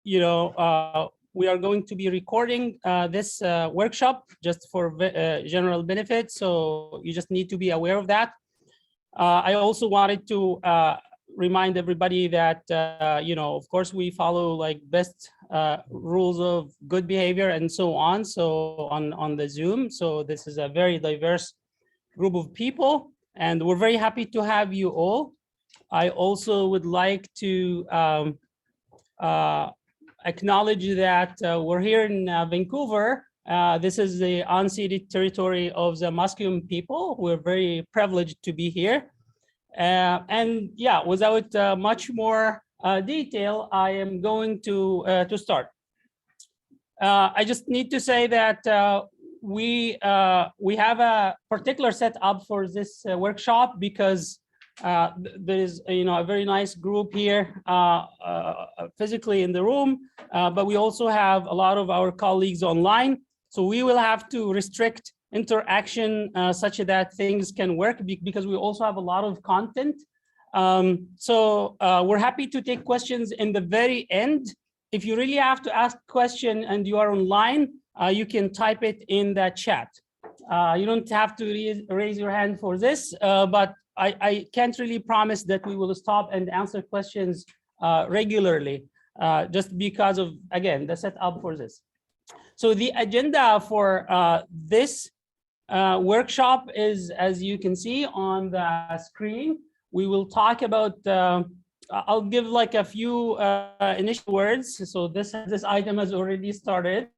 we are going to be recording this workshop just for general benefit. So you just need to be aware of that. I also wanted to remind everybody that, of course, we follow like best rules of good behavior and so on. So on the Zoom. So this is a very diverse group of people, and we're very happy to have you all. I also would like to acknowledge that we're here in Vancouver. This is the unceded territory of the Musqueam people. We're very privileged to be here. And yeah, without much more detail, I am going to start. I just need to say that we have a particular setup for this workshop because there is a very nice group here physically in the room, but we also have a lot of our colleagues online. So we will have to restrict interaction such that things can work because we also have a lot of content. So we're happy to take questions in the very end. If you really have to ask a question and you are online, you can type it in the chat. You don't have to raise your hand for this, but I can't really promise that we will stop and answer questions regularly, just because of, again, the setup for this. So the agenda for this workshop is, as you can see on the screen. We will talk about, I'll give like a few initial words. So this item has already started.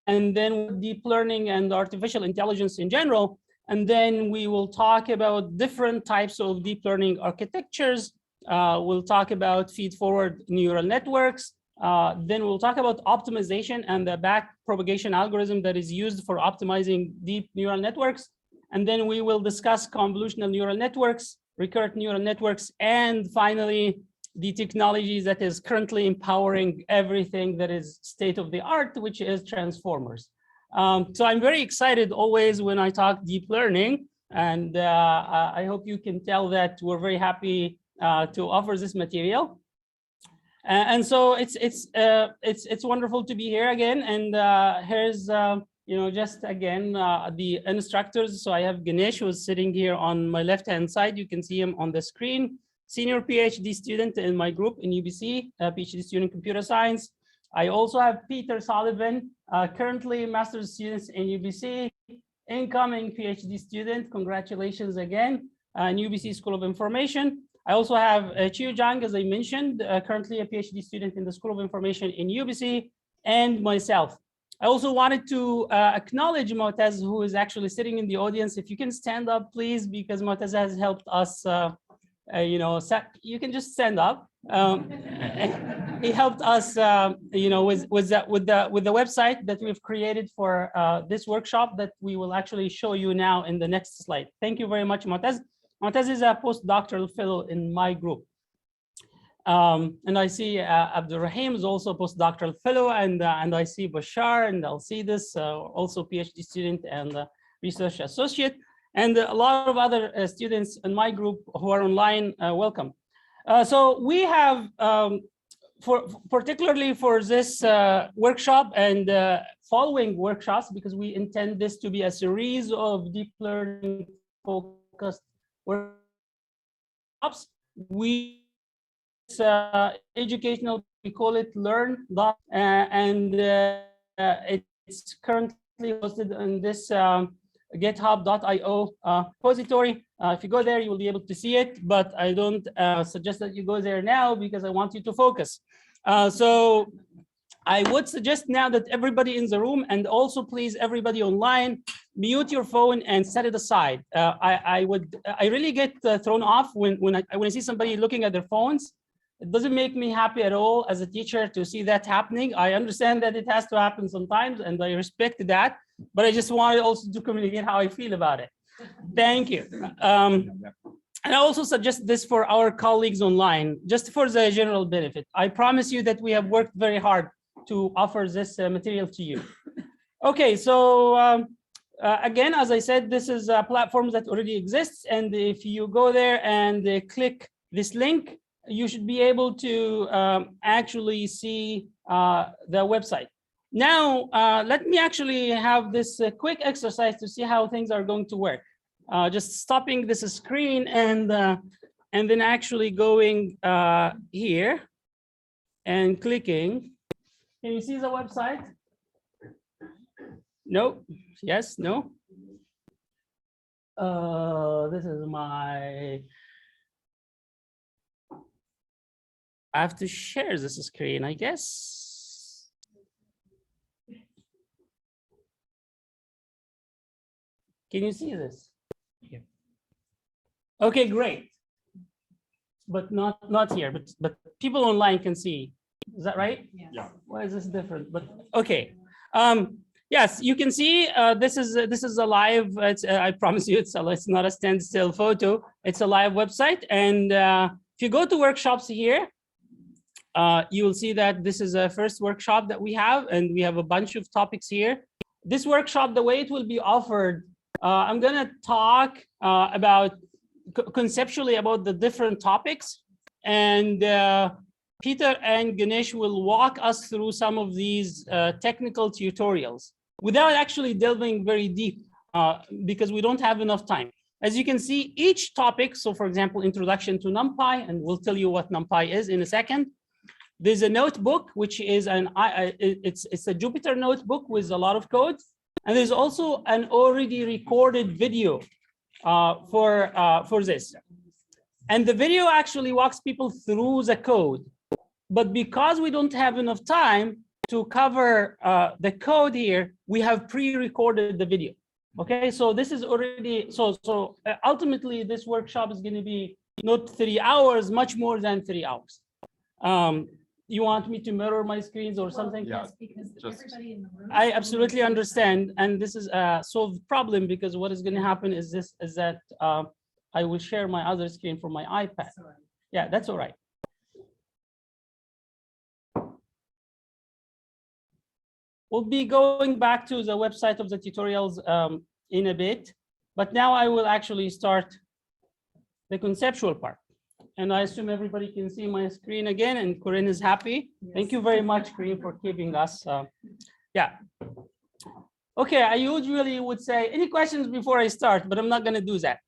And then deep learning and artificial intelligence in general. And then we will talk about different types of deep learning architectures. We'll talk about feed-forward neural networks. Then we'll talk about optimization and the back propagation algorithm that is used for optimizing deep neural networks. And then we will discuss convolutional neural networks, recurrent neural networks, and finally, the technology that is currently empowering everything that is state of the art, which is transformers. So I'm very excited always when I talk deep learning, and I hope you can tell that we're very happy to offer this material. And so it's wonderful to be here again. And here's just again the instructors. So I have Ganesh, who's sitting here on my left-hand side. You can see him on the screen. Senior PhD student in my group in UBC, PhD student in computer science. I also have Peter Sullivan, currently master's students in UBC, incoming PhD student. Congratulations again, in UBC School of Information. I also have Chiyu Zhang, as I mentioned, currently a PhD student in the School of Information in UBC, and myself. I also wanted to acknowledge Mu'taz, who is actually sitting in the audience. If you can stand up, please, because Mu'taz has helped us. You can just stand up. He helped us, with the website that we've created for this workshop that we will actually show you now in the next slide. Thank you very much, Mu'taz. Mu'taz is a postdoctoral fellow in my group. And I see Abdul-Rahim is also a postdoctoral fellow, and I see Bashar and Alcides, also PhD student and research associate. And a lot of other students in my group who are online, welcome. So we have, particularly for this workshop and following workshops, because we intend this to be a series of deep learning focused workshops, educational, we call it Learn, and it's currently hosted on this github.io repository. If you go there, you will be able to see it, but I don't suggest that you go there now because I want you to focus. So I would suggest now that everybody in the room, and also please everybody online, mute your phone and set it aside. I really get thrown off when I see somebody looking at their phones. It doesn't make me happy at all as a teacher to see that happening. I understand that it has to happen sometimes, and I respect that, but I just wanted also to communicate how I feel about it. Thank you. And I also suggest this for our colleagues online, just for the general benefit. I promise you that we have worked very hard to offer this material to you. Okay, so again, as I said, this is a platform that already exists, and if you go there and click this link, you should be able to actually see the website. Now, let me actually have this quick exercise to see how things are going to work. Just stopping this screen and then actually going here and clicking. Can you see the website? No. Yes. No. This is my. I have to share this screen, I guess. Can you see this? Yeah. Okay, great. But not here. But people online can see. Is that right? Yes. Yeah. Why is this different? But okay. Yes, you can see this is a live. I promise you, it's not a standstill photo. It's a live website, and if you go to workshops here, you will see that this is a first workshop that we have, and we have a bunch of topics here. This workshop, the way it will be offered, I'm going to talk about conceptually about the different topics, and Peter and Ganesh will walk us through some of these technical tutorials without actually delving very deep because we don't have enough time. As you can see, each topic, so for example, introduction to Numpy, and we'll tell you what Numpy is in a second. There's a notebook, which is it's a Jupyter notebook with a lot of code. And there's also an already recorded video for this. And the video actually walks people through the code. But because we don't have enough time to cover the code here, we have pre-recorded the video. Okay, so this is already, ultimately this workshop is going to be not 3 hours, much more than 3 hours. You want me to mirror my screens or something? Yeah. Because everybody in the room. I absolutely understand, and this is a solved problem because what is going to happen is that I will share my other screen from my iPad. Sorry. Yeah, that's all right. We'll be going back to the website of the tutorials in a bit, but now I will actually start the conceptual part. And I assume everybody can see my screen again, and Corinne is happy. Yes. Thank you very much, Corinne, for keeping us. Yeah. Okay, I usually would say any questions before I start, but I'm not going to do that.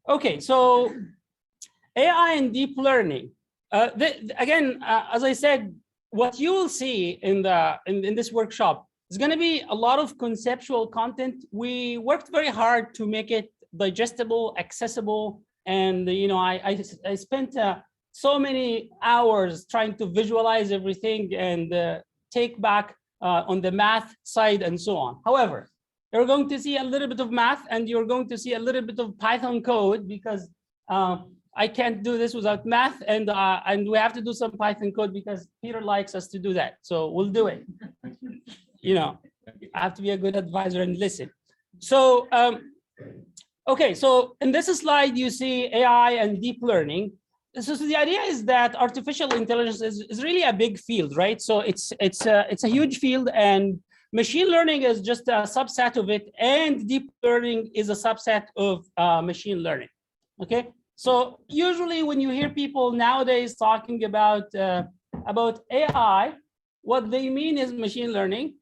Okay, so AI and deep learning. Again, as I said, what you will see in this workshop is going to be a lot of conceptual content. We worked very hard to make it digestible, accessible, and I spent so many hours trying to visualize everything and take back on the math side and so on. However, you're going to see a little bit of math and you're going to see a little bit of Python code because I can't do this without math, and we have to do some Python code because Peter likes us to do that. So we'll do it. I have to be a good advisor and listen. So, okay, so in this slide, you see AI and deep learning. So the idea is that artificial intelligence is really a big field, right? So it's a huge field, and machine learning is just a subset of it, and deep learning is a subset of machine learning. Okay, so usually when you hear people nowadays talking about AI, what they mean is machine learning,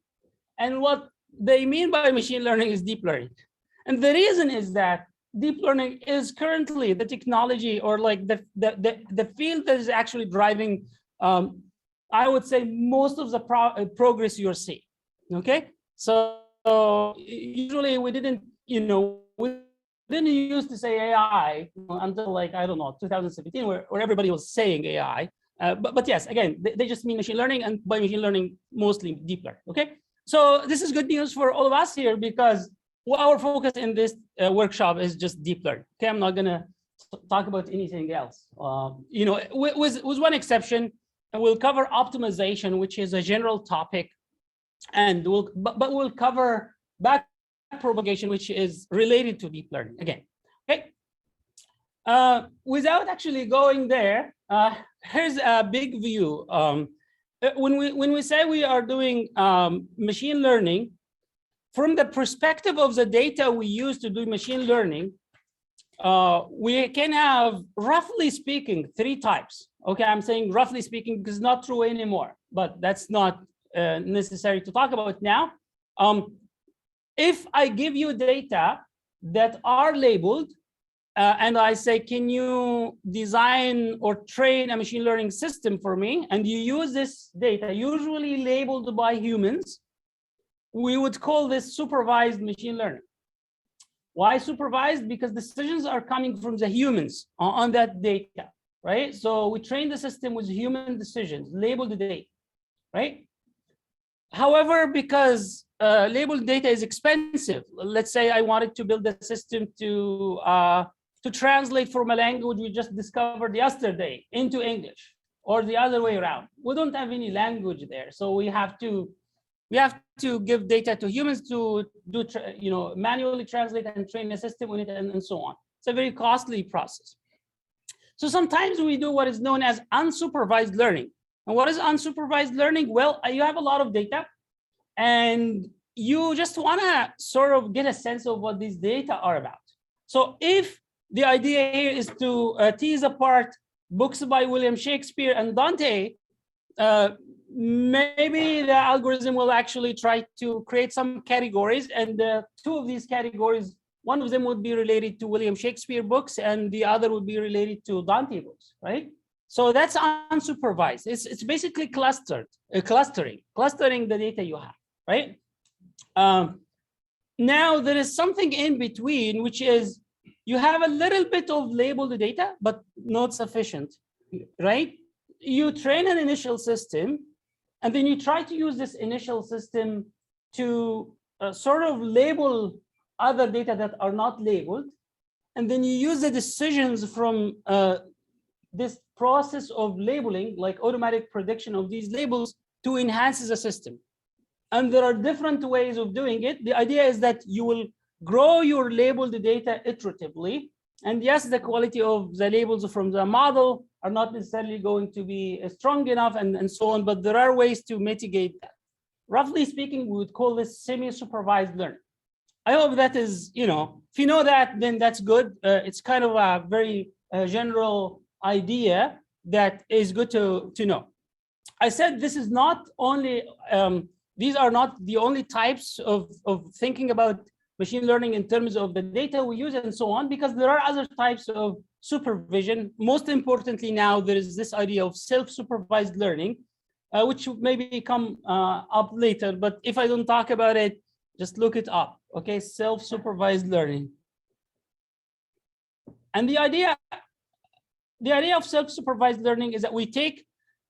and what they mean by machine learning is deep learning. And the reason is that deep learning is currently the technology, or like the field that is actually driving, I would say, most of the progress you're seeing. Okay, so usually we didn't use to say AI until, like, I don't know, 2017, where everybody was saying AI. But yes, again, they just mean machine learning, and by machine learning, mostly deep learning. Okay, so this is good news for all of us here because our focus in this workshop is just deep learning. Okay, I'm not gonna talk about anything else. With one exception, and we'll cover optimization, which is a general topic, and we'll cover back propagation, which is related to deep learning again. Okay. Without actually going there, here's a big view. When we say we are doing machine learning, from the perspective of the data we use to do machine learning, we can have, roughly speaking, 3 types. Okay, I'm saying roughly speaking because it's not true anymore, but that's not necessary to talk about now. If I give you data that are labeled, and I say, can you design or train a machine learning system for me? And you use this data, usually labeled by humans, we would call this supervised machine learning. Why supervised? Because decisions are coming from the humans on that data, right? So we train the system with human decisions, labeled data, right? However, because labeled data is expensive, let's say I wanted to build a system to translate from a language we just discovered yesterday into English, or the other way around. We don't have any language there, so we have to give data to humans to do, manually translate and train a system on it, and so on. It's a very costly process. So sometimes we do what is known as unsupervised learning. And what is unsupervised learning? Well, you have a lot of data, and you just want to sort of get a sense of what these data are about. So if the idea here is to tease apart books by William Shakespeare and Dante, maybe the algorithm will actually try to create some categories, and 2 of these categories, one of them would be related to William Shakespeare books, and the other would be related to Dante books, right? So that's unsupervised. It's basically clustering the data you have, right? Now there is something in between, which is you have a little bit of labeled data, but not sufficient, right? You train an initial system, and then you try to use this initial system to sort of label other data that are not labeled. And then you use the decisions from this process of labeling, like automatic prediction of these labels, to enhance the system. And there are different ways of doing it. The idea is that you will grow your labeled data iteratively. And yes, the quality of the labels from the model are not necessarily going to be strong enough, and so on, but there are ways to mitigate that. Roughly speaking, we would call this semi-supervised learning. I hope that is, if you know that, then that's good. It's kind of a very general idea that is good to know. I said this is not only, these are not the only types of thinking about machine learning in terms of the data we use and so on, because there are other types of supervision. Most importantly now, there is this idea of self-supervised learning, which maybe come up later, but if I don't talk about it, just look it up, okay? Self-supervised learning. And the idea of self-supervised learning is that we take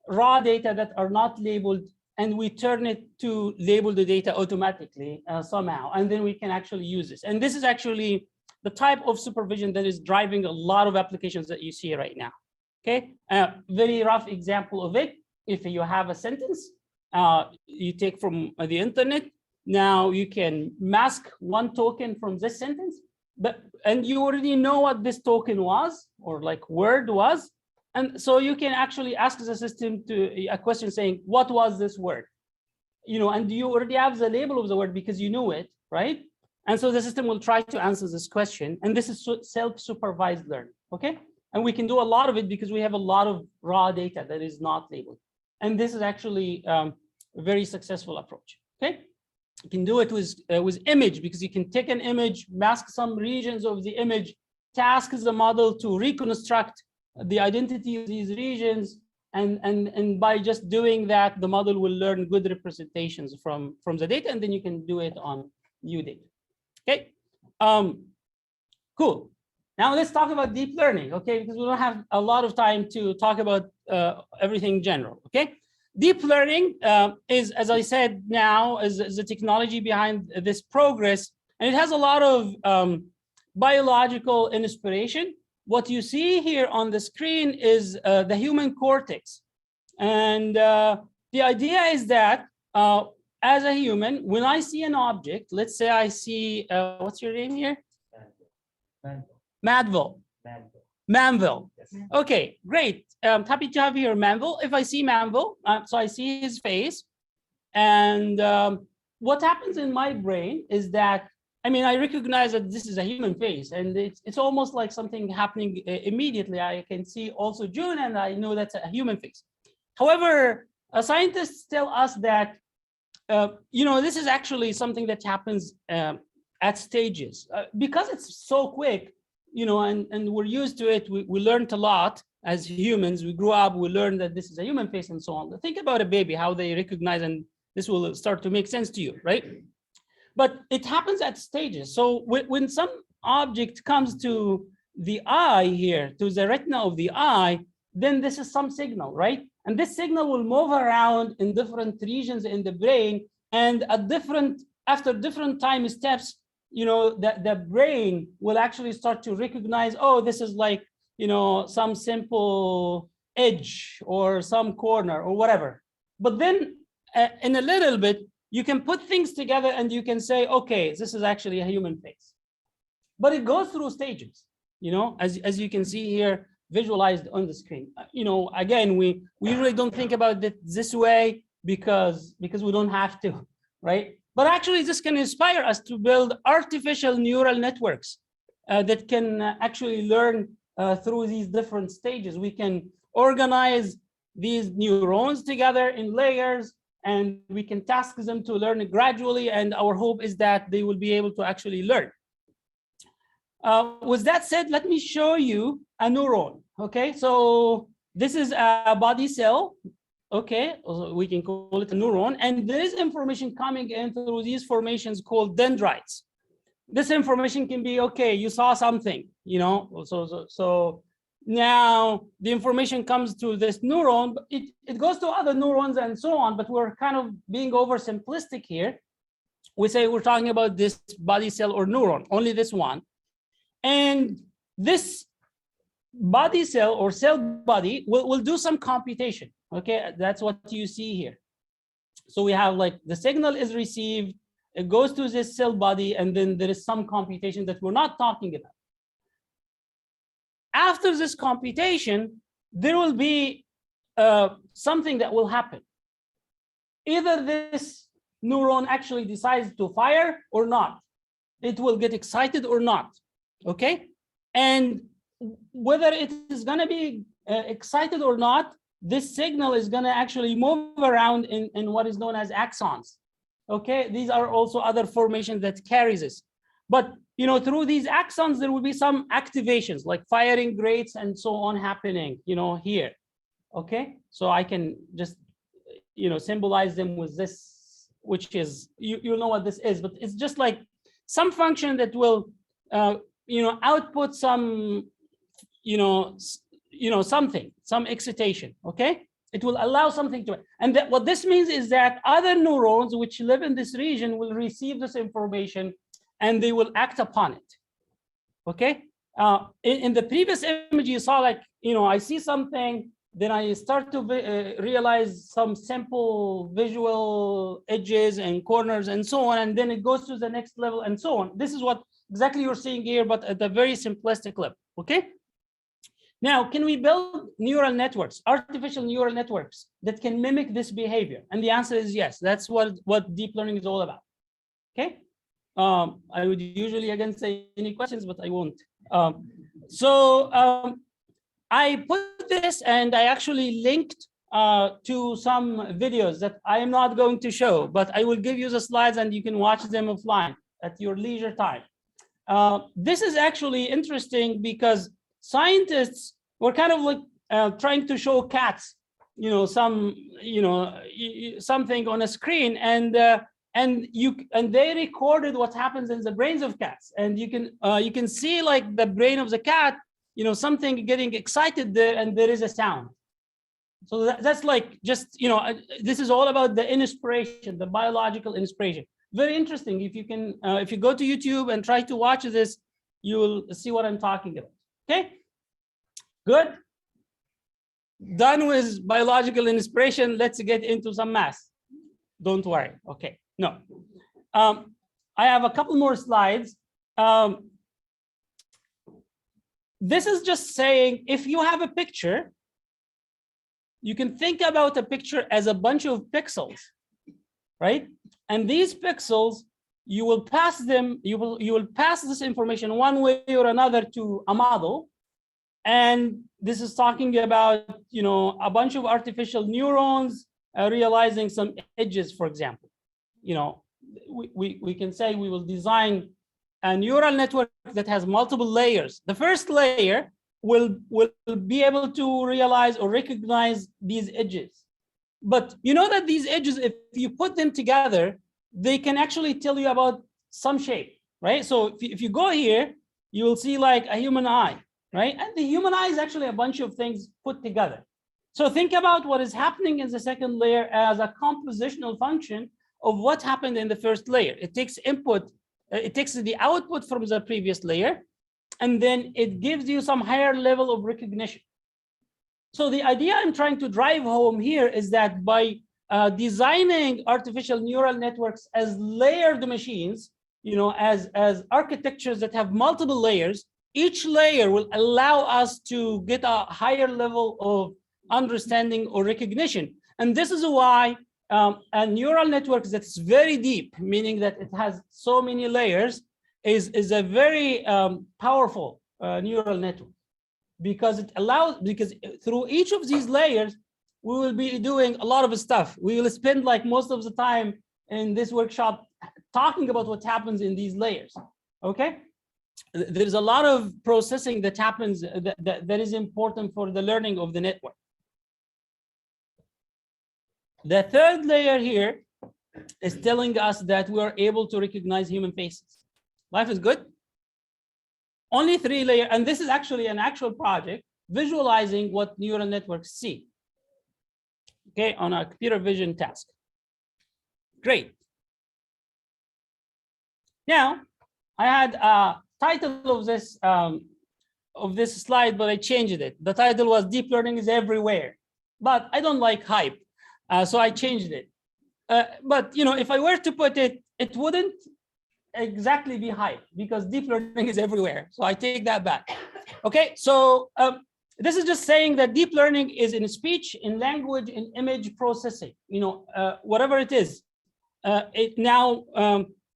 raw data that are not labeled and we turn it to label the data automatically somehow, and then we can actually use this. And this is actually the type of supervision that is driving a lot of applications that you see right now, okay? Very rough example of it, if you have a sentence you take from the internet, now you can mask one token from this sentence, and you already know what this token was, or like word was. And so you can actually ask the system a question saying, what was this word? And you already have the label of the word because you knew it, right? And so the system will try to answer this question. And this is self-supervised learning, okay? And we can do a lot of it because we have a lot of raw data that is not labeled. And this is actually a very successful approach, okay? You can do it with image, because you can take an image, mask some regions of the image, task the model to reconstruct the identity of these regions, and by just doing that, the model will learn good representations from the data, and then you can do it on new data. Okay, cool. Now let's talk about deep learning, okay? Because we don't have a lot of time to talk about everything general, okay? Deep learning is, as I said now, is the technology behind this progress, and it has a lot of biological inspiration. What you see here on the screen is the human cortex. And the idea is that as a human, when I see an object, let's say I see, what's your name here? Manville. Manville. Yes. Okay, great. Happy to have here Manville. If I see Manville, so I see his face. And what happens in my brain is that I mean, I recognize that this is a human face, and it's almost like something happening immediately. I can see also June, and I know that's a human face. However, scientists tell us that, this is actually something that happens at stages. Because it's so quick, and we're used to it, we learned a lot as humans. We grew up, we learned that this is a human face and so on. Think about a baby, how they recognize, and this will start to make sense to you, right? But it happens at stages. So when some object comes to the eye here, to the retina of the eye, then this is some signal, right? And this signal will move around in different regions in the brain, and after different time steps, the brain will actually start to recognize, oh, this is like, some simple edge or some corner or whatever. But then in a little bit, you can put things together and you can say, okay, this is actually a human face. But it goes through stages, as you can see here, visualized on the screen. Again, we really don't think about it this way because we don't have to, right? But actually, this can inspire us to build artificial neural networks that can actually learn through these different stages. We can organize these neurons together in layers, and we can task them to learn gradually. And our hope is that they will be able to actually learn. With that said, let me show you a neuron. Okay, so this is a body cell. Okay, we can call it a neuron, and there is information coming in through these formations called dendrites. This information can be, okay, you saw something, so now the information comes to this neuron. It goes to other neurons and so on, but we're kind of being oversimplistic here. We say we're talking about this body cell or neuron, only this one. And this body cell or cell body will do some computation. Okay, that's what you see here. So we have like the signal is received, it goes to this cell body, and then there is some computation that we're not talking about. After this computation, there will be something that will happen. Either this neuron actually decides to fire or not. It will get excited or not. Okay, and whether it is going to be excited or not, this signal is going to actually move around in what is known as axons. Okay, these are also other formations that carries this. But through these axons, there will be some activations like firing rates and so on happening, here. Okay, so I can just symbolize them with this, which is you know what this is, but it's just like some function that will output some something, some excitation. Okay, it will allow something to, and what this means is that other neurons which live in this region will receive this information and they will act upon it. Okay, in the previous image you saw, like, I see something, then I start to realize some simple visual edges and corners and so on, and then it goes to the next level and so on. This is what exactly you're seeing here, but at a very simplistic level. Okay, now can we build neural networks, artificial neural networks that can mimic this behavior? And the answer is yes. That's what deep learning is all about. Okay, I would usually again say any questions, but I won't. I put this, and I actually linked to some videos that I am not going to show, but I will give you the slides and you can watch them offline at your leisure time. This is actually interesting because scientists were kind of like trying to show cats, something on a screen, and they recorded what happens in the brains of cats, and you can see like the brain of the cat, something getting excited there, and there is a sound. So that's like just this is all about the inspiration, the biological inspiration. Very interesting. If you can, if you go to YouTube and try to watch this, you will see what I'm talking about. Okay, good. Done with biological inspiration. Let's get into some math. Don't worry. Okay, no. I have a couple more slides. This is just saying, if you have a picture, you can think about a picture as a bunch of pixels, right? And these pixels you will pass them, you will pass this information one way or another to a model. And this is talking about, you know, a bunch of artificial neurons realizing some edges, for example. You know, we can say we will design a neural network that has multiple layers. The first layer will be able to realize or recognize these edges. But you know that these edges, if you put them together, they can actually tell you about some shape, right? So if you go here, you will see like a human eye, right? And the human eye is actually a bunch of things put together. So think about what is happening in the second layer as a compositional function of what happened in the first layer. It takes input, it takes the output from the previous layer, and then it gives you some higher level of recognition. So the idea I'm trying to drive home here is that by designing artificial neural networks as layered machines, you know, as architectures that have multiple layers, each layer will allow us to get a higher level of understanding or recognition. And this is why a neural network that's very deep, meaning that it has so many layers, is a very powerful neural network, because through each of these layers, we will be doing a lot of stuff. We will spend like most of the time in this workshop talking about what happens in these layers, okay? There's a lot of processing that happens that is important for the learning of the network. The third layer here is telling us that we are able to recognize human faces. Life is good. Only 3 layers, and this is actually an actual project visualizing what neural networks see, okay, on a computer vision task. Great. Now, I had a title of this slide, but I changed it. The title was "Deep Learning is Everywhere," but I don't like hype, so I changed it. But you know, if I were to put it, it wouldn't exactly be hype, because deep learning is everywhere. So I take that back. Okay, so this is just saying that deep learning is in speech, in language, in image processing. You know, whatever it is.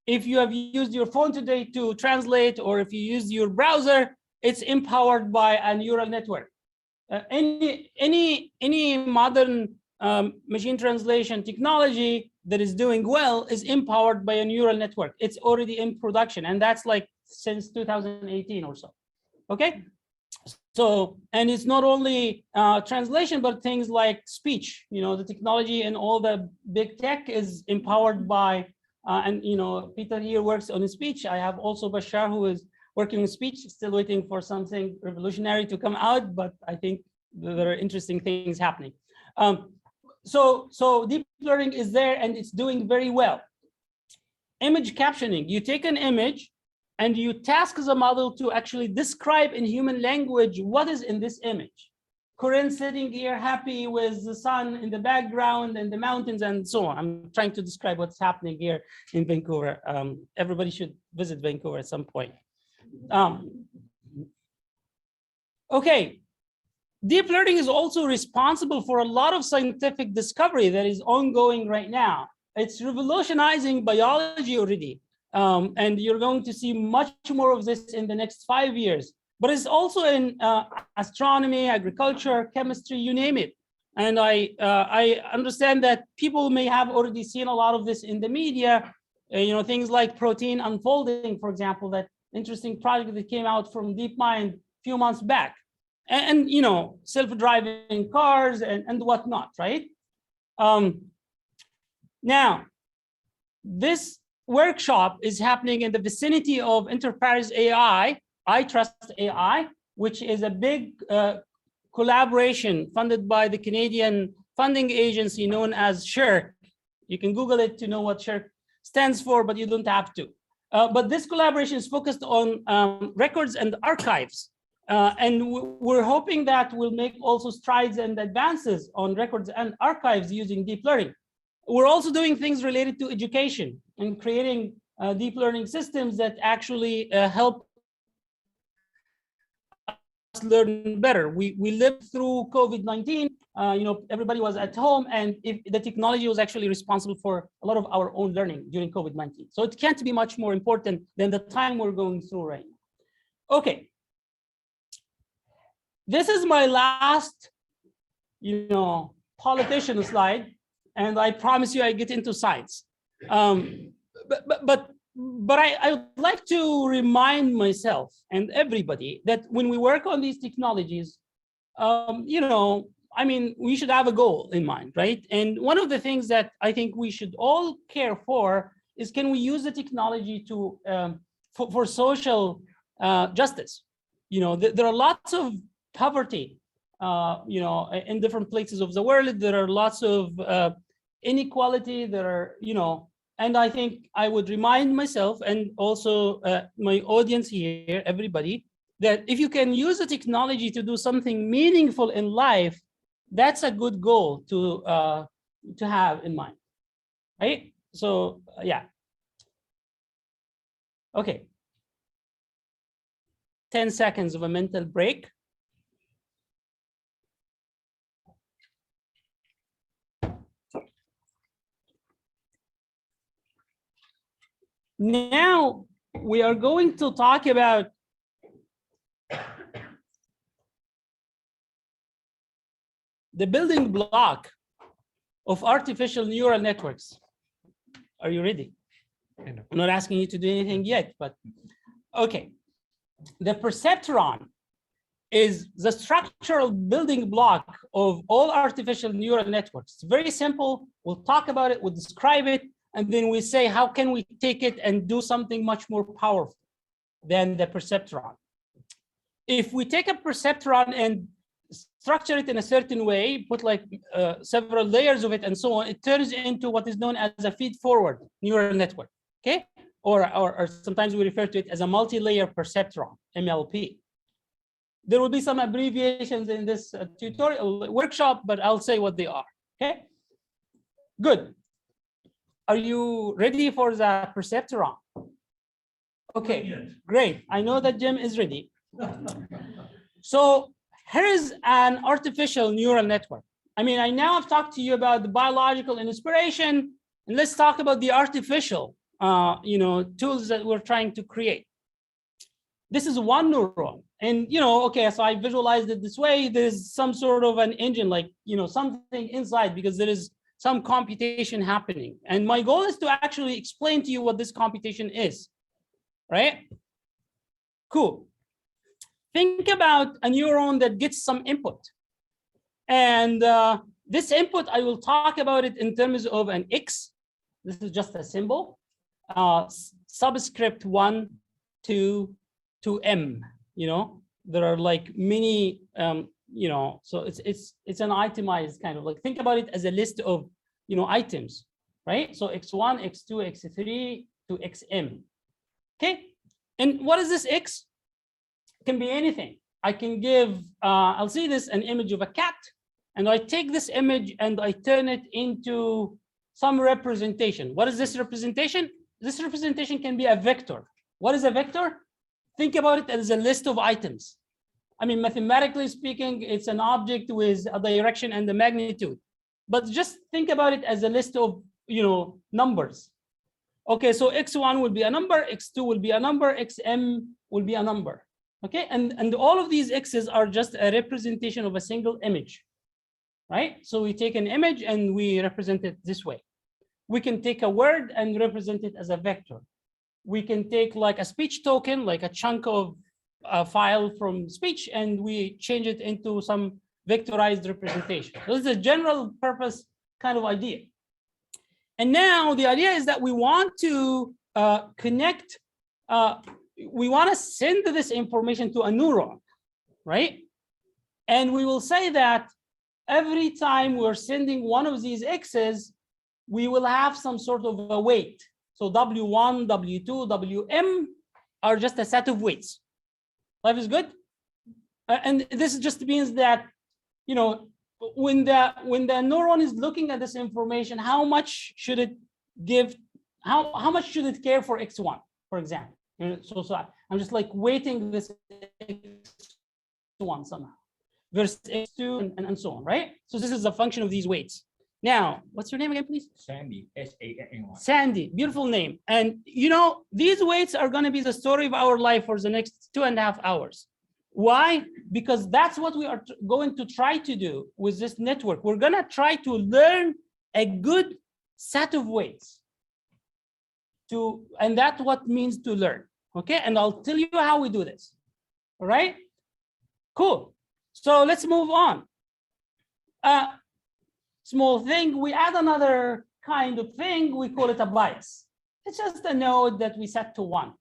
If you have used your phone today to translate, or if you use your browser, it's empowered by a neural network. Any modern machine translation technology that is doing well is empowered by a neural network. It's already in production, and that's like since 2018 or so. Okay, so, and it's not only translation, but things like speech. You know, the technology and all the big tech is empowered by, and you know, Peter here works on speech. I have also Bashar, who is working on speech, still waiting for something revolutionary to come out, but I think there are interesting things happening. So deep learning is there, and it's doing very well. Image captioning, you take an image and you task the model to actually describe in human language what is in this image. Corinne sitting here happy with the sun in the background and the mountains and so on. I'm trying to describe what's happening here in Vancouver. Everybody should visit Vancouver at some point. Okay. Deep learning is also responsible for a lot of scientific discovery that is ongoing right now. It's revolutionizing biology already. And you're going to see much more of this in the next 5 years. But it's also in astronomy, agriculture, chemistry, you name it. And I understand that people may have already seen a lot of this in the media. You know, things like protein unfolding, for example, that interesting project that came out from DeepMind a few months back. And you know, self-driving cars and whatnot, right? Now, this workshop is happening in the vicinity of Enterprise AI, I Trust AI, which is a big collaboration funded by the Canadian funding agency known as SHERC. You can Google it to know what SHERC stands for, but you don't have to. But this collaboration is focused on records and archives. And we're hoping that we'll make also strides and advances on records and archives using deep learning. We're also doing things related to education and creating deep learning systems that actually help us learn better. We lived through COVID-19. everybody was at home, and if the technology was actually responsible for a lot of our own learning during COVID-19. So it can't be much more important than the time we're going through right now. Okay. This is my last, politician slide, and I promise you I get into science. But I would like to remind myself and everybody that when we work on these technologies, we should have a goal in mind, right? And one of the things that I think we should all care for is, can we use the technology to for social justice? There are lots of poverty, in different places of the world. There are lots of inequality. There are, and I think I would remind myself and also my audience here, everybody, that if you can use the technology to do something meaningful in life, that's a good goal to have in mind, right? So yeah. Okay. 10 seconds of a mental break. Now we are going to talk about the building block of artificial neural networks. Are you ready? I'm not asking you to do anything yet, but okay. The perceptron is the structural building block of all artificial neural networks. It's very simple. We'll talk about it, we'll describe it, and then we say, how can we take it and do something much more powerful than the perceptron? If we take a perceptron and structure it in a certain way, put like several layers of it and so on, it turns into what is known as a feed-forward neural network, okay? Or sometimes we refer to it as a multi-layer perceptron, MLP. There will be some abbreviations in this tutorial workshop, but I'll say what they are, okay? Good. Are you ready for the perceptron? Okay, great. I know that Jim is ready. So here is an artificial neural network. I now have talked to you about the biological inspiration, and let's talk about the artificial, tools that we're trying to create. This is one neuron, and okay, so I visualized it this way. There's some sort of an engine, like something inside, because there is some computation happening. And my goal is to actually explain to you what this computation is, right? Cool. Think about a neuron that gets some input. And this input, I will talk about it in terms of an X. This is just a symbol. Subscript 1 to M, there are like many, so it's an itemized kind of, like, think about it as a list of, items, right? So X1, X2, X3 to XM, okay? And what is this X? It can be anything. I can give, I'll see this, an image of a cat, and I take this image and I turn it into some representation. What is this representation? This representation can be a vector. What is a vector? Think about it as a list of items. Mathematically speaking, it's an object with a direction and a magnitude. But just think about it as a list of, numbers. Okay, so X1 will be a number, X2 will be a number, XM will be a number. Okay, and all of these X's are just a representation of a single image, right? So we take an image and we represent it this way. We can take a word and represent it as a vector. We can take like a speech token, like a chunk of a file from speech, and we change it into some vectorized representation. So this is a general purpose kind of idea. And now the idea is that we want to connect, we want to send this information to a neuron, right? And we will say that every time we're sending one of these X's, we will have some sort of a weight. So W1, W2, Wm are just a set of weights. Life is good? And this just means that, when the neuron is looking at this information, how much should it give, how much should it care for X1, for example? So I'm just like weighting this X1 somehow. versus x2 and so on, right? So this is a function of these weights. Now, what's your name again, please? Sandy, S-A-N-D-Y. Sandy, beautiful name. And you know, these weights are going to be the story of our life for the next 2.5 hours. Why? Because that's what we are going to try to do with this network. We're going to try to learn a good set of weights. And that's what means to learn. Okay, and I'll tell you how we do this. All right, cool. So let's move on. Small thing, we add another kind of thing, we call it a bias. It's just a node that we set to 1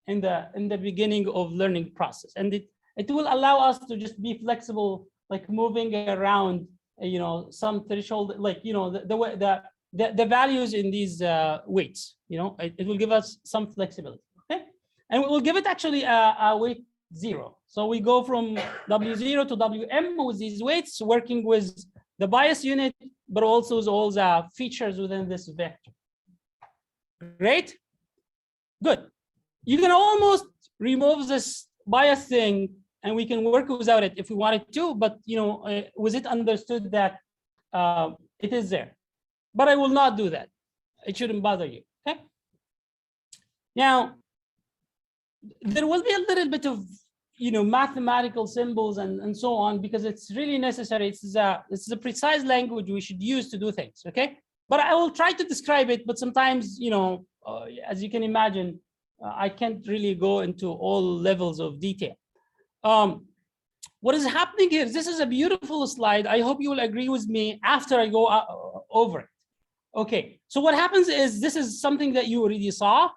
in the beginning of learning process. And it will allow us to just be flexible, like moving around, you know, some threshold, like, you know, the values in these weights, you know, it will give us some flexibility, okay? And we'll give it actually a weight 0. So we go from W0 to WM with these weights, working with the bias unit, but also with all the features within this vector. Great, good. You can almost remove this bias thing and we can work without it if we wanted to, but you know, was it understood that it is there? But I will not do that. It shouldn't bother you, okay? Now, there will be a little bit of, you know, mathematical symbols and so on, because it's really necessary. It's a precise language we should use to do things, okay? But I will try to describe it, but sometimes, you know, as you can imagine, I can't really go into all levels of detail. What is happening here, this is a beautiful slide. I hope you will agree with me after I go over it. Okay, so what happens is, this is something that you already saw.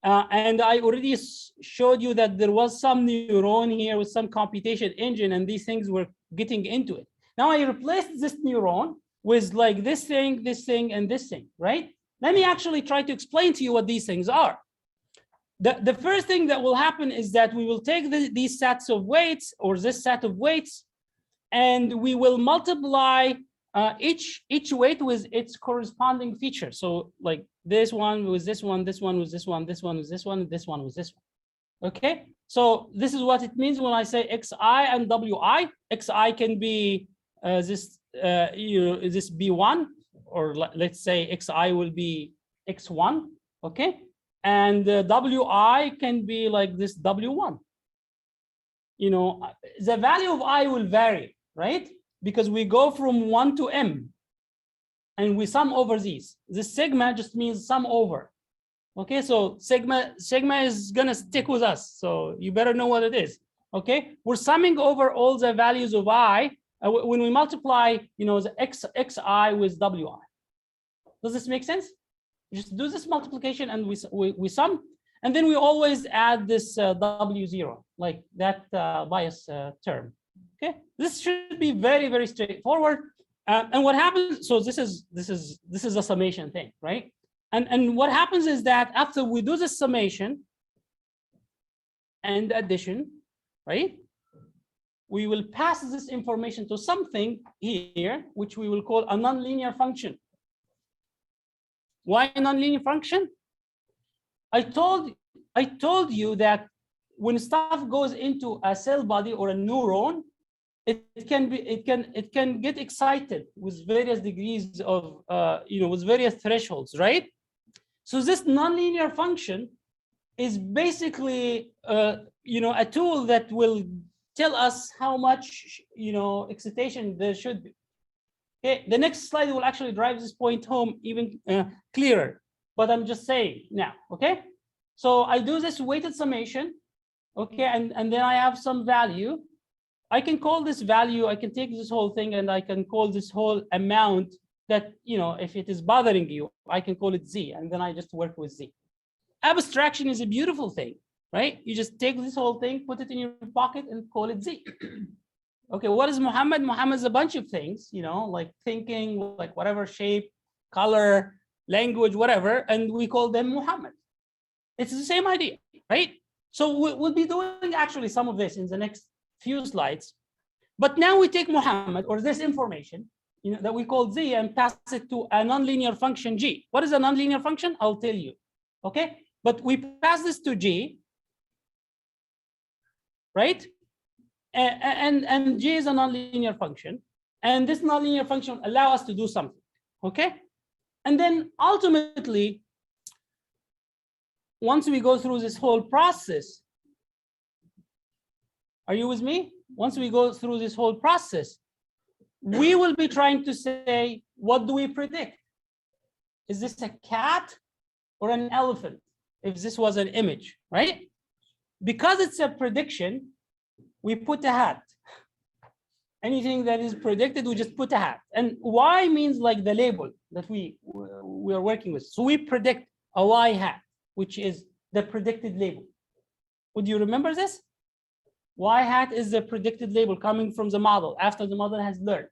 And I already showed you that there was some neuron here with some computation engine, and these things were getting into it. Now I replaced this neuron with like this thing, and this thing, right? Let me actually try to explain to you what these things are. The first thing that will happen is that we will take these sets of weights, or this set of weights, and we will multiply each weight with its corresponding feature. So like this one with this one, this one with this one, this one with this one, this one with this one. Okay, so this is what it means when I say xi and wi. Xi can be this this b1, or let's say xi will be x1. Okay, and wi can be like this w1. You know, the value of I will vary, right? Because we go from 1 to m, and we sum over these. This sigma just means sum over. Okay, so sigma is gonna stick with us, so you better know what it is. Okay, we're summing over all the values of I when we multiply, you know, the xi with wi. Does this make sense? You just do this multiplication and we sum, and then we always add this w0, like that bias term. Okay, this should be very, very straightforward. And what happens? So this is a summation thing, right? And what happens is that after we do the summation and addition, right, we will pass this information to something here, which we will call a nonlinear function. Why a nonlinear function? I told you that when stuff goes into a cell body or a neuron, it can get excited with various degrees of you know, with various thresholds, right? So this nonlinear function is basically you know, a tool that will tell us how much, you know, excitation there should be. Okay, the next slide will actually drive this point home even clearer, but I'm just saying now. Okay, so I do this weighted summation. Okay, and then I have some value. I can call this value, I can take this whole thing and I can call this whole amount that, you know, if it is bothering you, I can call it Z, and then I just work with Z. Abstraction is a beautiful thing, right? You just take this whole thing, put it in your pocket and call it Z. Okay, what is Muhammad? Muhammad is a bunch of things, you know, like thinking, like whatever shape, color, language, whatever, and we call them Muhammad. It's the same idea, right? So we'll be doing actually some of this in the next few slides, but now we take Muhammad, or this information, you know, that we call Z, and pass it to a nonlinear function G. What is a nonlinear function? I'll tell you. Okay, but we pass this to G, right? and G is a nonlinear function. And this nonlinear function allows us to do something, okay? And then ultimately, once we go through this whole process, are you with me? Once we go through this whole process, we will be trying to say, what do we predict? Is this a cat or an elephant? If this was an image, right? Because it's a prediction, we put a hat. Anything that is predicted, we just put a hat. And Y means like the label that we are working with. So we predict a Y hat, which is the predicted label. Would you remember this? Y hat is the predicted label coming from the model after the model has learned.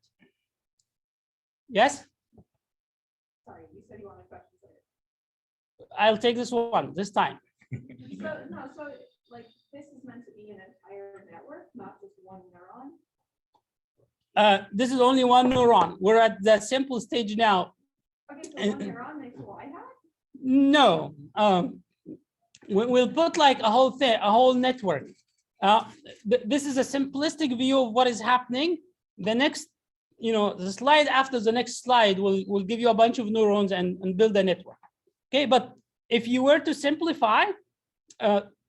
Yes? Sorry, you said you wanted questions later. I'll take this one this time. So like this is meant to be an entire network, not just one neuron. This is only one neuron. We're at that simple stage now. Okay, so one neuron makes a Y hat? No, we'll put like a whole thing, a whole network. This is a simplistic view of what is happening. The next, the slide after the next slide will give you a bunch of neurons and build a network. Okay, but if you were to simplify,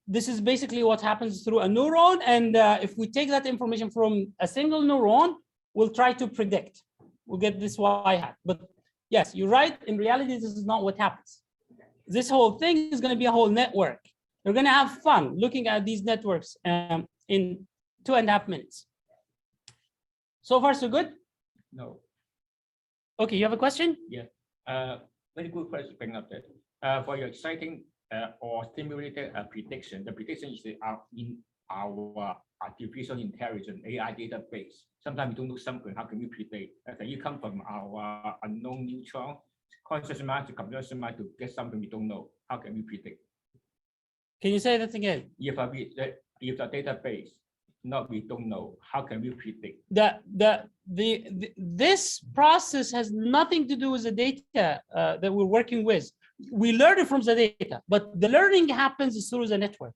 this is basically what happens through a neuron. And if we take that information from a single neuron, we'll try to predict. We'll get this Y hat. But yes, you're right. In reality, this is not what happens. This whole thing is going to be a whole network. You're going to have fun looking at these networks in 2.5 minutes. So far, so good? No. Okay, you have a question? Yeah. Very good question. Bring up that. For your exciting or stimulated prediction, the prediction is in our artificial intelligence AI database. Sometimes we don't know something. How can we predict? Can you come from our unknown neutron, conscious mind to computer mind to get something we don't know? How can we predict? Can you say that again? If the database we don't know, how can we predict? This process has nothing to do with the data that we're working with. We learn it from the data, but the learning happens through the network.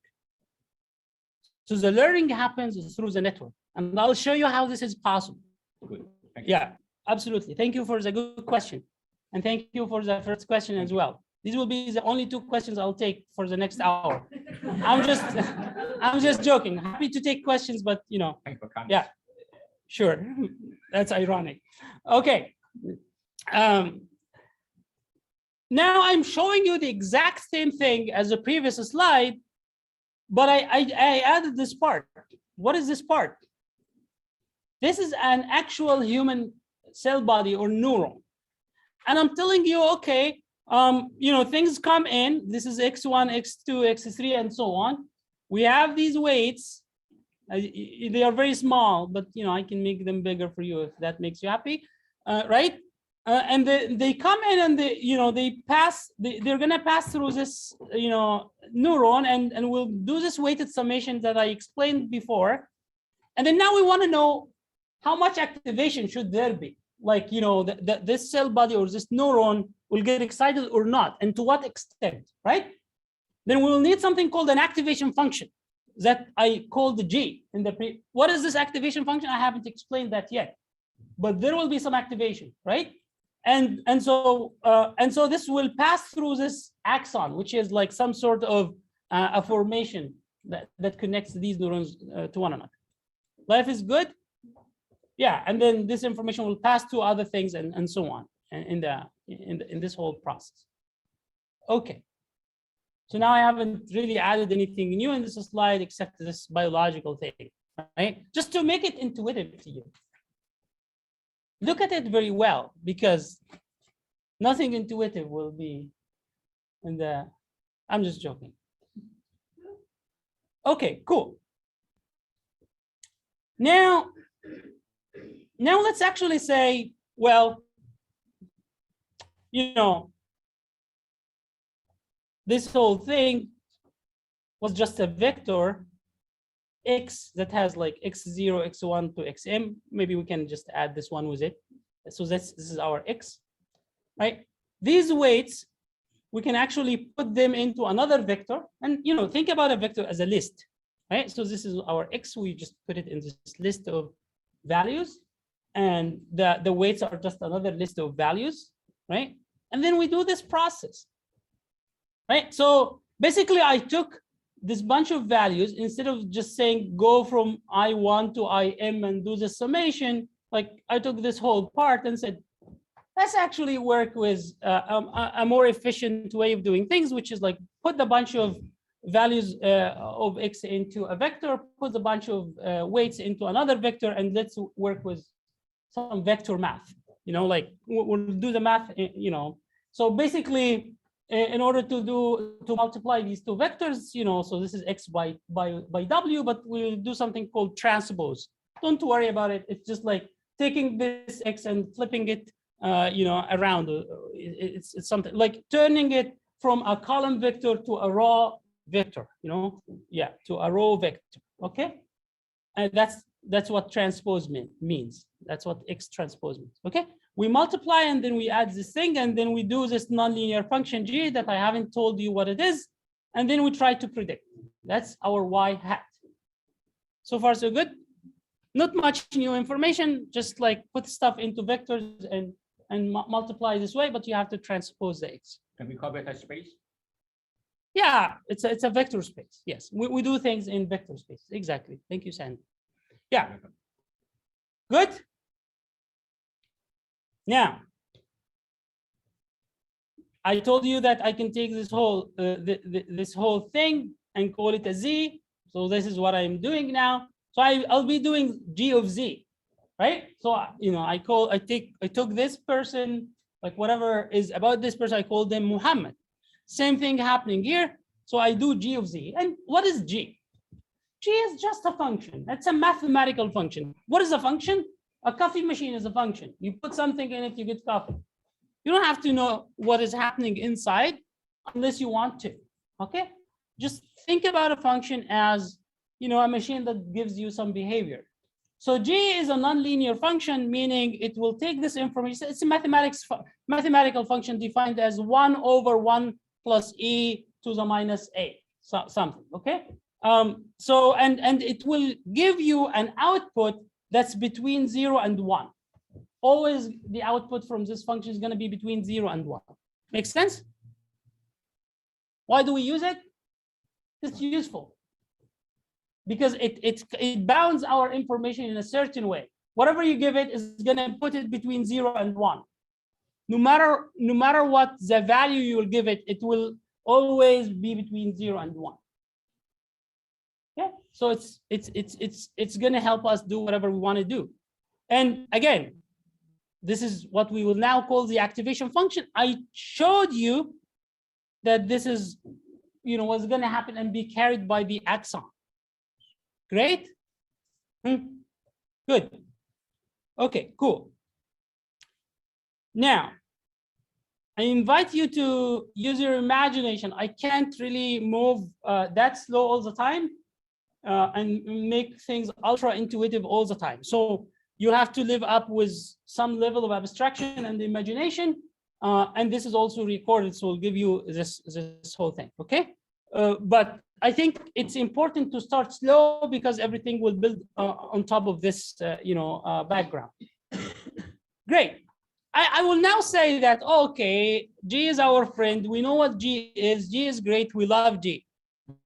So the learning happens through the network, and I'll show you how this is possible. Good. Thank you. Yeah, absolutely. Thank you for the good question, and thank you for the first question as well. These will be the only 2 questions I'll take for the next hour. I'm just joking. Happy to take questions, but Thank you for coming. yeah, sure. That's ironic. Okay. Now I'm showing you the exact same thing as the previous slide, but I added this part. What is this part? This is an actual human cell body or neuron. And I'm telling you, okay, things come in. This is X1, X2, X3, and so on. We have these weights. They are very small, but I can make them bigger for you if that makes you happy, right? And they come in and they're gonna pass through this neuron and we'll do this weighted summation that I explained before. And then now we want to know how much activation should there be, like this cell body or this neuron will get excited or not, and to what extent, right? Then we will need something called an activation function that I called the G in the what is this activation function? I haven't explained that yet, but there will be some activation, right? And so this will pass through this axon, which is like some sort of a formation that connects these neurons to one another. Life is good, yeah. And then this information will pass to other things and so on in this whole process. Okay. So now I haven't really added anything new in this slide except this biological thing, right? Just to make it intuitive to you. Look at it very well, because nothing intuitive will be in the, I'm just joking. Okay, cool. Now let's actually say, well, this whole thing was just a vector X that has like X0, X1 to Xm. Maybe we can just add this one with it. So this is our X, right? These weights, we can actually put them into another vector. And think about a vector as a list. right? So this is our X. We just put it in this list of values, and the weights are just another list of values, right? And then we do this process, right? So basically I took this bunch of values, instead of just saying go from I1 to IM and do the summation, like I took this whole part and said, let's actually work with a more efficient way of doing things, which is like put a bunch of values of X into a vector, put a bunch of weights into another vector, and let's work with some vector math, like we'll do the math, So basically, in order to multiply these two vectors, so this is X by W, but we'll do something called transpose. Don't worry about it. It's just like taking this X and flipping it, around. It's something like turning it from a column vector to a raw vector, to a row vector, okay? And that's what transpose means. That's what X transpose means, okay? We multiply and then we add this thing, and then we do this nonlinear function G that I haven't told you what it is, and then we try to predict. That's our Y hat. So far, so good. Not much new information, just like put stuff into vectors and multiply this way, but you have to transpose the X. Can we call it a space? Yeah, it's a vector space. Yes, we do things in vector space. Exactly. Thank you, Sandy. Yeah. Good. Now, I told you that I can take this whole this whole thing and call it a Z. So this is what I'm doing now. So I'll be doing G of Z, right? So I took this person, like whatever is about this person, I call them Muhammad. Same thing happening here. So I do G of Z. And what is G? G is just a function. It's a mathematical function. What is a function? A coffee machine is a function. You put something in it, you get coffee. You don't have to know what is happening inside unless you want to, okay? Just think about a function as, a machine that gives you some behavior. So G is a nonlinear function, meaning it will take this information. It's a mathematical function defined as 1 over 1 plus e to the minus a, something, okay? So, and it will give you an output that's between 0 and 1. Always the output from this function is going to be between 0 and 1. Makes sense? Why do we use it? It's useful. Because it bounds our information in a certain way. Whatever you give it is going to put it between 0 and 1. No matter what the value you will give it, it will always be between 0 and 1. Yeah, so it's going to help us do whatever we want to do. And again, this is what we will now call the activation function. I showed you that this is, what's going to happen and be carried by the axon. Great. Good. Okay, cool. Now, I invite you to use your imagination. I can't really move that slow all the time. And make things ultra intuitive all the time. So you have to live up with some level of abstraction and imagination. And this is also recorded, so we'll give you this whole thing, okay? But I think it's important to start slow because everything will build on top of this, background. Great. I will now say that, okay, G is our friend. We know what G is. G is great. We love G.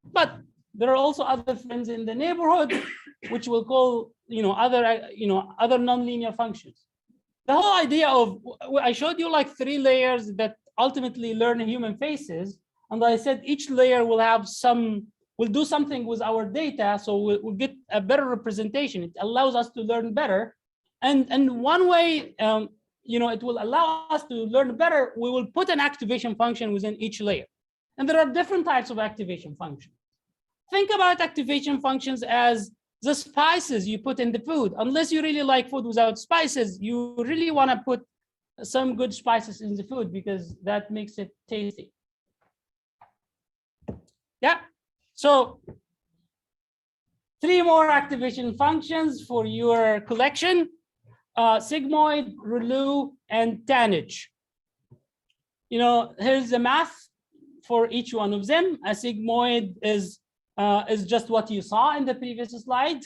But there are also other friends in the neighborhood, which we'll call, other nonlinear functions. The whole idea of, I showed you like 3 layers that ultimately learn human faces. And I said each layer will have will do something with our data. So we'll get a better representation. It allows us to learn better. And one way, it will allow us to learn better, we will put an activation function within each layer. And there are different types of activation functions. Think about activation functions as the spices you put in the food. Unless you really like food without spices, you really want to put some good spices in the food because that makes it tasty. Yeah, so 3 more activation functions for your collection: sigmoid, ReLU, and tanh. Here's the math for each one of them. A sigmoid is is just what you saw in the previous slide.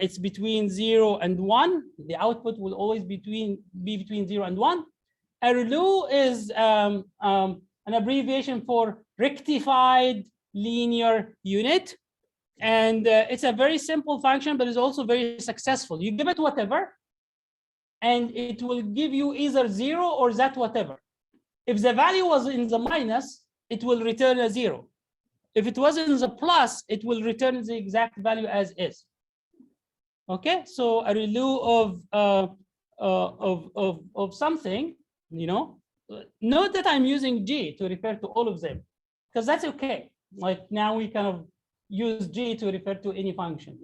It's between 0 and 1. The output will always be between 0 and 1. A ReLU is an abbreviation for rectified linear unit. And it's a very simple function, but it's also very successful. You give it whatever, and it will give you either 0 or that whatever. If the value was in the minus, it will return a 0. If it was in the plus, it will return the exact value as is. Okay, so a ReLU of something, note that I'm using G to refer to all of them, because that's okay. Like now we kind of use G to refer to any function,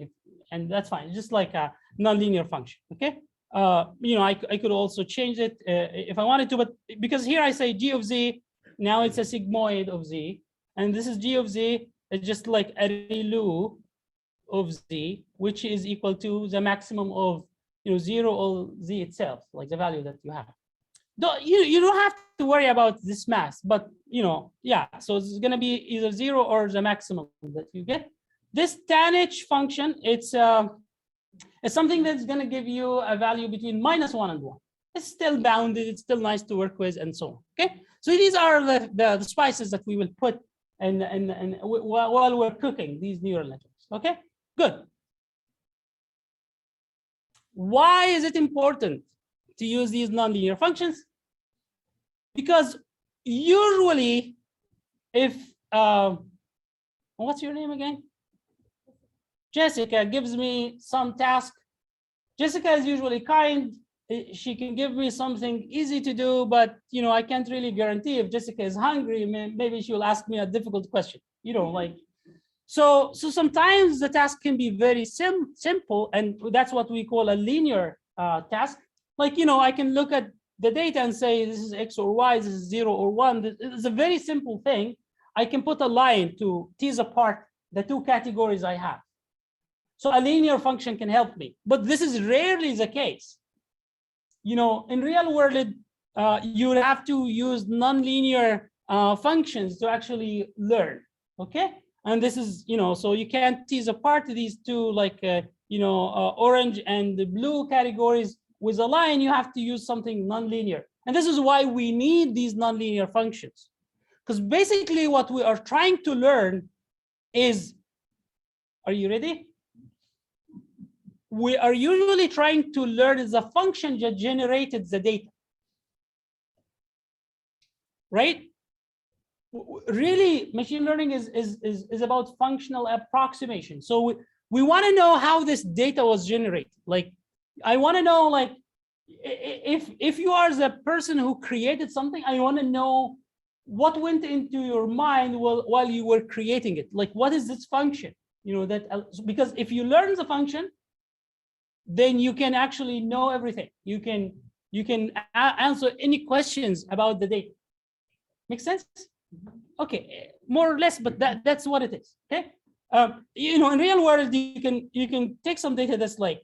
and that's fine, just like a nonlinear function. Okay, I could also change it if I wanted to, but because here I say G of Z, now it's a sigmoid of Z, and this is G of Z. It's just like a ReLU of Z, which is equal to the maximum of 0 or Z itself, like the value that you have. You don't have to worry about this math, but yeah, so it's going to be either 0 or the maximum that you get. This tanh function, it's something that's going to give you a value between -1 and 1. It's still bounded, it's still nice to work with, and so on. Okay, so these are the spices that we will put and while we're cooking these neural networks. Okay, good. Why is it important to use these nonlinear functions? Because usually, if what's your name again? Jessica gives me some task. Jessica is usually kind. She can give me something easy to do, but I can't really guarantee if Jessica is hungry. Maybe she will ask me a difficult question. So sometimes the task can be very simple, and that's what we call a linear task. Like, I can look at the data and say, this is X or Y, this is 0 or 1. This is a very simple thing. I can put a line to tease apart the two categories I have. So a linear function can help me, but this is rarely the case. In real world, you would have to use nonlinear functions to actually learn, okay? And this is, so you can't tease apart these two, like, orange and the blue categories with a line. You have to use something nonlinear. And this is why we need these nonlinear functions. Because basically what we are trying to learn is, are you ready? We are usually trying to learn the function that generated the data. Right? Really, machine learning is about functional approximation. So we want to know how this data was generated. Like, I want to know, like, if you are the person who created something, I want to know what went into your mind while you were creating it. Like, what is this function? Because if you learn the function, then you can actually know everything. You can answer any questions about the data. Make sense? Okay, more or less, but that's what it is. Okay, in real world, you can take some data that's like,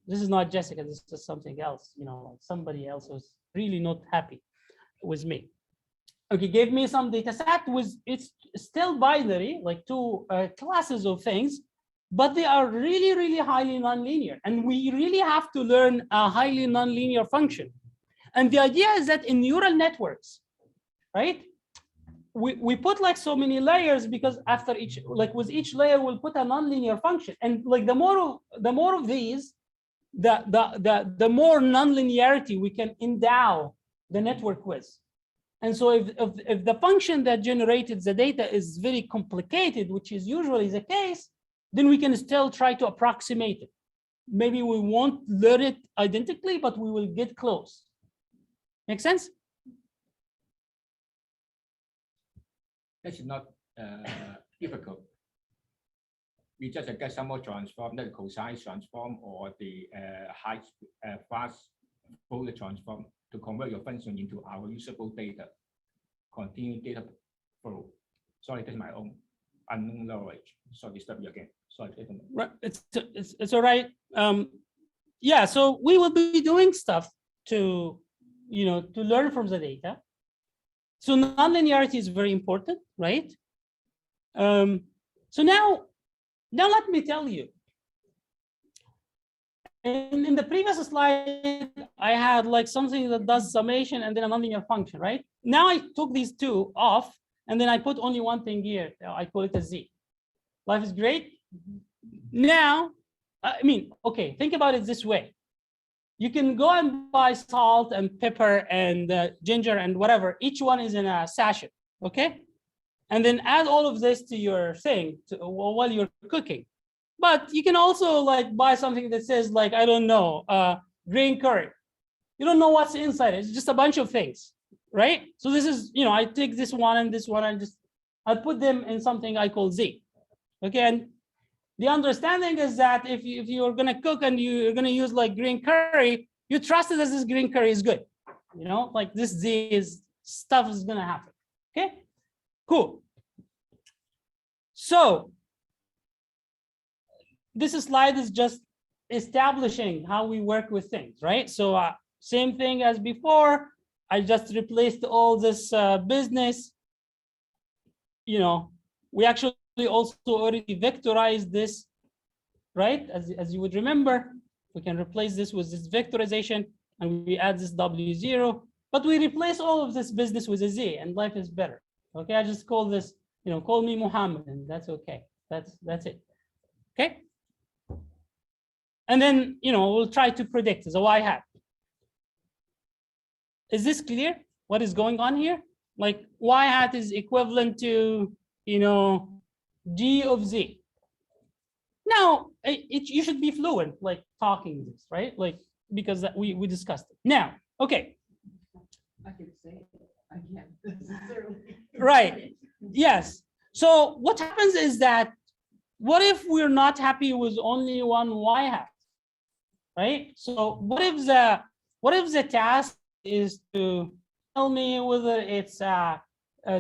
this is not Jessica, this is something else. Like somebody else was really not happy with me. Okay, give me some data set it's still binary, like two classes of things, but they are really, really highly nonlinear, and we really have to learn a highly nonlinear function. And the idea is that in neural networks, right? We put like so many layers, because after each, like with each layer, we'll put a nonlinear function, and like the more of these, the more nonlinearity we can endow the network with. And so if the function that generated the data is very complicated, which is usually the case, then we can still try to approximate it. Maybe we won't learn it identically, but we will get close. Make sense? That's not difficult. We just get some more transform, the cosine transform or the fast Fourier transform to convert your function into our usable data, continue data flow. Sorry, that's my own unknown knowledge. Sorry, disturb you again. Sorry. Right. It's all right. Yeah, so we will be doing stuff to learn from the data. So nonlinearity is very important, right? So now let me tell you. In the previous slide, I had like something that does summation and then a nonlinear function, right? Now I took these two off, and then I put only one thing here. I call it a Z. Life is great. Now, I mean, okay, think about it this way. You can go and buy salt and pepper and ginger and whatever. Each one is in a sachet, okay? And then add all of this to your thing while you're cooking. But you can also like buy something that says like, I don't know, green curry. You don't know what's inside. It's just a bunch of things, right? So this is, you know, I take this one and I put them in something I call Z. Okay, and the understanding is that if you're gonna cook and you're gonna use like green curry, you trust that this green curry is good. You know, like this Z stuff is gonna happen. Okay, cool. So this slide is just establishing how we work with things, right? So same thing as before. I just replaced all this business. You know, we actually also already vectorized this, right? As you would remember, we can replace this with this vectorization, and we add this W0, but we replace all of this business with a Z, and life is better. Okay, I just call this, you know, call me Muhammad, and that's okay. That's it. Okay. And then, you know, we'll try to predict as a Y hat. Is this clear? What is going on here? Like Y hat is equivalent to, you know, G of Z. Now, you should be fluent, like talking this, right? Like, because we discussed it. Now, okay. I can say it. I can't necessarily. Right. Yes. So what happens is that, what if we're not happy with only one Y hat? Right? So what if the task is to tell me whether it's a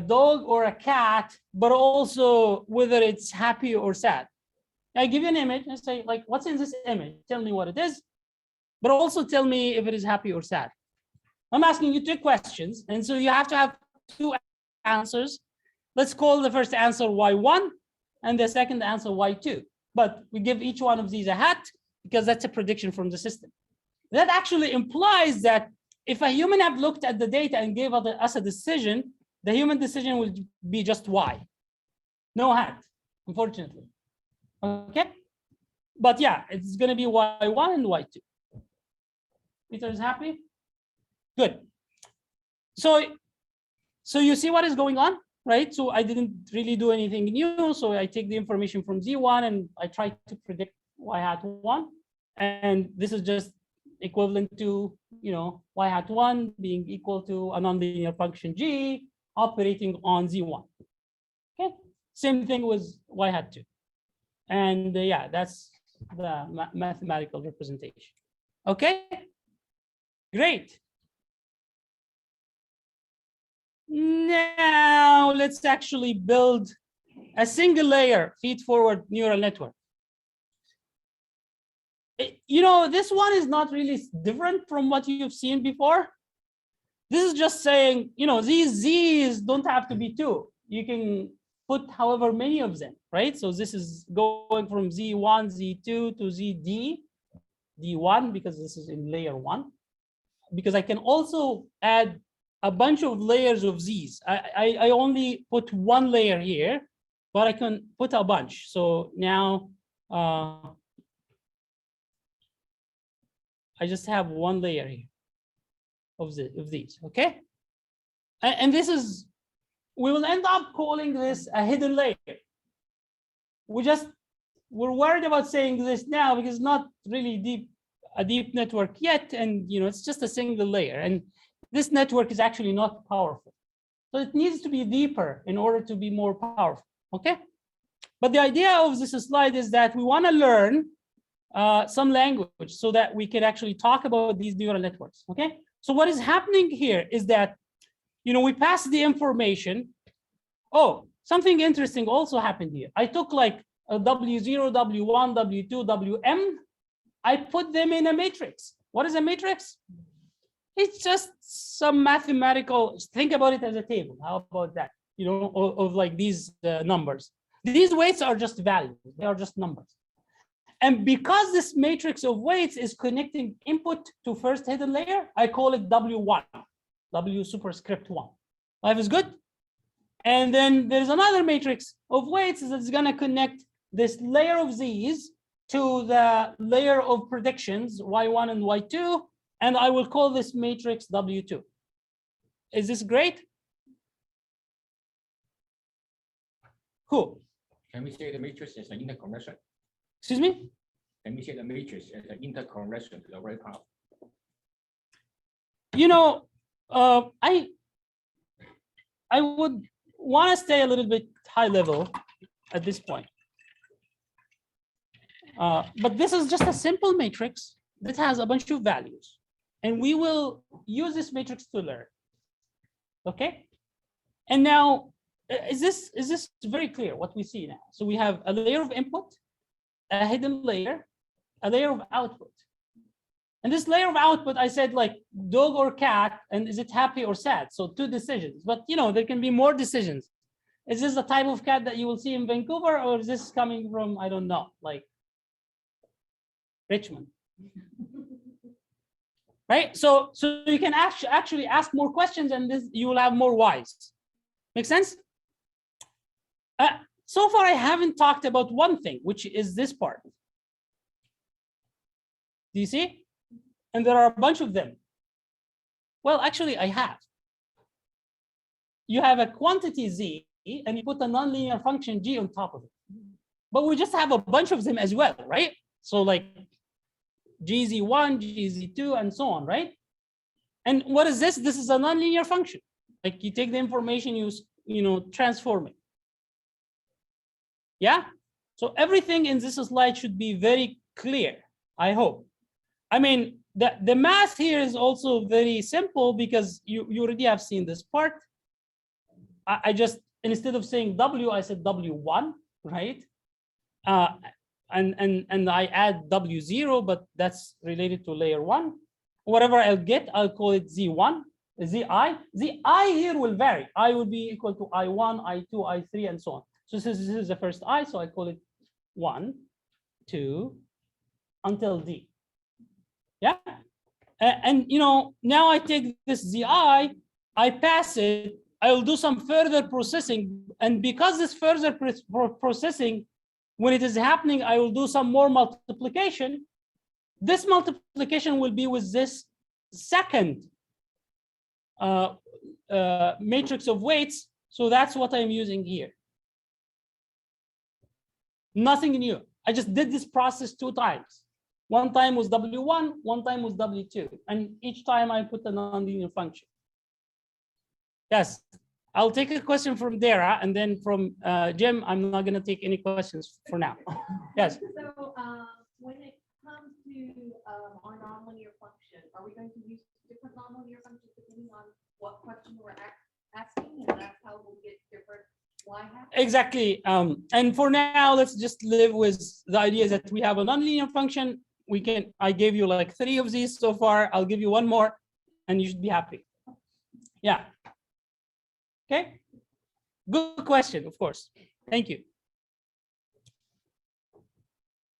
dog or a cat, but also whether it's happy or sad? I give you an image and say, like, what's in this image? Tell me what it is, but also tell me if it is happy or sad. I'm asking you two questions, and so you have to have two answers. Let's call the first answer Y1 and the second answer Y2. But we give each one of these a hat, because that's a prediction from the system. That actually implies that if a human have looked at the data and gave us a decision, the human decision will be just Y. No hat, unfortunately. Okay? But yeah, it's going to be Y1 and Y2. Peter is happy? Good. So you see what is going on, right? So I didn't really do anything new. So I take the information from Z1 and I try to predict Y hat 1, and this is just equivalent to, you know, Y hat 1 being equal to a nonlinear function G operating on Z1. Okay, same thing with Y hat 2, and yeah, that's the mathematical representation. Okay, great. Now let's actually build a single layer feed-forward neural network. You know, this one is not really different from what you've seen before. This is just saying, you know, these Z's don't have to be two. You can put however many of them, right? So this is going from Z1, Z2 to ZD, D1, because this is in layer 1. Because I can also add a bunch of layers of Z's. I only put one layer here, but I can put a bunch. So now, I just have one layer here of these, okay? And this is, we will end up calling this a hidden layer. We're worried about saying this now because it's not really a deep network yet, and you know, it's just a single layer, and this network is actually not powerful. So it needs to be deeper in order to be more powerful, okay? But the idea of this slide is that we want to learn some language so that we can actually talk about these neural networks, okay? So what is happening here is that, you know, we pass the information. Oh, something interesting also happened here. I took like a W0, W1, W2, Wm. I put them in a matrix. What is a matrix? It's just some mathematical, think about it as a table. How about that? You know, of like these numbers. These weights are just values. They are just numbers. And because this matrix of weights is connecting input to first hidden layer, I call it W1, W superscript 1. Life is good? And then there's another matrix of weights that's going to connect this layer of Z's to the layer of predictions, Y1 and Y2, and I will call this matrix W2. Is this great? Cool. Can we say the matrix is an interconnection? Excuse me? Can we say the matrix is an interconnection to the right path? You know, I would want to stay a little bit high level at this point. But this is just a simple matrix that has a bunch of values. And we will use this matrix to learn. Okay? And now, is this very clear what we see now? So we have a layer of input, a hidden layer, a layer of output. And this layer of output, I said like dog or cat, and is it happy or sad? So 2 decisions, but you know, there can be more decisions. Is this the type of cat that you will see in Vancouver, or is this coming from, I don't know, like Richmond? Right? So you can actually ask more questions, and this you will have more whys. Make sense? So far, I haven't talked about one thing, which is this part. Do you see? And there are a bunch of them. Well, actually, I have. You have a quantity Z, and you put a nonlinear function G on top of it. But we just have a bunch of them as well, right? So like GZ1, GZ2, and so on, right? And what is this? This is a nonlinear function. Like you take the information, you transform it. Yeah? So everything in this slide should be very clear, I hope. I mean, the math here is also very simple because you already have seen this part. I just, instead of saying W, I said W1, right? And I add W0, but that's related to layer 1. Whatever I'll get, I'll call it Z1, ZI. ZI here will vary. I will be equal to I1, I2, I3, and so on. So this is the first I, so I call it 1, 2, until D. Yeah, and now I take this ZI, I pass it, I will do some further processing, and because this further processing, when it is happening, I will do some more multiplication. This multiplication will be with this second matrix of weights, so that's what I'm using here. Nothing new. I just did this process 2 times. One time was W1, one time was W2. And each time I put a nonlinear function. Yes, I'll take a question from Dara, and then from Jim, I'm not going to take any questions for now. Yes. So when it comes to our nonlinear function, are we going to use different nonlinear functions depending on what question we're asking? And that's how we'll get different y hats? Exactly. And for now, let's just live with the idea that we have a nonlinear function. I gave you like 3 of these so far. I'll give you 1 more, and you should be happy. Yeah. Okay. Good question, of course. Thank you.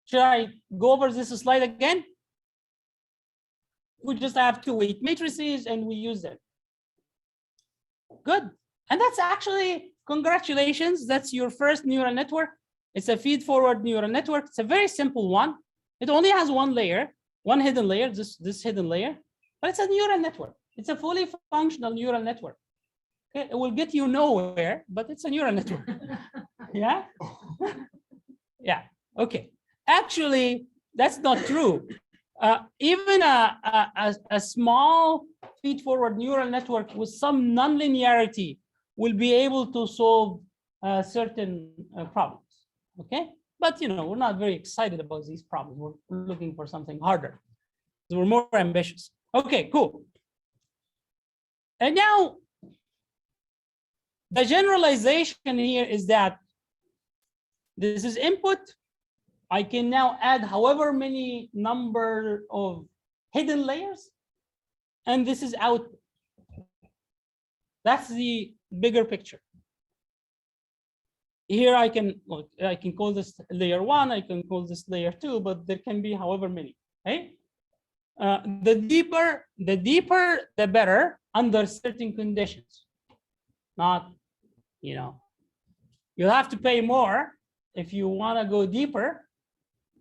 Should I go over this slide again? We just have 2 weight matrices, and we use them. Good. And that's actually, congratulations. That's your first neural network. It's a feed-forward neural network. It's a very simple one. It only has 1 layer, 1 hidden layer, this hidden layer, but it's a neural network. It's a fully functional neural network. Okay, it will get you nowhere, but it's a neural network. Yeah? Yeah, okay. Actually, that's not true. Even a small feed-forward neural network with some nonlinearity will be able to solve certain problems, okay? But we're not very excited about these problems. We're looking for something harder. So we're more ambitious. Okay, cool. And now the generalization here is that this is input. I can now add however many number of hidden layers, and this is output. That's the bigger picture. here I can look, I can call this layer 1, I can call this layer 2, but there can be however many, right? The deeper, the better under certain conditions. Not, you know, you'll have to pay more if you want to go deeper,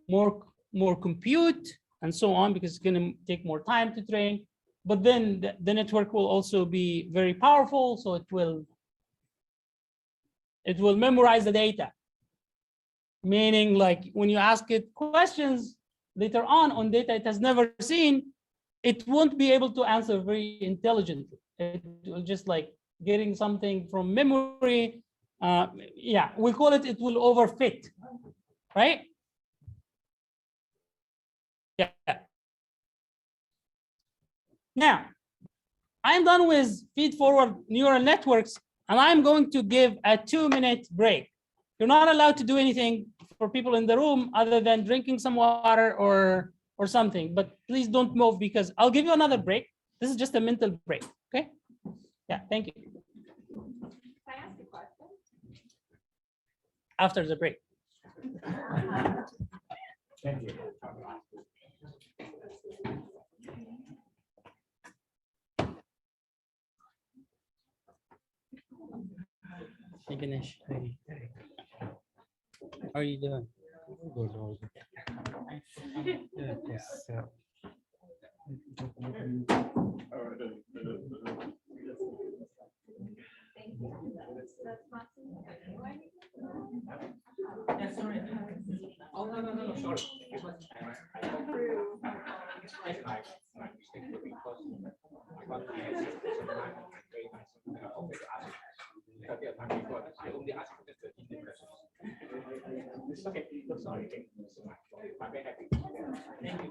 more compute and so on, because it's going to take more time to train. But then the network will also be very powerful, so it will memorize the data. Meaning, like when you ask it questions later on data it has never seen, it won't be able to answer very intelligently. It will just like getting something from memory. Yeah, we call it will overfit, right? Yeah. Now, I'm done with feed-forward neural networks, and I'm going to give a 2-minute break. You're not allowed to do anything for people in the room other than drinking some water or something, but please don't move because I'll give you another break. This is just a mental break, okay? Yeah, thank you. Can I ask a question? After the break. Thank you. Hey Ganesh. Hey. How are you doing? Good. Yes. Thank you. That's not anyway. Yeah, sorry. Oh, no, sorry. My mistake because I got I only asked the 13 questions. Okay, sorry. Thank you so much. I'm very happy. Thank you.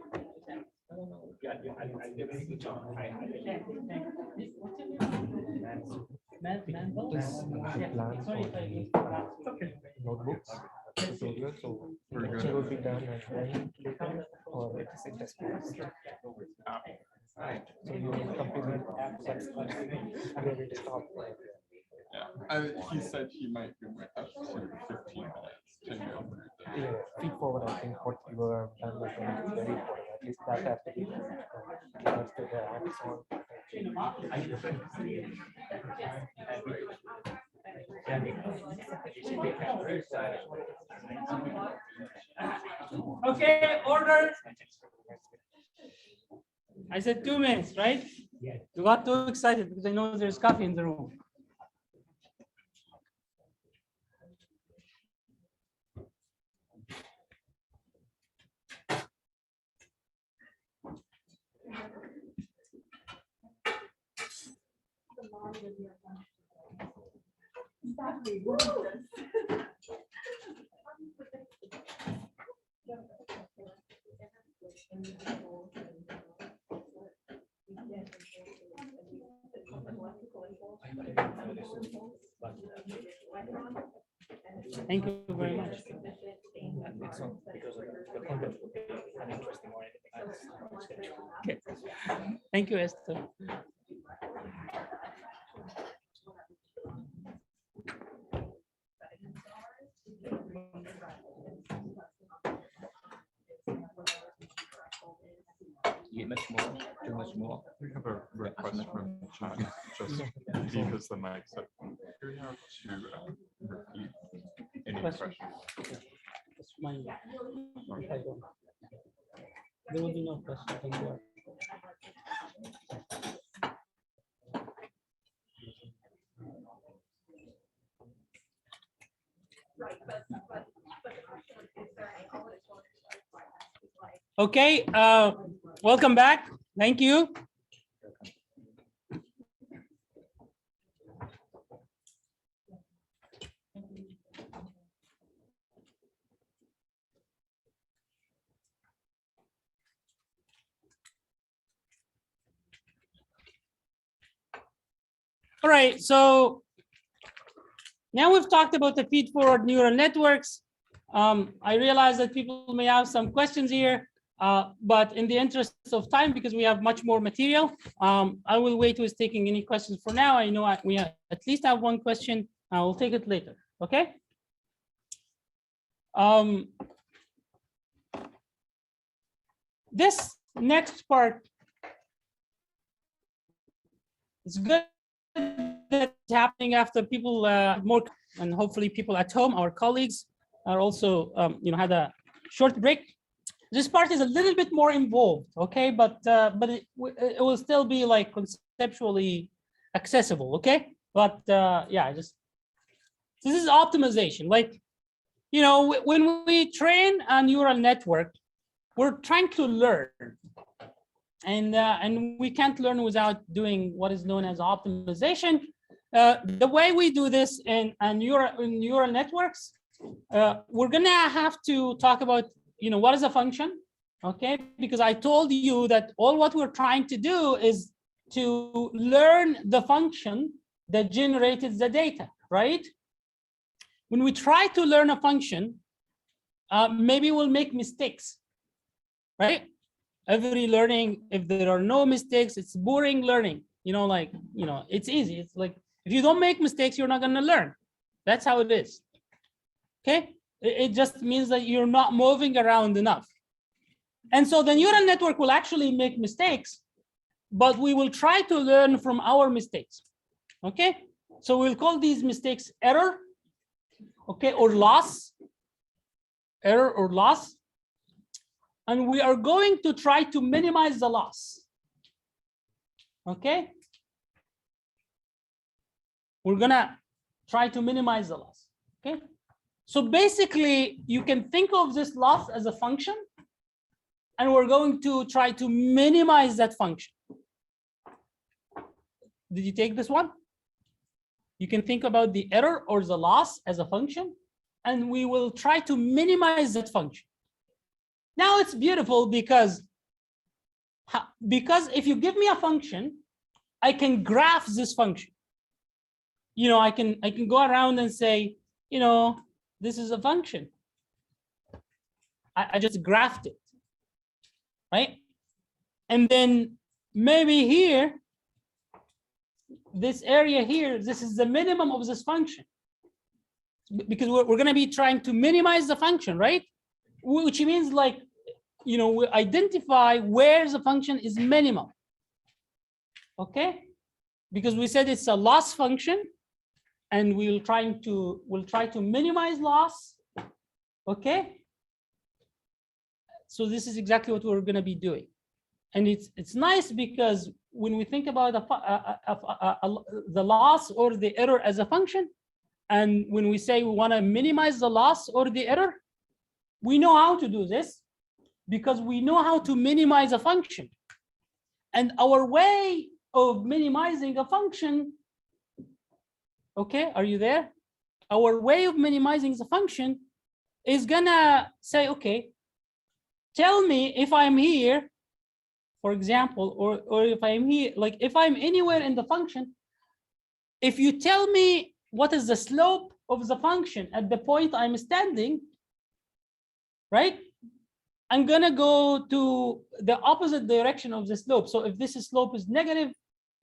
Yeah, I did a very good job. Notebooks, tutorial, so lecture will be done and then later or it is a test class. Right. So you will complete and then it stop. Yeah, he said he might be with us for 15 minutes to go through the. Yeah, feed forward, I think what you have done like very important. At least that has to be done. That's the hands-on. Okay, order. I said 2 minutes, right? Yeah. You got too excited because I know there's coffee in the room. Thank you very much. It's not because of the content would be uninteresting or anything. Okay. Thank you, Esther. You much more, too much more. We have a request from Zhang, just he has the mic set. We have to repeat any questions. That's mine. If I don't. There will be no question. Don't worry. Okay, welcome back. Thank you. All right, so now we've talked about the feed-forward neural networks. I realize that people may have some questions here, but in the interest of time, because we have much more material, I will wait with taking any questions for now. I know we at least have one question. I will take it later, okay? This next part is good that it's happening after people more, and hopefully people at home, our colleagues, are also had a short break. This part is a little bit more involved, okay, but it will still be like conceptually accessible, okay. But yeah, just this is optimization. Like, when we train a neural network, we're trying to learn, and we can't learn without doing what is known as optimization. The way we do this in neural networks, we're gonna have to talk about what is a function, okay? Because I told you that all what we're trying to do is to learn the function that generated the data, right? When we try to learn a function, maybe we'll make mistakes, right? Every learning, if there are no mistakes, it's boring learning. It's easy. It's like, if you don't make mistakes, you're not gonna learn. That's how it is, okay? It just means that you're not moving around enough. And so the neural network will actually make mistakes, but we will try to learn from our mistakes, okay? So we'll call these mistakes error, okay, or loss, error or loss. And we are going to try to minimize the loss, okay? We're gonna try to minimize the loss, okay? So basically, you can think of this loss as a function, and we're going to try to minimize that function. Did you take this one? You can think about the error or the loss as a function, and we will try to minimize that function. Now it's beautiful because if you give me a function, I can graph this function. I can go around and say, this is a function. I just graphed it, right? And then maybe here, this area here, this is the minimum of this function. Because we're going to be trying to minimize the function, right? Which means like, we identify where the function is minimum, okay? Because we said it's a loss function, and we'll try to minimize loss, okay? So this is exactly what we're going to be doing, and it's nice because when we think about the loss or the error as a function, and when we say we want to minimize the loss or the error, we know how to do this because we know how to minimize a function, and our way of minimizing a function. Okay, are you there? Our way of minimizing the function is gonna say, okay, tell me if I'm here, for example, or if I'm here, like if I'm anywhere in the function, if you tell me what is the slope of the function at the point I'm standing, right? I'm gonna go to the opposite direction of the slope. So if this slope is negative,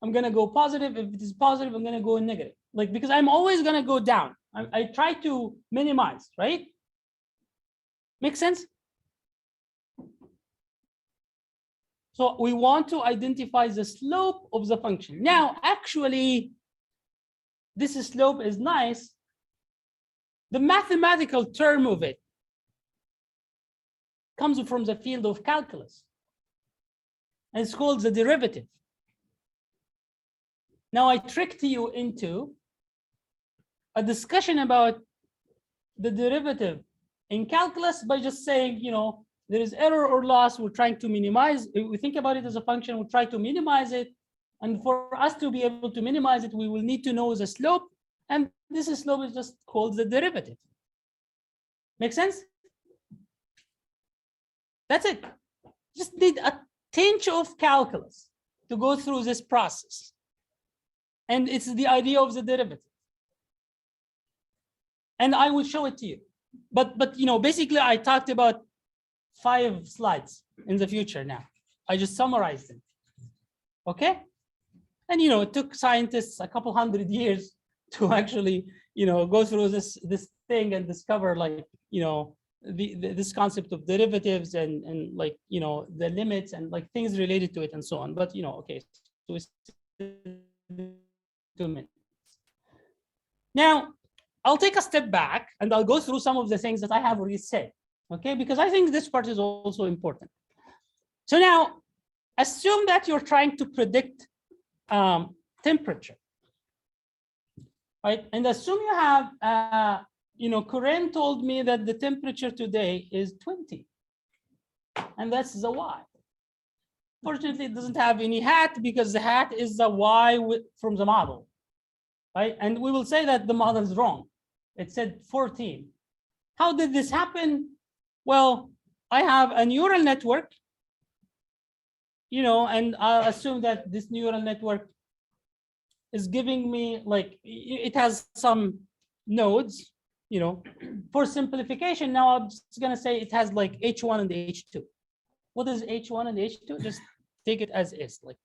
I'm gonna go positive. If it is positive, I'm gonna go negative. Like, because I'm always gonna go down. I try to minimize, right? Make sense? So we want to identify the slope of the function. Now, actually, this slope is nice. The mathematical term of it comes from the field of calculus, and it's called the derivative. Now I tricked you into a discussion about the derivative in calculus by just saying, there is error or loss, we're trying to minimize. If we think about it as a function, we'll try to minimize it. And for us to be able to minimize it, we will need to know the slope. And this slope is just called the derivative. Make sense? That's it. Just need a tinge of calculus to go through this process. And it's the idea of the derivative. And I will show it to you. But basically I talked about 5 slides in the future now. I just summarized them. Okay? And it took scientists a couple hundred years to actually go through this thing and discover like, this concept of derivatives and like, the limits and like things related to it and so on. But, okay, so it's 2 minutes. Now, I'll take a step back and I'll go through some of the things that I have already said, okay? Because I think this part is also important. So now, assume that you're trying to predict temperature, right? And assume you have, Corinne told me that the temperature today is 20, and that's the Y. Fortunately, it doesn't have any hat because the hat is the Y from the model, right? And we will say that the model is wrong. It said 14. How did this happen? Well, I have a neural network, and I'll assume that this neural network is giving me like, it has some nodes, for simplification. Now I'm just gonna say it has like H1 and H2. What is H1 and H2? Just take it as is, like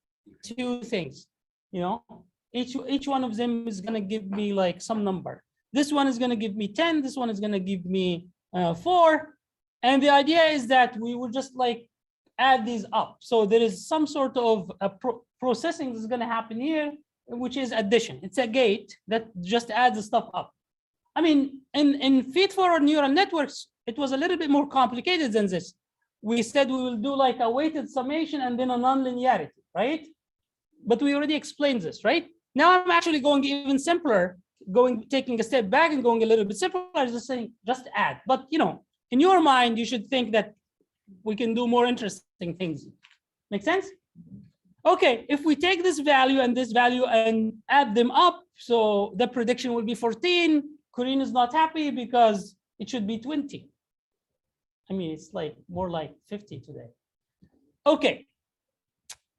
2 things, each one of them is gonna give me like some number. This one is gonna give me 10, this one is gonna give me 4. And the idea is that we will just like add these up. So there is some sort of processing that's gonna happen here, which is addition. It's a gate that just adds the stuff up. I mean, in feed-forward neural networks, it was a little bit more complicated than this. We said we will do like a weighted summation and then a nonlinearity, right? But we already explained this, right? Now I'm actually going even simpler, taking a step back and going a little bit simpler, just saying, just add. But in your mind, you should think that we can do more interesting things. Make sense? Okay, if we take this value and add them up, so the prediction will be 14. Corinne is not happy because it should be 20. I mean, it's like more like 50 today. Okay.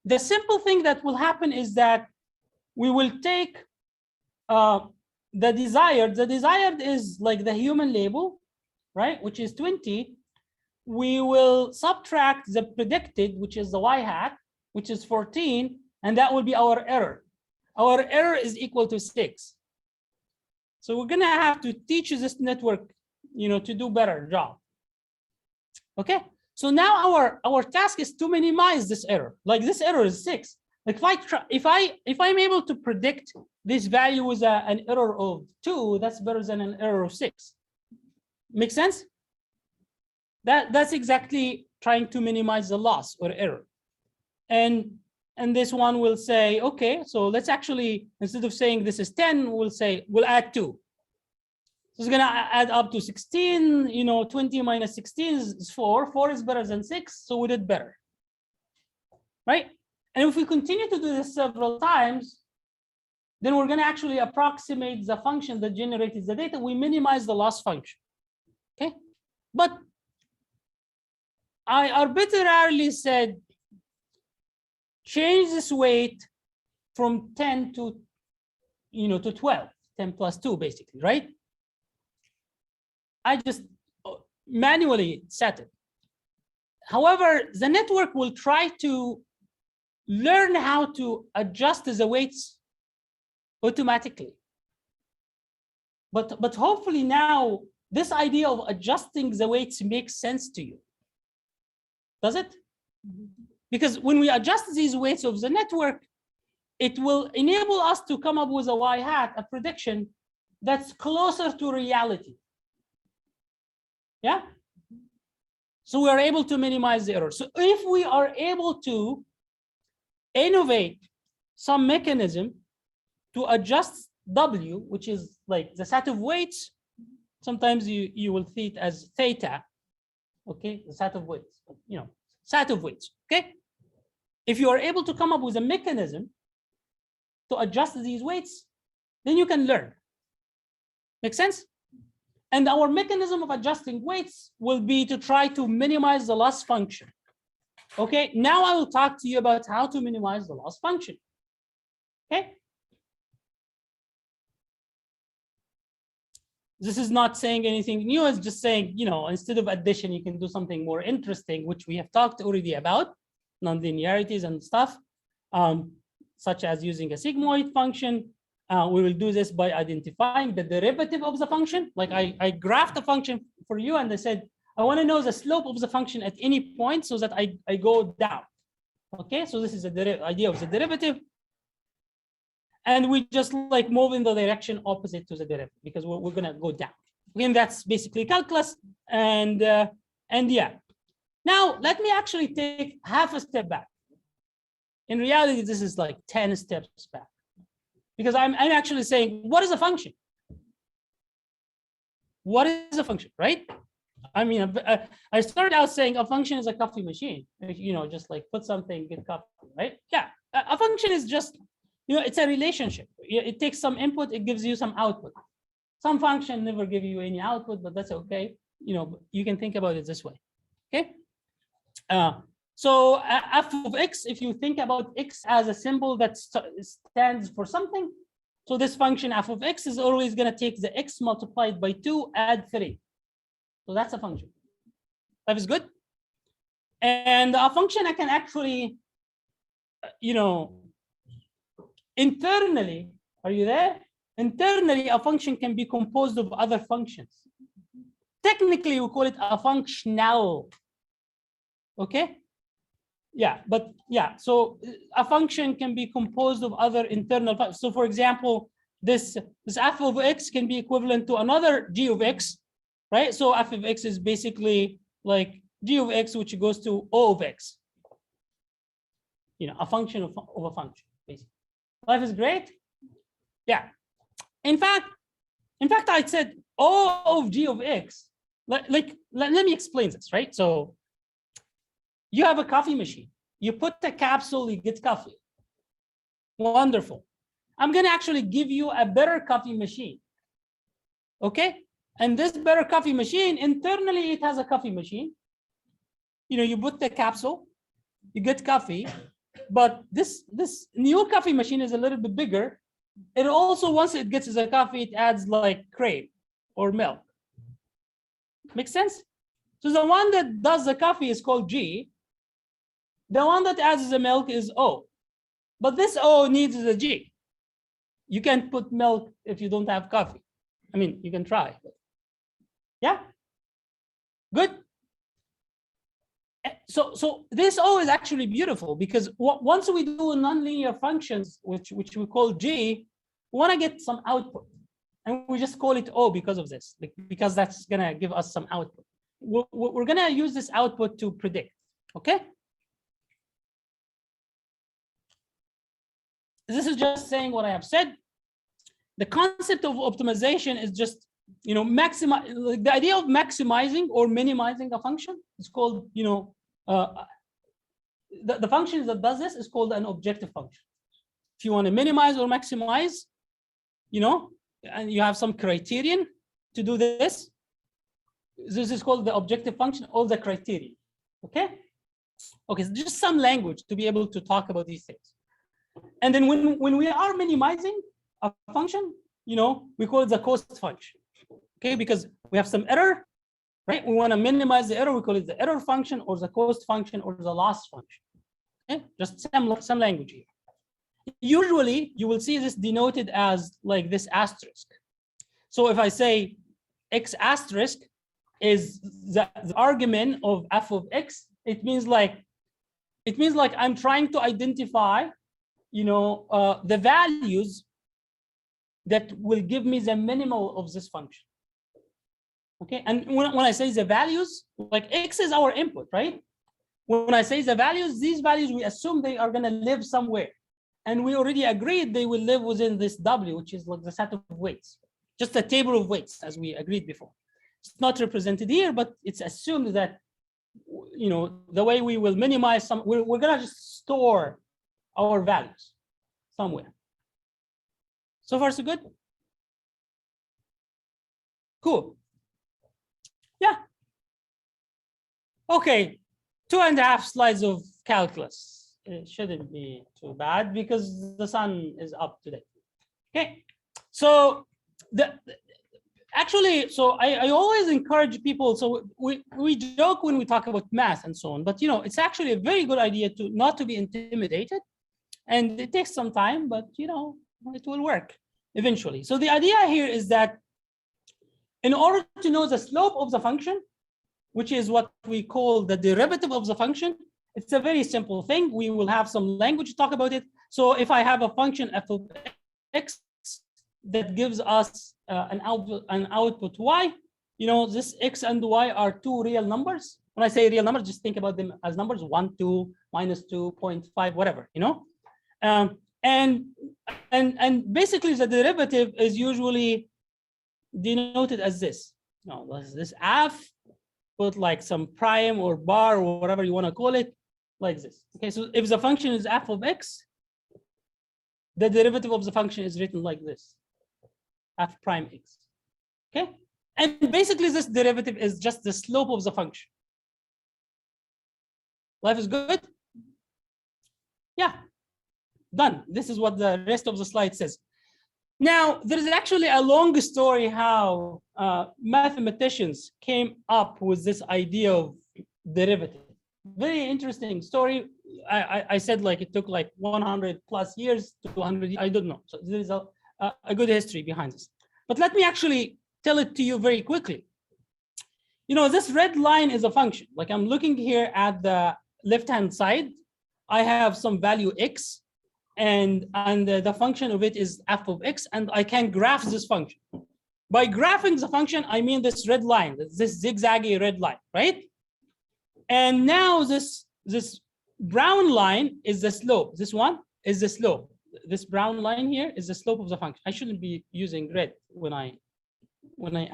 The simple thing that will happen is that we will take the desired. The desired is like the human label, right? Which is 20. We will subtract the predicted, which is the Y hat, which is 14, and that will be our error. Our error is equal to 6. So we're gonna have to teach this network, to do better job. Okay, so now our task is to minimize this error. Like this error is 6. Like if I'm able to predict this value with an error of 2, that's better than an error of 6. Make sense? That's exactly trying to minimize the loss or error. And this one will say, okay, so let's actually, instead of saying this is 10, we'll add 2. So it's gonna add up to 16, 20 minus 16 is 4. 4 is better than 6, so we did better, right? And if we continue to do this several times, then we're gonna actually approximate the function that generated the data. We minimize the loss function, okay? But I arbitrarily said, change this weight from 10 to 12, 10 plus 2 basically, right? I just manually set it. However, the network will try to learn how to adjust the weights automatically. But hopefully now this idea of adjusting the weights makes sense to you. Does it? Because when we adjust these weights of the network, it will enable us to come up with a Y hat, a prediction that's closer to reality. Yeah? So we are able to minimize the error. So if we are able to innovate some mechanism to adjust W, which is like the set of weights, sometimes you will see it as theta, okay? The set of weights, set of weights, okay? If you are able to come up with a mechanism to adjust these weights, then you can learn. Make sense? And our mechanism of adjusting weights will be to try to minimize the loss function. Okay, now I will talk to you about how to minimize the loss function. Okay. This is not saying anything new, it's just saying, instead of addition, you can do something more interesting, which we have talked already about, nonlinearities and stuff, such as using a sigmoid function. We will do this by identifying the derivative of the function. Like I graphed a function for you and I said, I want to know the slope of the function at any point so that I go down. Okay, so this is the idea of the derivative. And we just like move in the direction opposite to the derivative because we're going to go down. Again, that's basically calculus. And yeah. Now, let me actually take half a step back. In reality, this is like 10 steps back. Because I'm actually saying, what is a function? What is a function, right? I mean, I started out saying a function is a coffee machine. You know, just like put something, get coffee, right? Yeah, a function is just, you know, it's a relationship. It takes some input, it gives you some output. Some function never give you any output, but that's okay. You know, you can think about it this way, okay? So f of x, if you think about x as a symbol that stands for something, so this function f of x is always going to take the x multiplied by 2, add 3. So that's a function. That is good. And a function I can actually, you know, internally, are you there? Internally, a function can be composed of other functions. Technically, we call it a functional. Okay? Yeah, but yeah, so a function can be composed of other internal functions. So for example, this f of x can be equivalent to another g of x, right? So f of x is basically like g of x, which goes to O of x. You know, a function of a function, basically. Life is great. Yeah. In fact, I said O of g of x. Let me explain this, right? So you have a coffee machine. You put the capsule, you get coffee. Wonderful. I'm going to actually give you a better coffee machine. Okay? And this better coffee machine, internally, it has a coffee machine. You know, you put the capsule, you get coffee. But this new coffee machine is a little bit bigger. It also, once it gets the coffee, it adds like cream or milk. Make sense? So the one that does the coffee is called G. The one that adds the milk is O. But this O needs the G. You can't put milk if you don't have coffee. I mean, you can try. Yeah? Good? So this O is actually beautiful because once we do nonlinear functions, which we call G, we want to get some output. And we just call it O because of this, because that's going to give us some output. We're going to use this output to predict, okay? This is just saying what I have said. The concept of optimization is just, you know, the idea of maximizing or minimizing a function is called, you know, the function that does this is called an objective function. If you want to minimize or maximize, you know, and you have some criterion to do this, this is called the objective function or the criterion. Okay? Okay, so just some language to be able to talk about these things. And then when we are minimizing a function, you know, we call it the cost function. Okay, because we have some error, right? We want to minimize the error, we call it the error function or the cost function or the loss function. Okay, just some language here. Usually you will see this denoted as like this asterisk. So if I say x asterisk is the argument of f of x, it means like I'm trying to identify, you know, the values that will give me the minimal of this function. Okay, and when I say the values, like x is our input, right? When I say the values, these values, we assume they are going to live somewhere. And we already agreed they will live within this W, which is like the set of weights, just a table of weights, as we agreed before. It's not represented here, but it's assumed that, you know, the way we will minimize some, we're going to just store our values somewhere. So far, so good? Cool. Yeah. Okay, 2.5 slides of calculus. It shouldn't be too bad because the sun is up today. Okay, so actually, so I always encourage people. So we joke when we talk about math and so on, but you know, it's actually a very good idea to not to be intimidated, and it takes some time, but you know, it will work. eventually. So the idea here is that in order to know the slope of the function, which is what we call the derivative of the function, it's a very simple thing. We will have some language to talk about it. So if I have a function f of x that gives us an output y, you know, this x and y are two real numbers. When I say real numbers, just think about them as numbers: 1, 2, minus 2, 0.5, whatever, you know. And basically the derivative is usually denoted as this. No, this f, put like some prime or bar or whatever you want to call it, like this. Okay, so if the function is f of x, the derivative of the function is written like this, f prime x. Okay, and basically this derivative is just the slope of the function. Life is good? Yeah, done. This is what the rest of the slide says. Now, there is actually a long story how mathematicians came up with this idea of derivative. Very interesting story. I said like it took like 100 plus years to 200. I don't know. So there is a good history behind this. But let me actually tell it to you very quickly. You know, this red line is a function. Like I'm looking here at the left-hand side. I have some value x. And the function of it is f of x, and I can graph this function. By graphing the function, I mean this red line, this zigzaggy red line, right? And now this brown line is the slope. This one is the slope. This brown line here is the slope of the function. I shouldn't be using red when I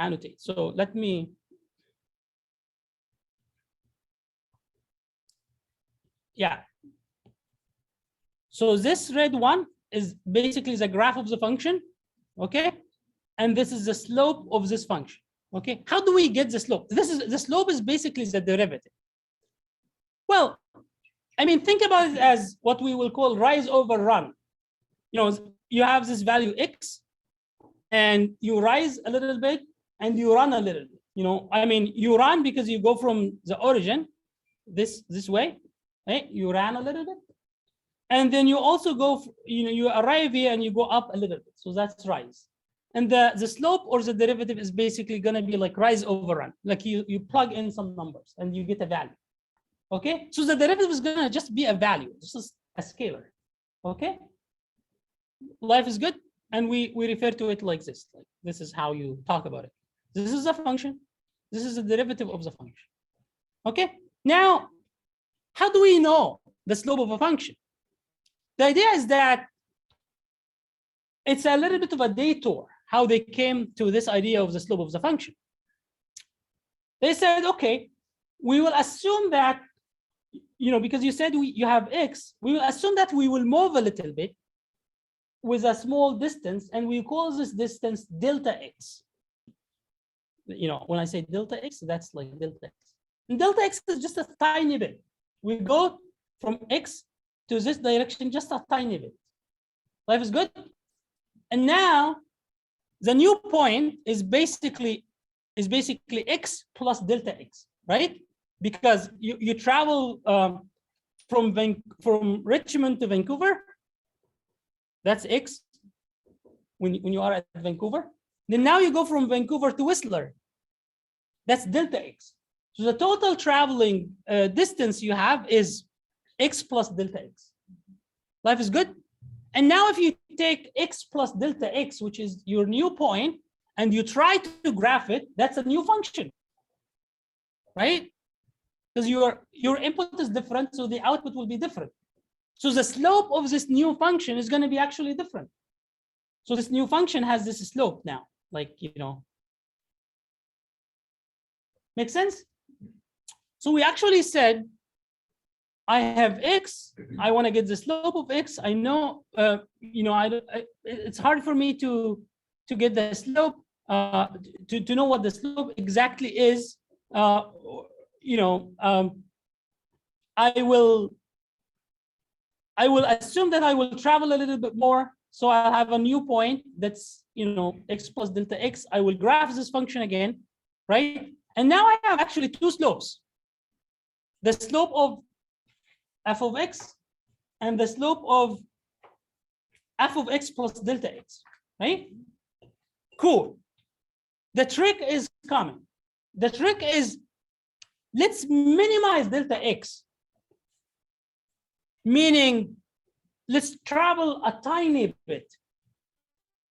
annotate. So let me. Yeah. So this red one is basically the graph of the function, okay? And this is the slope of this function, okay? How do we get the slope? The slope is basically the derivative. Well, I mean, think about it as what we will call rise over run. You know, you have this value x, and you rise a little bit, and you run a little bit. You know, I mean, you run because you go from the origin this way, right? You ran a little bit. And then you also go, you know, you arrive here and you go up a little bit. So that's rise. And the slope or the derivative is basically going to be like rise over run. Like you plug in some numbers and you get a value. Okay. So the derivative is going to just be a value. This is a scalar. Okay. Life is good. And we refer to it like this. Like this is how you talk about it. This is a function. This is the derivative of the function. Okay. Now, how do we know the slope of a function? The idea is that it's a little bit of a detour, how they came to this idea of the slope of the function. They said, okay, we will assume that, you know, because you said you have x, we will assume that we will move a little bit with a small distance, and we call this distance delta x. You know, when I say delta x, that's like delta x. And delta x is just a tiny bit. We go from x to this direction just a tiny bit. Life is good. And now the new point is basically x plus delta x, right? Because you travel from Richmond to Vancouver. That's x when you are at Vancouver. Then now you go from Vancouver to Whistler. That's delta x. So the total traveling distance you have is x plus delta x. Life is good. And now if you take x plus delta x, which is your new point, and you try to graph it, that's a new function, right? Because your input is different, so the output will be different. So the slope of this new function is going to be actually different. So this new function has this slope now, like, you know. Make sense? So we actually said, I have x, I want to get the slope of x. I know, you know, it's hard for me to get the slope, to know what the slope exactly is. You know, I will assume that I will travel a little bit more. So I'll have a new point that's, you know, x plus delta x. I will graph this function again, right? And now I have actually two slopes. The slope of f of x and the slope of f of x plus delta x. right? Cool. The trick is coming. The trick is, let's minimize delta x. Meaning, let's travel a tiny bit.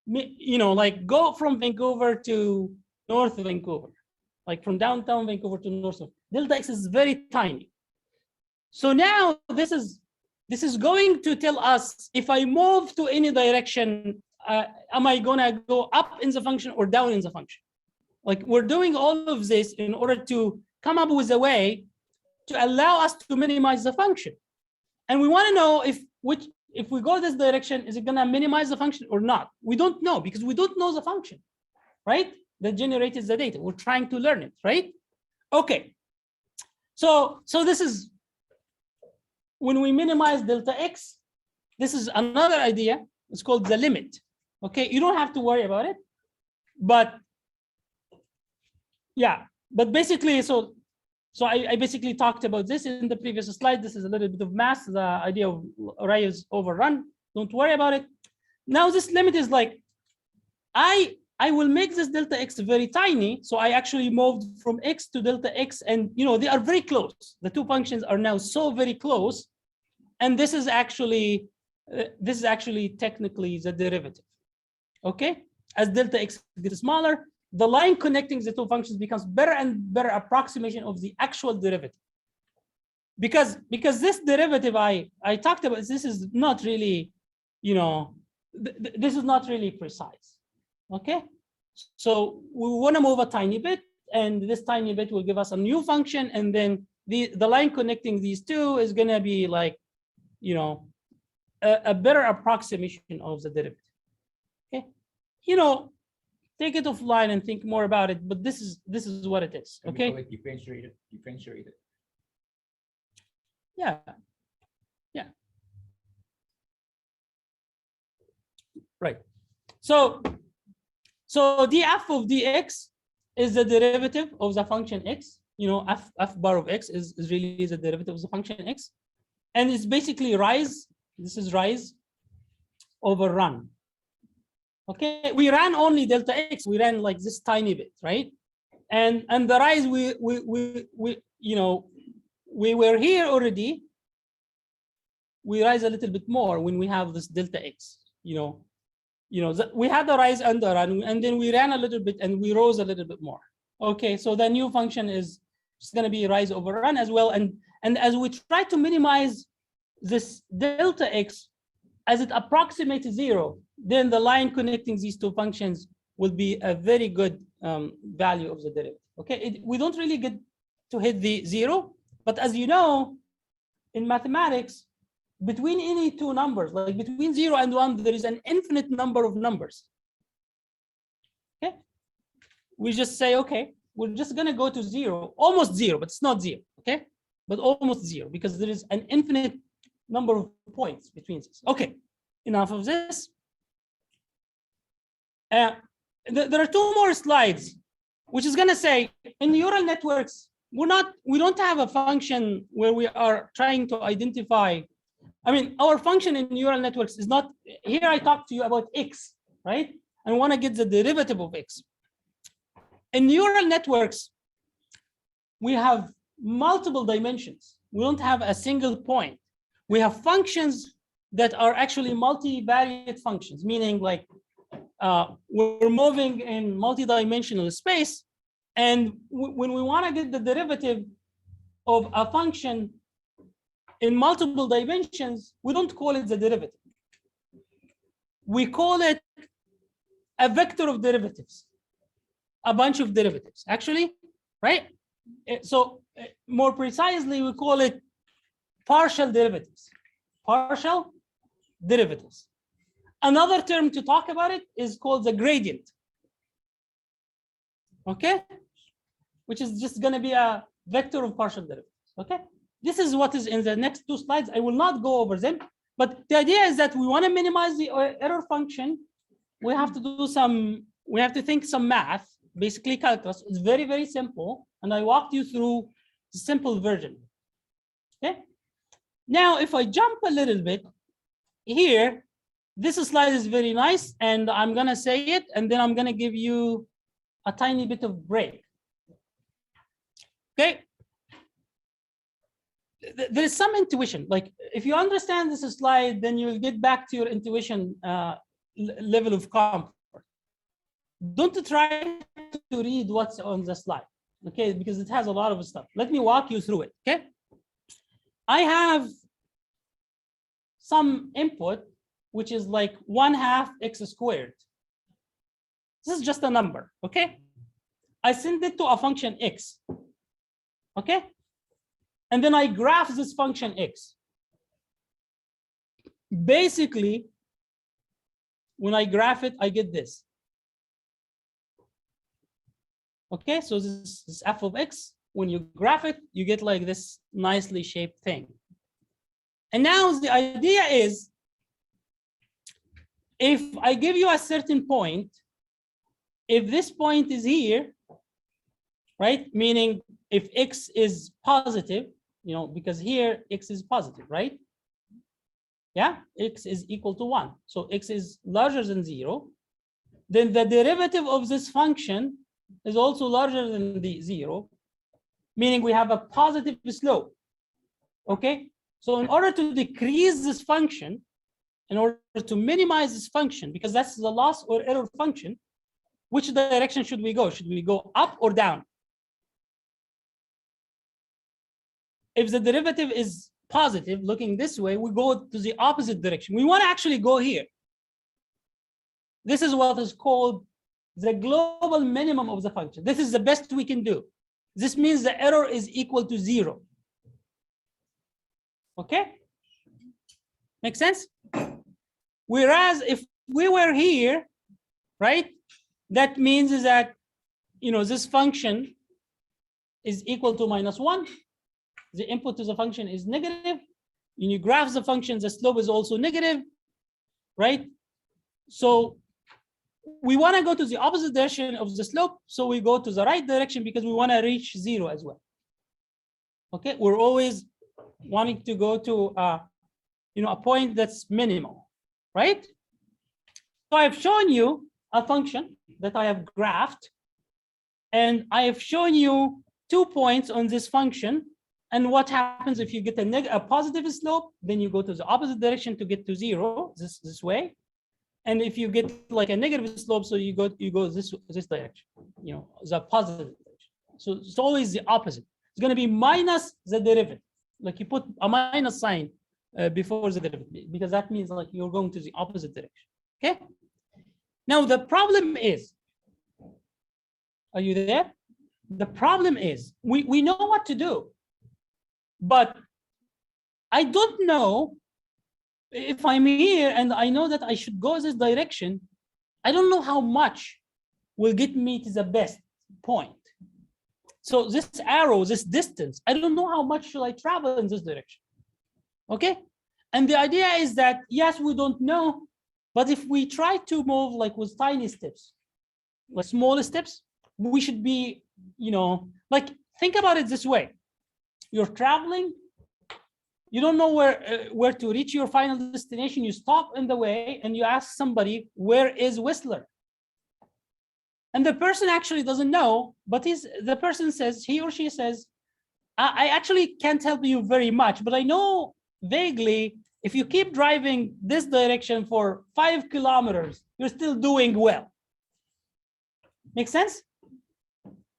Like go from Vancouver to North Vancouver, like from downtown Vancouver to North. Delta x is very tiny. So now this is going to tell us if I move to any direction, am I gonna go up in the function or down in the function? Like we're doing all of this in order to come up with a way to allow us to minimize the function. And we want to know if we go this direction, is it gonna minimize the function or not? We don't know because we don't know the function, right? That generated the data. We're trying to learn it, right? Okay. So this is when we minimize delta x. This is another idea. It's called the limit. Okay, you don't have to worry about it, but yeah, but basically, so I basically talked about this in the previous slide. This is a little bit of math, the idea of rise over run. Don't worry about it. Now this limit is like, I will make this delta x very tiny. So I actually moved from x to delta x, and they are very close. The two functions are now so very close, and this is actually technically the derivative. Okay, as delta x gets smaller, the line connecting the two functions becomes better and better approximation of the actual derivative. Because this derivative I talked about, this is not really, this is not really precise. Okay, so we want to move a tiny bit, and this tiny bit will give us a new function, and then the line connecting these two is going to be like, a better approximation of the derivative. Okay, take it offline and think more about it, but this is what it is. Okay. Differentiated. Yeah. Right. So df of dx is the derivative of the function x. F bar of x is really the derivative of the function x, and it's basically rise. This is rise over run. Okay, we ran only delta x. We ran like this tiny bit, right? And the rise we were here already. We rise a little bit more when we have this delta x. We had the rise and the run, and then we ran a little bit and we rose a little bit more. Okay, so the new function is just going to be rise over run as well. And as we try to minimize this delta x as it approximates 0, then the line connecting these two functions will be a very good value of the derivative. Okay, we don't really get to hit the 0, but as you know, in mathematics, between any two numbers, like between 0 and 1, there is an infinite number of numbers. Okay, we just say, okay, we're just going to go to 0, almost 0, but it's not 0. Okay, but almost 0 because there is an infinite number of points between this. Okay, enough of this. There are two more slides, which is going to say in neural networks, we don't have a function where we are trying to identify. I mean, our function in neural networks is not, here I talked to you about x, right? I want to get the derivative of x. In neural networks, we have multiple dimensions. We don't have a single point. We have functions that are actually multivariate functions, meaning like we're moving in multidimensional space. And when we want to get the derivative of a function in multiple dimensions, we don't call it the derivative. We call it a vector of derivatives, a bunch of derivatives, actually, right? So more precisely, we call it partial derivatives. Partial derivatives. Another term to talk about it is called the gradient. Okay? Which is just going to be a vector of partial derivatives. Okay? This is what is in the next two slides. I will not go over them, but the idea is that we want to minimize the error function. We have to think some math, basically calculus. It's very, very simple. And I walked you through the simple version. Okay? Now, if I jump a little bit here, this slide is very nice, and I'm gonna say it, and then I'm gonna give you a tiny bit of break. Okay. There is some intuition. Like if you understand this slide, then you'll get back to your intuition level of comfort. Don't try to read what's on the slide, okay? Because it has a lot of stuff. Let me walk you through it, okay? I have some input, which is like 1/2 x squared. This is just a number, okay? I send it to a function x, okay? And then I graph this function x. Basically, when I graph it, I get this. Okay, so this is f of x. When you graph it, you get like this nicely shaped thing. And now the idea is, if I give you a certain point, if this point is here, right? Meaning if x is positive, you know, because here x is positive, right? Yeah, x is equal to 1. So x is larger than 0. Then the derivative of this function is also larger than the 0, meaning we have a positive slope. Okay, so in order to decrease this function, in order to minimize this function, because that's the loss or error function, which direction should we go? Should we go up or down? If the derivative is positive, looking this way, we go to the opposite direction. We want to actually go here. This is what is called the global minimum of the function. This is the best we can do. This means the error is equal to 0. Okay? Make sense? Whereas if we were here, right, that means is that, you know, this function is equal to -1. The input to the function is negative. When you graph the function, the slope is also negative, right? So we want to go to the opposite direction of the slope, so we go to the right direction because we want to reach 0 as well. Okay, we're always wanting to go to you know, a point that's minimal, right? So I've shown you a function that I have graphed, and I have shown you 2 points on this function. And what happens if you get a positive slope? Then you go to the opposite direction to get to 0, this way. And if you get like a negative slope, so you go this direction, you know, the positive direction. So it's always the opposite. It's going to be minus the derivative. Like you put a minus sign before the derivative, because that means like you're going to the opposite direction. Okay. Now the problem is, are you there? The problem is we know what to do, but I don't know if I'm here and I know that I should go this direction. I don't know how much will get me to the best point. So this arrow, this distance, I don't know how much should I travel in this direction. Okay. And the idea is that, yes, we don't know, but if we try to move like with tiny steps, like small steps, we should be, you know, like think about it this way. You're traveling, you don't know where to reach your final destination. You stop in the way and you ask somebody, where is Whistler? And the person actually doesn't know, but the person says, he or she says, I actually can't help you very much, but I know vaguely, if you keep driving this direction for 5 kilometers, you're still doing well. Make sense?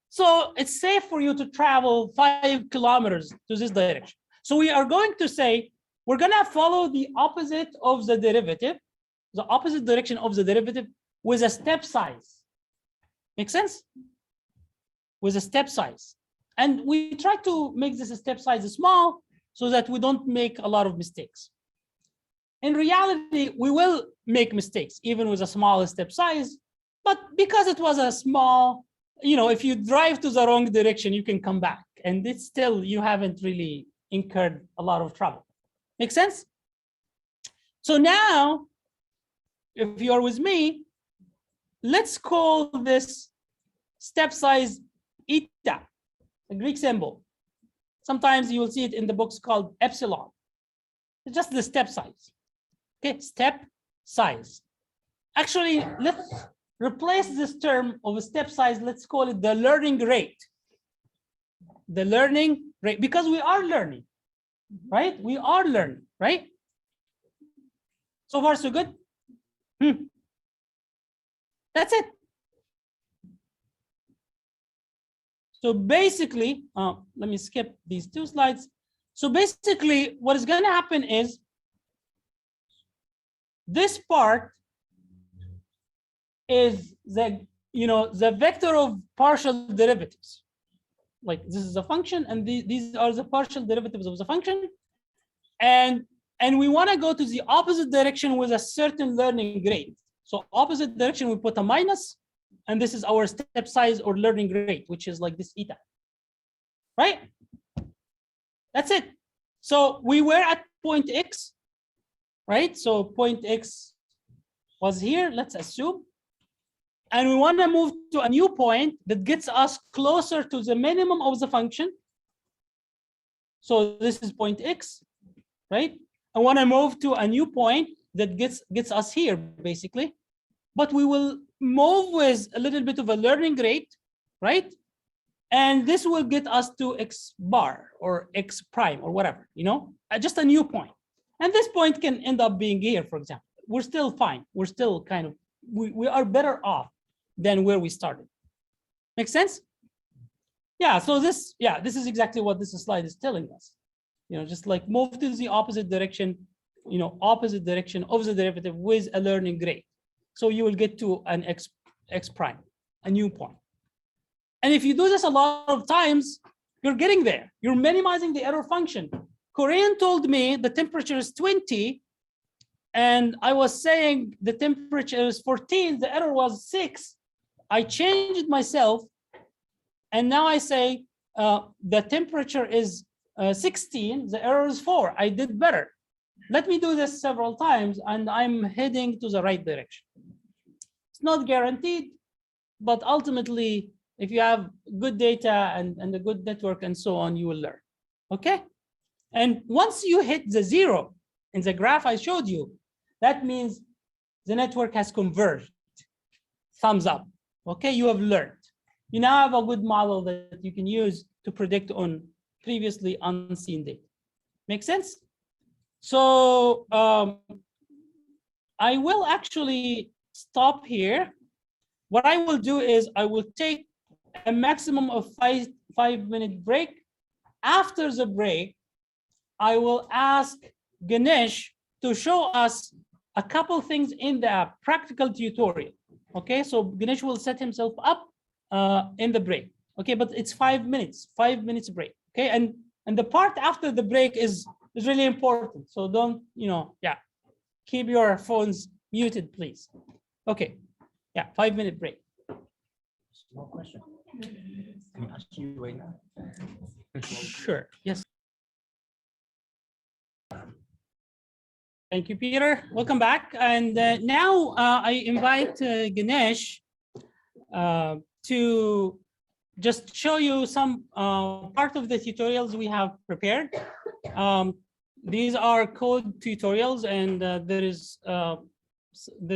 So it's safe for you to travel 5 kilometers to this direction. So we are going to say, we're going to follow the opposite of the derivative, the opposite direction of the derivative with a step size. Make sense? With a step size. And we try to make this step size small so that we don't make a lot of mistakes. In reality, we will make mistakes, even with a small step size, but because it was a small, you know, if you drive to the wrong direction, you can come back. And it's still, you haven't really incurred a lot of trouble. Make sense? So now, if you are with me, let's call this step size eta, a Greek symbol. Sometimes you will see it in the books called epsilon. It's just the step size. Okay, step size. Actually, let's replace this term of a step size. Let's call it the learning rate. The learning rate, because we are learning, right? We are learning, right? So far, so good. That's it. So basically, let me skip these two slides. So basically, what is going to happen is this part is the, the vector of partial derivatives. Like this is a function, and these are the partial derivatives of the function. And we want to go to the opposite direction with a certain learning rate. So opposite direction, we put a minus, and this is our step size or learning rate, which is like this eta, right? That's it. So we were at point X, right? So point X was here, let's assume. And we want to move to a new point that gets us closer to the minimum of the function. So this is point X, right? I want to move to a new point that gets us here, basically. But we will move with a little bit of a learning rate, right? And this will get us to X bar or X prime or whatever, just a new point. And this point can end up being here, for example. We're still fine. We're still kind of, we are better off than where we started. Make sense? Yeah, so this is exactly what this slide is telling us. Just like move to the opposite direction, opposite direction of the derivative with a learning rate. So you will get to an X prime, a new point. And if you do this a lot of times, you're getting there. You're minimizing the error function. Korean told me the temperature is 20, and I was saying the temperature is 14, the error was 6. I changed myself, and now I say the temperature is 16, the error is 4. I did better. Let me do this several times, and I'm heading to the right direction. It's not guaranteed, but ultimately, if you have good data and a good network and so on, you will learn. Okay? And once you hit the 0 in the graph I showed you, that means the network has converged. Thumbs up. Okay, you have learned. You now have a good model that you can use to predict on previously unseen data. Make sense? So I will actually stop here. What I will do is I will take a maximum of 5-minute break. After the break, I will ask Ganesh to show us a couple things in the practical tutorial. Okay, so Ganesh will set himself up in the break. Okay, but it's 5 minutes, 5 minutes break. Okay, and the part after the break is really important. So don't, keep your phones muted, please. Okay, 5-minute break. Small question. Can I ask you right now? Sure, yes. Thank you, Peter. Welcome back. And now I invite Ganesh to just show you some part of the tutorials we have prepared. These are code tutorials, and there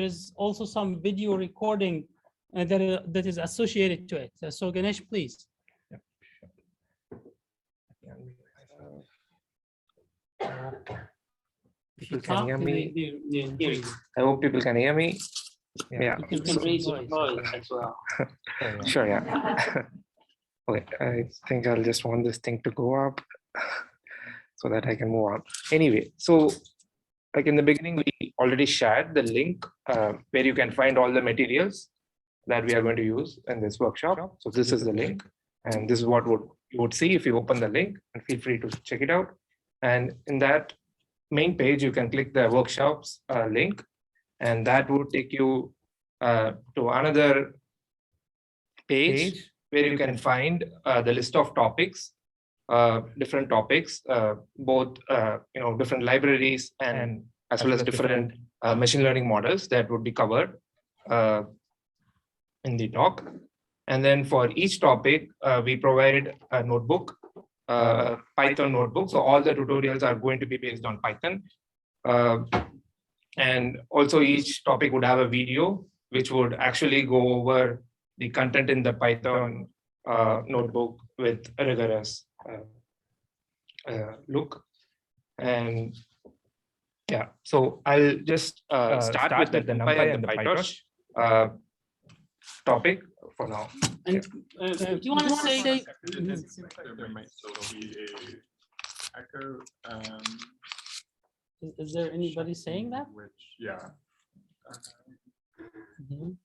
is also some video recording that is associated to it. So Ganesh, please. People can hear me. Hear you. I hope people can hear me. Yeah. You can raise your voice as well. Sure, yeah. Okay, I think I'll just want this thing to go up so that I can move on. Anyway, so like in the beginning, we already shared the link where you can find all the materials that we are going to use in this workshop. So this is the link, and this is what you would see if you open the link, and feel free to check it out. And in that main page, you can click the workshops link, and that would take you to another page where you can find the list of topics, different topics, both different libraries and as well as different machine learning models that would be covered in the talk. And then for each topic, we provide a notebook, Python notebook. So all the tutorials are going to be based on Python. And also each topic would have a video, which would actually go over the content in the Python notebook with a rigorous look. And yeah, so I'll just start with the Numpy and the Pytorch topic for now. And do you want to say? There might still be a echo. Is there anybody saying that? Which, yeah. Mhm.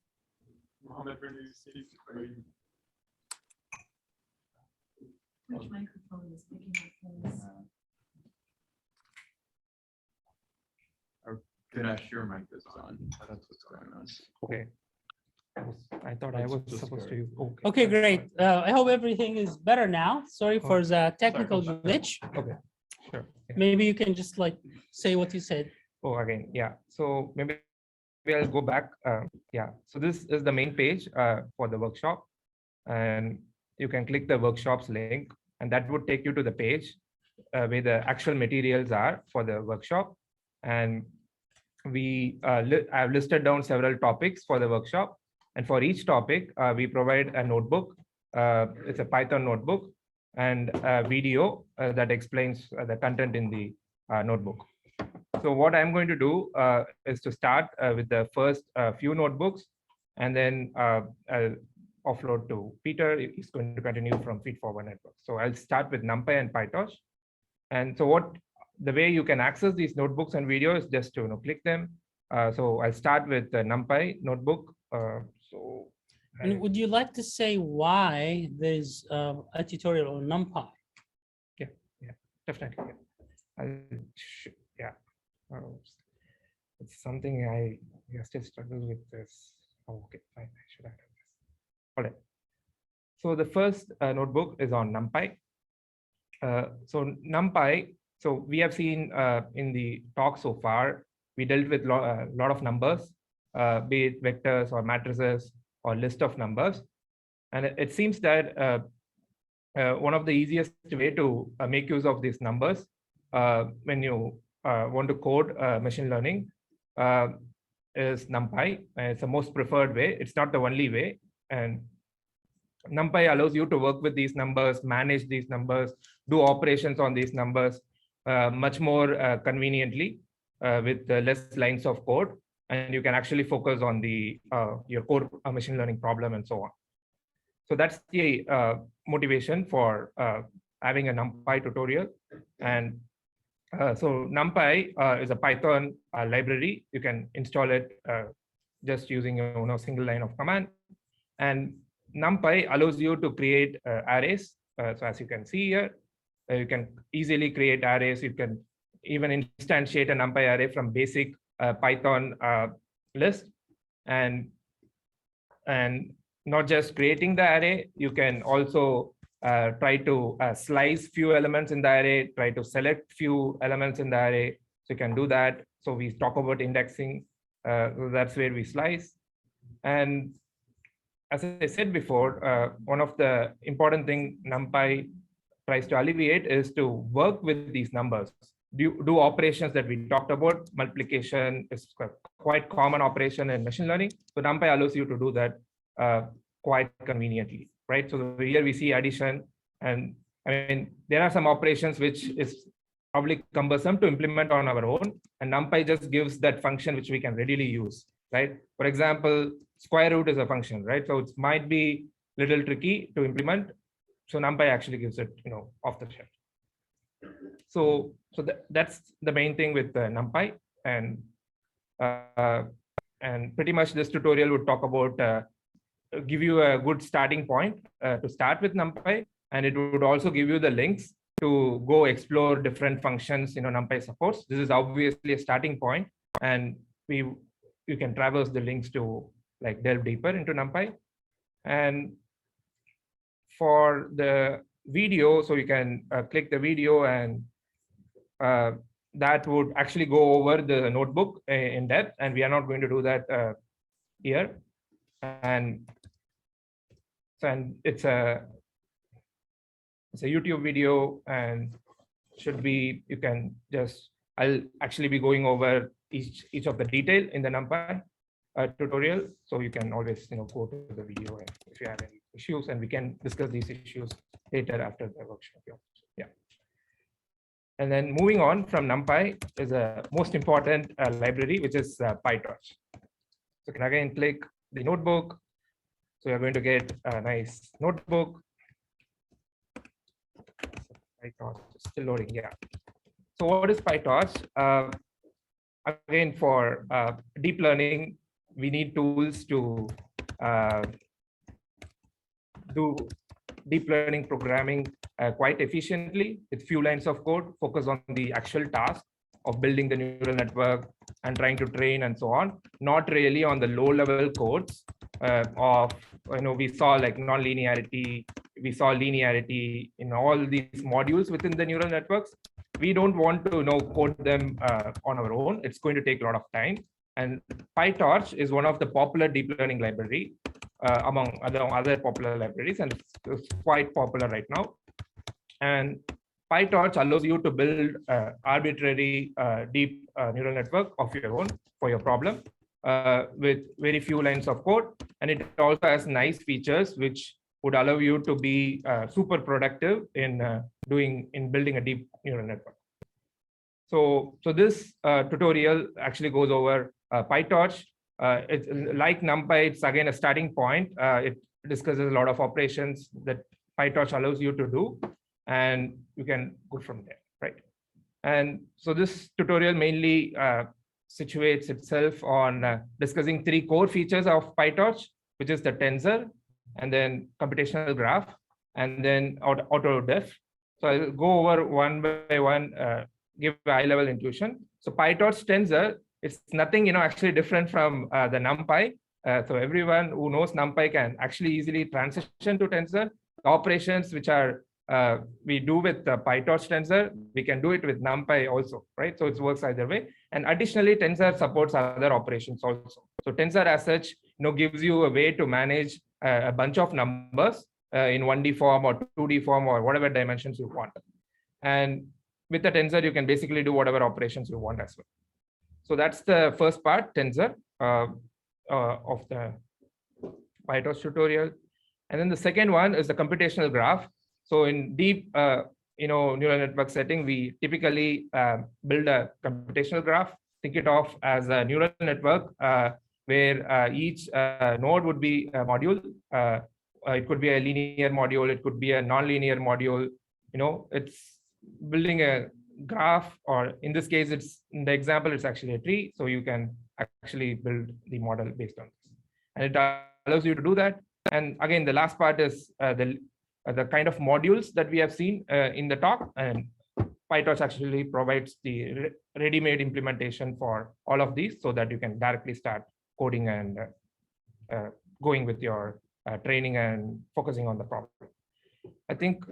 Mohammed, where do you see? Which microphone is picking up this? Ganesh, your mic is on. That's what's going on. Okay. I thought I was supposed to. Okay, great. I hope everything is better now. Sorry for the technical glitch. Okay, sure. Yeah. Maybe you can just like say what you said. Oh, again, yeah. So maybe I'll go back. Yeah. So this is the main page for the workshop, and you can click the workshops link, and that would take you to the page where the actual materials are for the workshop. And I've listed down several topics for the workshop. And for each topic, we provide a notebook. It's a Python notebook and a video that explains the content in the notebook. So what I'm going to do is to start with the first few notebooks, and then I'll offload to Peter. He's going to continue from feedforward network. So I'll start with Numpy and Pytorch. And so the way you can access these notebooks and videos, just to click them. So I'll start with the Numpy notebook. And would you like to say why there's a tutorial on Numpy? Yeah, definitely. Yeah. It's something I still struggle with this. Oh, okay, fine. I should have done this. All right. So the first notebook is on Numpy. So Numpy, so we have seen in the talk so far, we dealt with a lot of numbers, be it vectors or matrices or list of numbers. And it seems that one of the easiest way to make use of these numbers when you want to code machine learning is Numpy. It's the most preferred way. It's not the only way. And Numpy allows you to work with these numbers, manage these numbers, do operations on these numbers much more conveniently with less lines of code. And you can actually focus on the your core machine learning problem and so on. So that's the motivation for having a Numpy tutorial. And so Numpy is a Python library. You can install it just using a single line of command. And Numpy allows you to create arrays. So as you can see here, you can easily create arrays. You can even instantiate a Numpy array from basic Python list. And not just creating the array, you can also try to slice few elements in the array, try to select few elements in the array. So you can do that. So we talk about indexing. So that's where we slice. And as I said before, one of the important thing Numpy tries to alleviate is to work with these numbers. Do operations that we talked about. Multiplication is quite common operation in machine learning. So Numpy allows you to do that quite conveniently, right? So here we see addition, and I mean, there are some operations which is probably cumbersome to implement on our own, and Numpy just gives that function which we can readily use, right? For example, square root is a function, right? So it might be a little tricky to implement. So Numpy actually gives it, off the shelf. So that's the main thing with Numpy, and pretty much this tutorial would talk about give you a good starting point to start with Numpy, and it would also give you the links to go explore different functions Numpy supports. This is obviously a starting point, and you can traverse the links to like delve deeper into Numpy. And for the video, so you can click the video, and that would actually go over the notebook in depth, and we are not going to do that here. And it's a YouTube video, and should be, I'll actually be going over each of the detail in the Numpy tutorial. So you can always go to the video if you have any issues, and we can discuss these issues later after the workshop. Yeah. And then moving on from Numpy is a most important library, which is Pytorch. So you can again click the notebook. So you're going to get a nice notebook. Pytorch is still loading. Yeah. So what is Pytorch? Again, for deep learning, we need tools to do deep learning programming quite efficiently with few lines of code, focus on the actual task of building the neural network and trying to train and so on, not really on the low-level codes of, we saw like non-linearity, we saw linearity in all these modules within the neural networks. We don't want to code them on our own. It's going to take a lot of time. And Pytorch is one of the popular deep learning library among other popular libraries, and it's quite popular right now. And Pytorch allows you to build arbitrary deep neural network of your own for your problem with very few lines of code. And it also has nice features which would allow you to be super productive in building a deep neural network. So this tutorial actually goes over Pytorch. It's like Numpy, it's again a starting point. It discusses a lot of operations that Pytorch allows you to do, and you can go from there, right? And so this tutorial mainly situates itself on discussing three core features of Pytorch, which is the tensor, and then computational graph, and then auto-def. So I'll go over one by one, give a high-level intuition. So Pytorch tensor, it's nothing actually different from the Numpy. So everyone who knows Numpy can actually easily transition to tensor. The operations which are we do with the Pytorch tensor, we can do it with Numpy also, right? So it works either way. And additionally, tensor supports other operations also. So tensor as such, gives you a way to manage a bunch of numbers in 1D form or 2D form or whatever dimensions you want. And with the tensor, you can basically do whatever operations you want as well. So that's the first part, tensor, of the Pytorch tutorial. And then the second one is the computational graph. So in deep, neural network setting, we typically build a computational graph. Think it of as a neural network where each node would be a module. It could be a linear module. It could be a nonlinear module. It's building a graph, or in this case, it's in the example, it's actually a tree. So you can actually build the model based on this, and it allows you to do that. And again, the last part is the kind of modules that we have seen in the talk, and Pytorch actually provides the ready-made implementation for all of these, so that you can directly start coding and going with your training and focusing on the problem. I think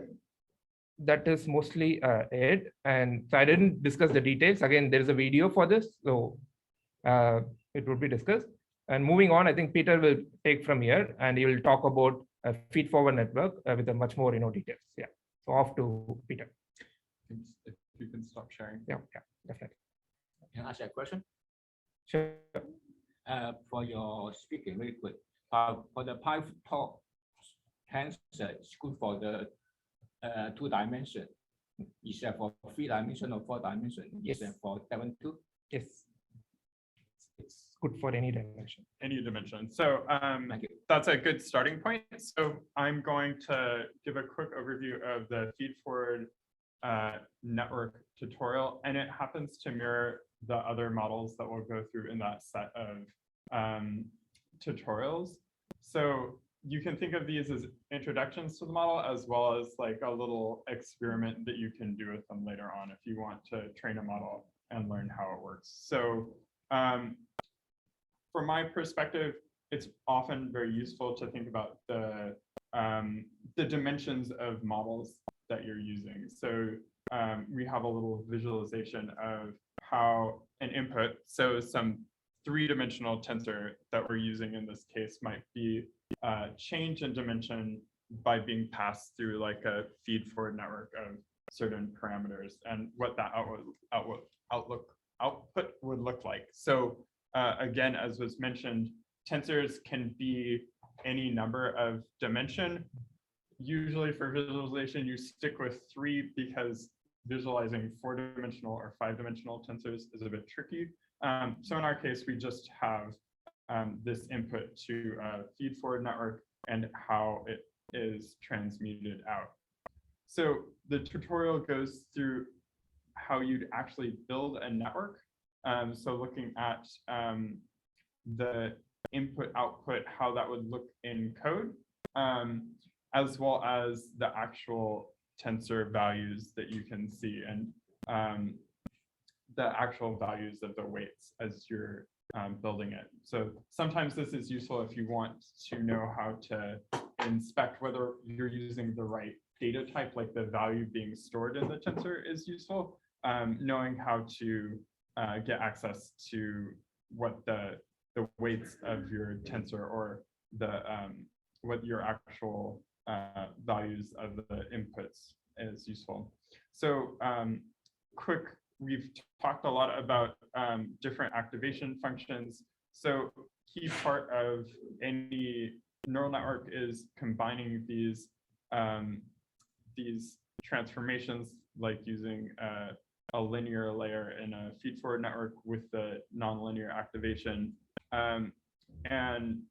that is mostly it. And so I didn't discuss the details. Again, there is a video for this, so it will be discussed. And moving on, I think Peter will take from here, and he will talk about a feed-forward network with a much more details. Yeah. So off to Peter. If you can stop sharing. Yeah, definitely. Can I ask a question? Sure. For your speaking, very quick. For the Pytorch tensor, it's good for the 2 dimension. Is that for 3 dimension or 4 dimension? Yes. Is that for 7.2? Yes. It's good for any dimension. Any dimension. So that's a good starting point. So I'm going to give a quick overview of the feed-forward network tutorial, and it happens to mirror the other models that we'll go through in that set of tutorials. So you can think of these as introductions to the model, as well as like a little experiment that you can do with them later on if you want to train a model and learn how it works. So from my perspective, it's often very useful to think about the dimensions of models that you're using. So we have a little visualization of how an input, so some 3-dimensional tensor that we're using in this case, might be changed in dimension by being passed through like a feed-forward network of certain parameters, and what that outlook output would look like. So again, as was mentioned, tensors can be any number of dimension. Usually for visualization, you stick with 3 because visualizing 4-dimensional or 5-dimensional tensors is a bit tricky. So in our case, we just have this input to a feed-forward network and how it is transmuted out. So the tutorial goes through how you'd actually build a network. So looking at the input-output, how that would look in code, as well as the actual tensor values that you can see, and the actual values of the weights as you're building it. So sometimes this is useful if you want to know how to inspect whether you're using the right data type, like the value being stored in the tensor is useful. Knowing how to get access to what the weights of your tensor or the what your actual values of the inputs is useful. So we've talked a lot about different activation functions. So key part of any neural network is combining these transformations, like using a linear layer in a feed-forward network with the nonlinear activation. And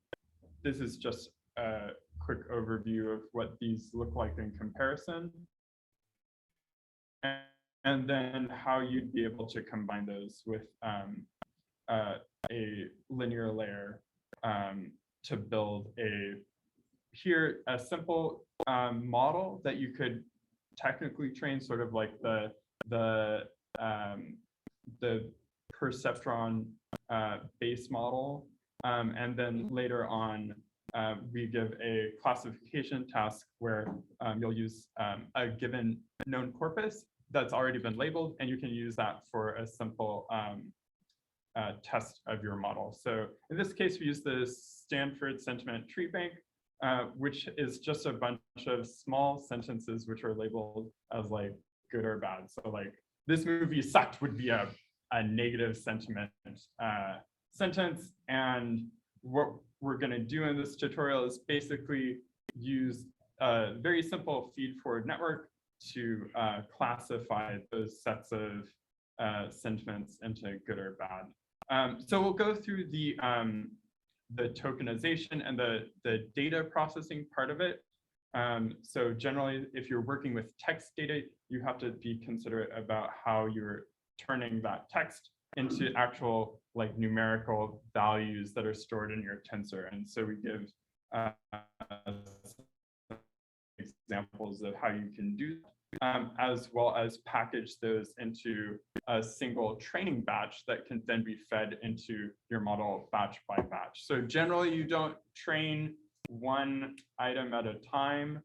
this is just a quick overview of what these look like in comparison. And then how you'd be able to combine those with a linear layer to build a simple model that you could technically train, sort of like the Perceptron base model. And then later on, we give a classification task where you'll use a given known corpus that's already been labeled, and you can use that for a simple test of your model. So in this case, we use the Stanford Sentiment Tree Bank, which is just a bunch of small sentences which are labeled as like good or bad. So like, this movie sucked would be a negative sentiment sentence. And what we're going to do in this tutorial is basically use a very simple feed-forward network to classify those sets of sentiments into good or bad. So we'll go through the tokenization and the data processing part of it. So generally, if you're working with text data, you have to be considerate about how you're turning that text into actual like numerical values that are stored in your tensor. And so we give examples of how you can do that, as well as package those into a single training batch that can then be fed into your model batch by batch. So generally, you don't train one item at a time.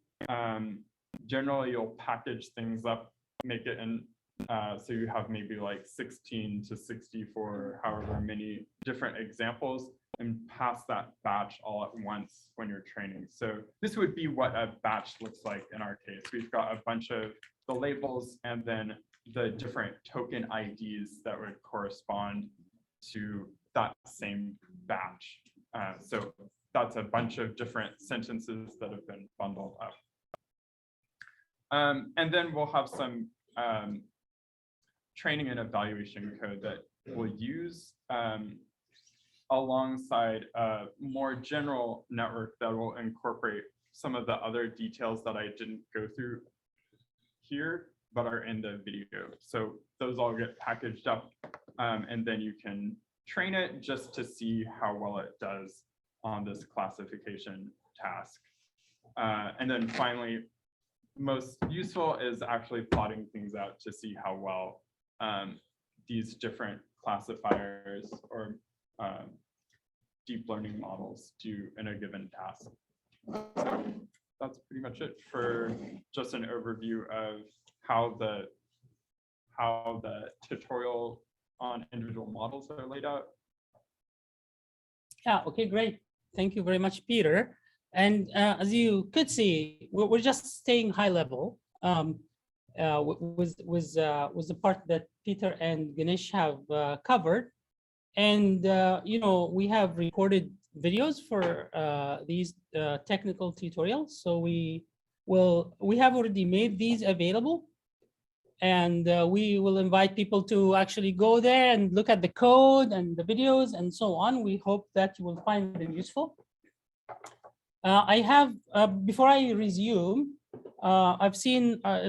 Generally, you'll package things up, make it in, so you have maybe like 16 to 64, however many different examples, and pass that batch all at once when you're training. So this would be what a batch looks like in our case. We've got a bunch of the labels and then the different token IDs that would correspond to that same batch. So that's a bunch of different sentences that have been bundled up. And then we'll have some training and evaluation code that we'll use alongside a more general network that will incorporate some of the other details that I didn't go through here, but are in the video. So those all get packaged up, and then you can train it just to see how well it does on this classification task. And then finally, most useful is actually plotting things out to see how well these different classifiers or deep learning models do in a given task. So that's pretty much it for just an overview of how the tutorial on individual models are laid out. Yeah, okay, great. Thank you very much, Peter. And as you could see, we're just staying high level. was the part that Peter and Ganesh have covered. And, we have recorded videos for these technical tutorials. So we have already made these available. And we will invite people to actually go there and look at the code and the videos and so on. We hope that you will find them useful. I have, before I resume, I've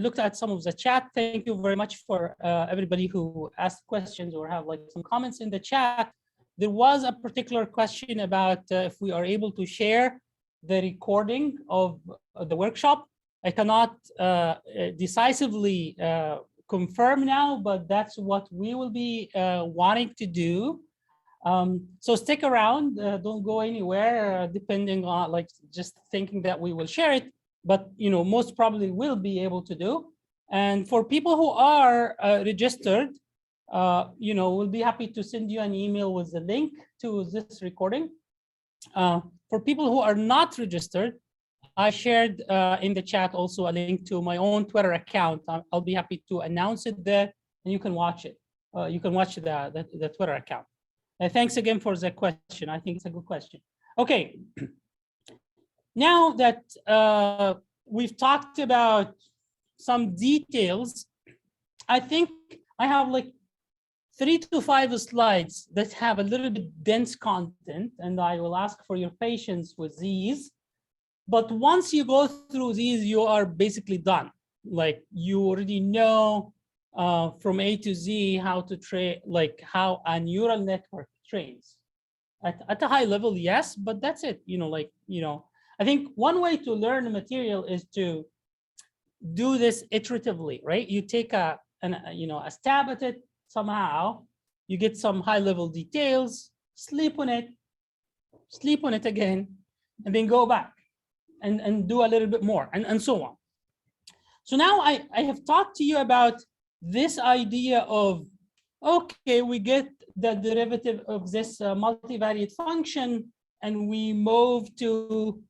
looked at some of the chat. Thank you very much for everybody who asked questions or have like some comments in the chat. There was a particular question about if we are able to share the recording of the workshop. I cannot decisively confirm now, but that's what we will be wanting to do. So stick around, don't go anywhere, depending on just thinking that we will share it, but most probably will be able to do. And for people who are registered, we'll be happy to send you an email with the link to this recording. For people who are not registered, I shared in the chat also a link to my own Twitter account. I'll be happy to announce it there, and you can watch it. You can watch the Twitter account. Thanks again for the question. I think it's a good question. Okay. Now that we've talked about some details, I think I have like 3 to 5 slides that have a little bit dense content, and I will ask for your patience with these. But once you go through these, you are basically done. Like you already know from A to Z how to train, like how a neural network trains. At a high level, yes, but that's it. I think one way to learn the material is to do this iteratively, right? You take a stab at it somehow, you get some high level details, sleep on it again, and then go back and do a little bit more and so on. So now I have talked to you about this idea of, okay, we get the derivative of this multivariate function, and we move to,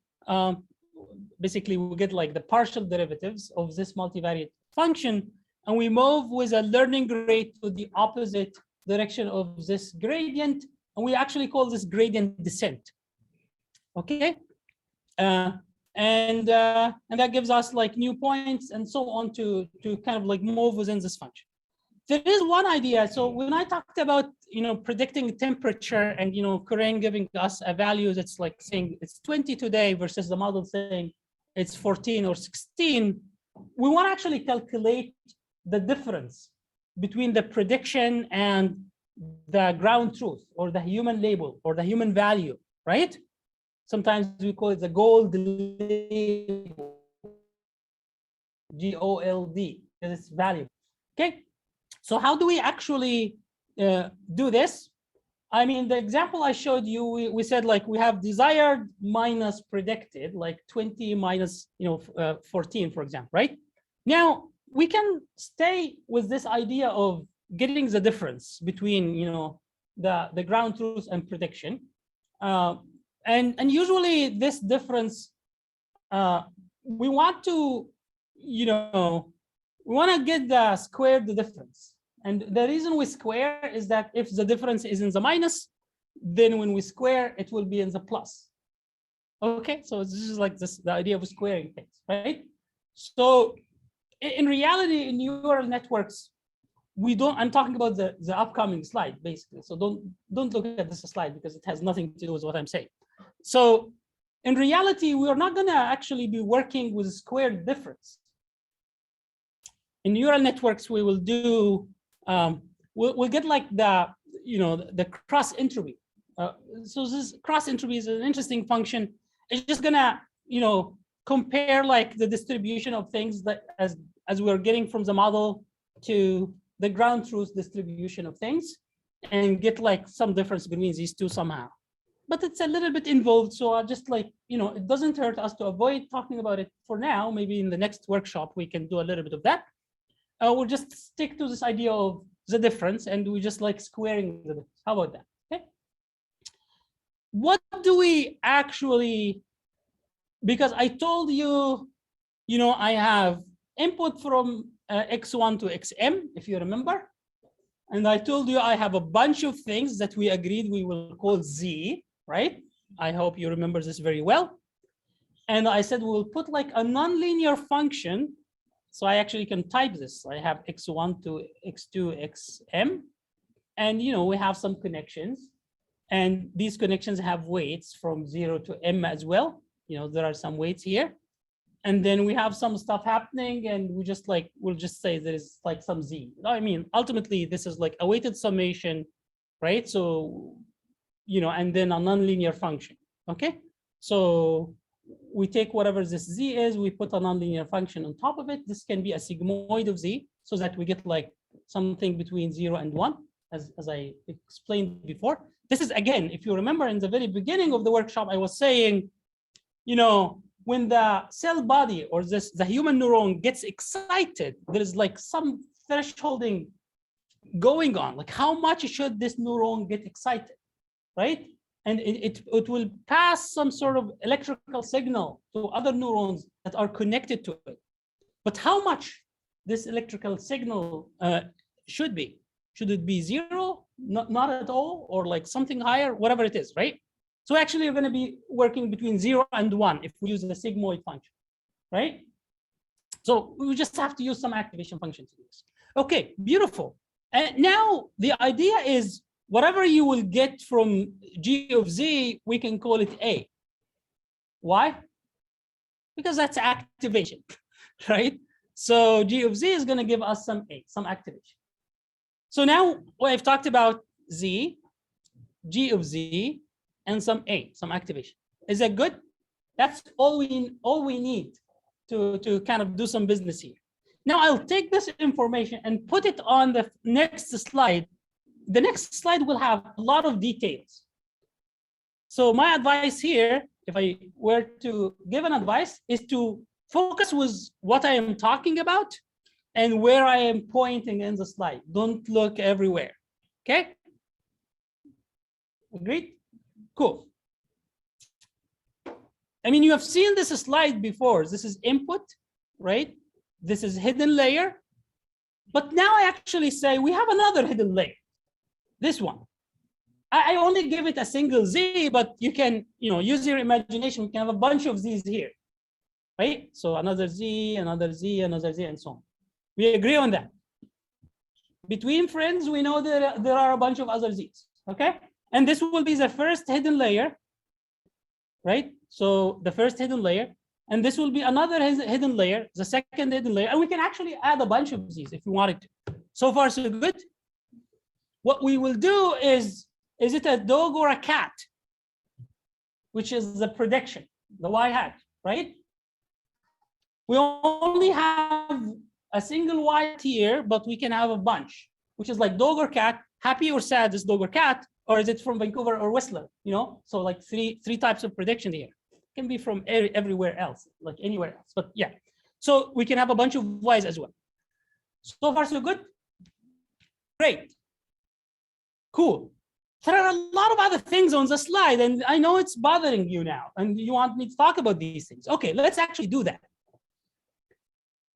basically we get like the partial derivatives of this multivariate function, and we move with a learning rate to the opposite direction of this gradient, and we actually call this gradient descent. Okay, and that gives us like new points and so on to kind of like move within this function. There is one idea. So when I talked about predicting temperature and Corinne giving us a value that's like saying it's 20 today versus the model saying it's 14 or 16, we want to actually calculate the difference between the prediction and the ground truth, or the human label, or the human value, right? Sometimes we call it the gold label, G-O-L-D, this value. Okay, so how do we actually do this? I mean, the example I showed you, we said like we have desired minus predicted, like 20 minus 14, for example, right? Now we can stay with this idea of getting the difference between the ground truth and prediction. And usually this difference, we want to, we want to get the square the difference. And the reason we square is that if the difference is in the minus, then when we square, it will be in the plus. Okay, so this is like this, the idea of squaring things, right? So in reality, in neural networks, we don't, I'm talking about the upcoming slide, basically. So don't look at this slide because it has nothing to do with what I'm saying. So in reality, we are not going to actually be working with a squared difference. In neural networks, we will do, we'll get like the cross entropy. So this cross entropy is an interesting function. It's just gonna, compare like the distribution of things that as we're getting from the model to the ground truth distribution of things, and get like some difference between these two somehow. But it's a little bit involved, so I'll just like, it doesn't hurt us to avoid talking about it for now. Maybe in the next workshop, we can do a little bit of that. We'll just stick to this idea of the difference, and we just like squaring the difference. How about that? Okay. What do we actually, because I told you, I have input from x1 to xm, if you remember. And I told you I have a bunch of things that we agreed we will call z, right? I hope you remember this very well. And I said we'll put like a nonlinear function. So I actually can type this. I have x1 to x2, xm. And we have some connections. And these connections have weights from 0 to m as well. There are some weights here. And then we have some stuff happening, and we'll just say there is like some z. I mean, ultimately, this is like a weighted summation, right? So, and then a nonlinear function, okay? So we take whatever this z is, we put a nonlinear function on top of it. This can be a sigmoid of z, so that we get like something between 0 and 1, as I explained before. This is, again, if you remember in the very beginning of the workshop, I was saying, when the cell body or the human neuron gets excited, there is like some thresholding going on. Like how much should this neuron get excited, right? And it will pass some sort of electrical signal to other neurons that are connected to it. But how much this electrical signal should be? Should it be 0? Not at all, or like something higher, whatever it is, right? So actually, you're going to be working between 0 and 1 if we use the sigmoid function, right? So we just have to use some activation function to do this. Okay, beautiful. And now the idea is whatever you will get from g of z, we can call it A. Why? Because that's activation, right? So g of z is going to give us some A, some activation. So now I've talked about z, g of z, and some A, some activation. Is that good? That's all we need to kind of do some business here. Now I'll take this information and put it on the next slide. The next slide will have a lot of details. So my advice here, if I were to give an advice, is to focus with what I am talking about and where I am pointing in the slide. Don't look everywhere, okay? Agreed? Cool. I mean, you have seen this slide before. This is input, right? This is hidden layer. But now I actually say we have another hidden layer, this one. I only give it a single z, but you can, use your imagination. We can have a bunch of z's here, right? So another z, another z, another z, and so on. We agree on that. Between friends, we know that there are a bunch of other z's, okay? And this will be the first hidden layer, right? So the first hidden layer, and this will be another hidden layer, the second hidden layer, and we can actually add a bunch of these if we wanted to. So far, so good. What we will do is it a dog or a cat? Which is the prediction, the y hat, right? We only have a single y here, but we can have a bunch, which is like dog or cat, happy or sad is dog or cat, or is it from Vancouver or Whistler? So like three types of prediction here. It can be from everywhere else, like anywhere else. But yeah, so we can have a bunch of y's as well. So far, so good. Great. Cool. There are a lot of other things on the slide, and I know it's bothering you now, and you want me to talk about these things. Okay, let's actually do that.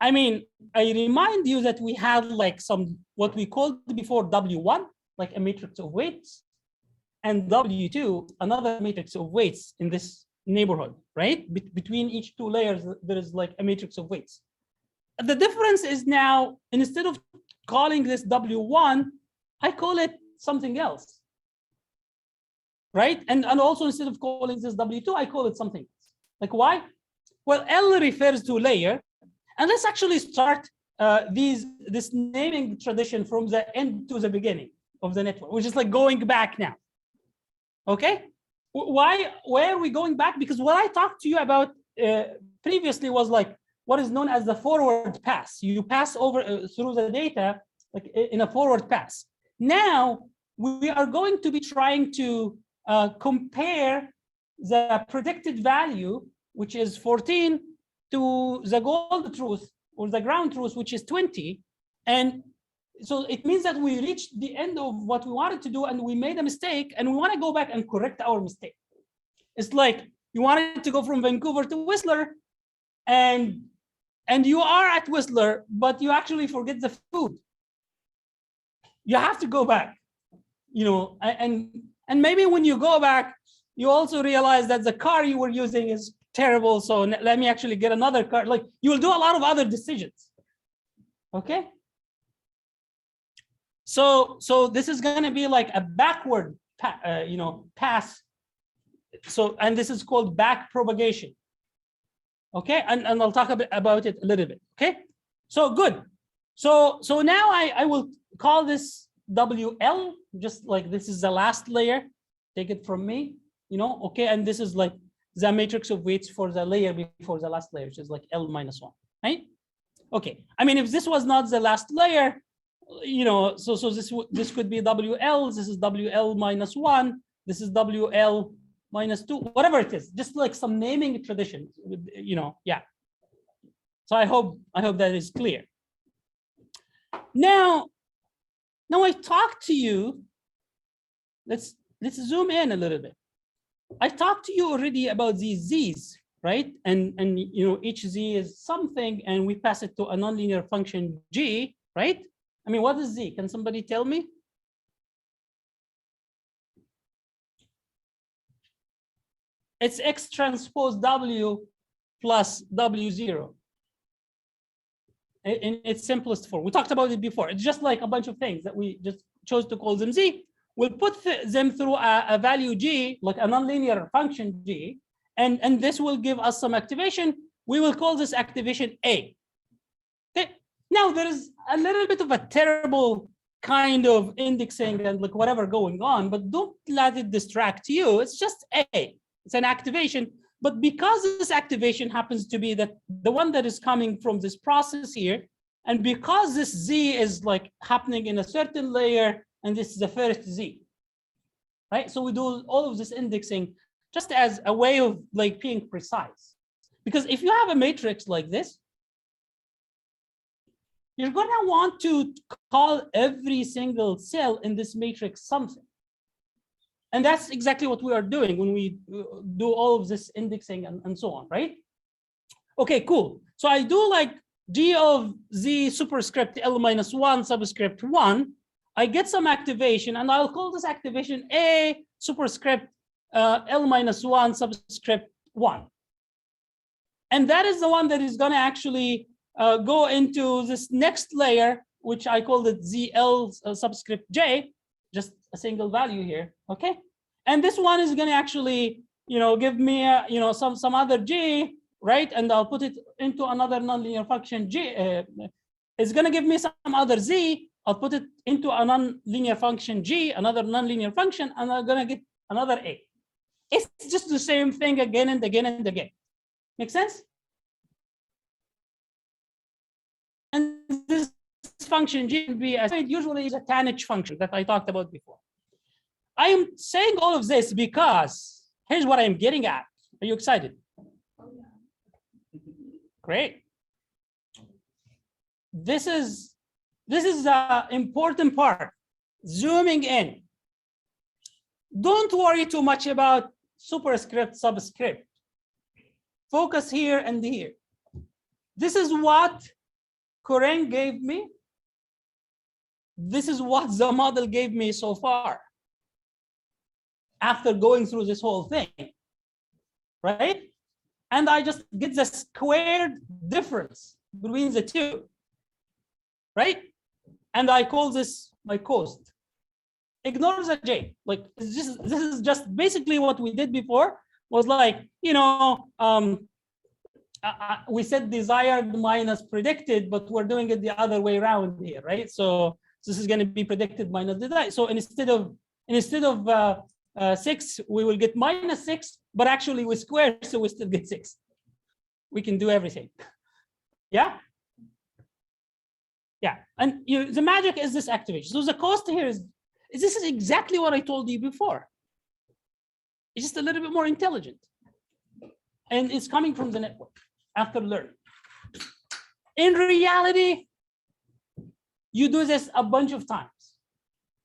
I mean, I remind you that we had like what we called before W1, like a matrix of weights, and W2, another matrix of weights in this neighborhood, right? Between each two layers, there is like a matrix of weights. The difference is now, instead of calling this W1, I call it something else, right? And also instead of calling this W2, I call it something else. Like why? Well, L refers to layer, and let's actually start this naming tradition from the end to the beginning of the network, which is like going back now. Okay, why are we going back? Because what I talked to you about previously was like what is known as the forward pass. You pass over through the data like in a forward pass. Now we are going to be trying to compare the predicted value, which is 14, to the gold truth or the ground truth, which is 20. And so it means that we reached the end of what we wanted to do and we made a mistake and we want to go back and correct our mistake. It's like you wanted to go from Vancouver to Whistler and and you are at Whistler, but you actually forget the food. You have to go back, and maybe when you go back, you also realize that the car you were using is terrible. So let me actually get another car. Like, you will do a lot of other decisions. Okay. So this is going to be like a backward, pass. So, and this is called back propagation. Okay, and I'll talk a bit about it a little bit. Okay, so good. So now I will call this WL, just like this is the last layer. Take it from me, okay, and this is like the matrix of weights for the layer before the last layer, which is like L minus 1, right? Okay, I mean, if this was not the last layer, so this could be WL, this is WL minus 1, this is WL minus 2, whatever it is, just like some naming tradition, yeah. So I hope that is clear. Now I talked to you. Let's zoom in a little bit. I talked to you already about these Z's, right? And each Z is something, and we pass it to a nonlinear function G, right? I mean, what is Z? Can somebody tell me? It's X transpose W plus W0 in its simplest form. We talked about it before. It's just like a bunch of things that we just chose to call them Z. We'll put them through a value G, like a nonlinear function G, and this will give us some activation. We will call this activation A. Okay. Now there is a little bit of a terrible kind of indexing and like whatever going on, but don't let it distract you. It's just A. It's an activation, but because this activation happens to be the one that is coming from this process here, and because this Z is like happening in a certain layer, and this is the first Z, right? So we do all of this indexing just as a way of like being precise. Because if you have a matrix like this, you're gonna want to call every single cell in this matrix something. And that's exactly what we are doing when we do all of this indexing and so on, right? Okay, cool. So I do like G of Z superscript L minus 1 subscript 1. I get some activation, and I'll call this activation A superscript L minus 1 subscript 1. And that is the one that is going to actually go into this next layer, which I call it ZL subscript J, just a single value here, okay? And this one is going to actually, give me, some other G, right? And I'll put it into another nonlinear function G. It's going to give me some other Z. I'll put it into a nonlinear function G, another nonlinear function, and I'm going to get another A. It's just the same thing again and again and again. Make sense? And this function G will be usually is a tanh function that I talked about before. I am saying all of this because here's what I'm getting at. Are you excited? Great. This is the important part. Zooming in. Don't worry too much about superscript, subscript. Focus here and here. This is what Corinne gave me. This is what the model gave me so far, after going through this whole thing, right? And I just get the squared difference between the two, right? And I call this my cost. Ignore the J. Like, this is just basically what we did before, was like, we said desired minus predicted, but we're doing it the other way around here, right? So this is going to be predicted minus desired. So instead of 6, we will get minus 6, but actually we square, so we still get 6. We can do everything. Yeah. Yeah, and the magic is this activation. So the cost here is this is exactly what I told you before. It's just a little bit more intelligent, and it's coming from the network after learning. In reality, you do this a bunch of times.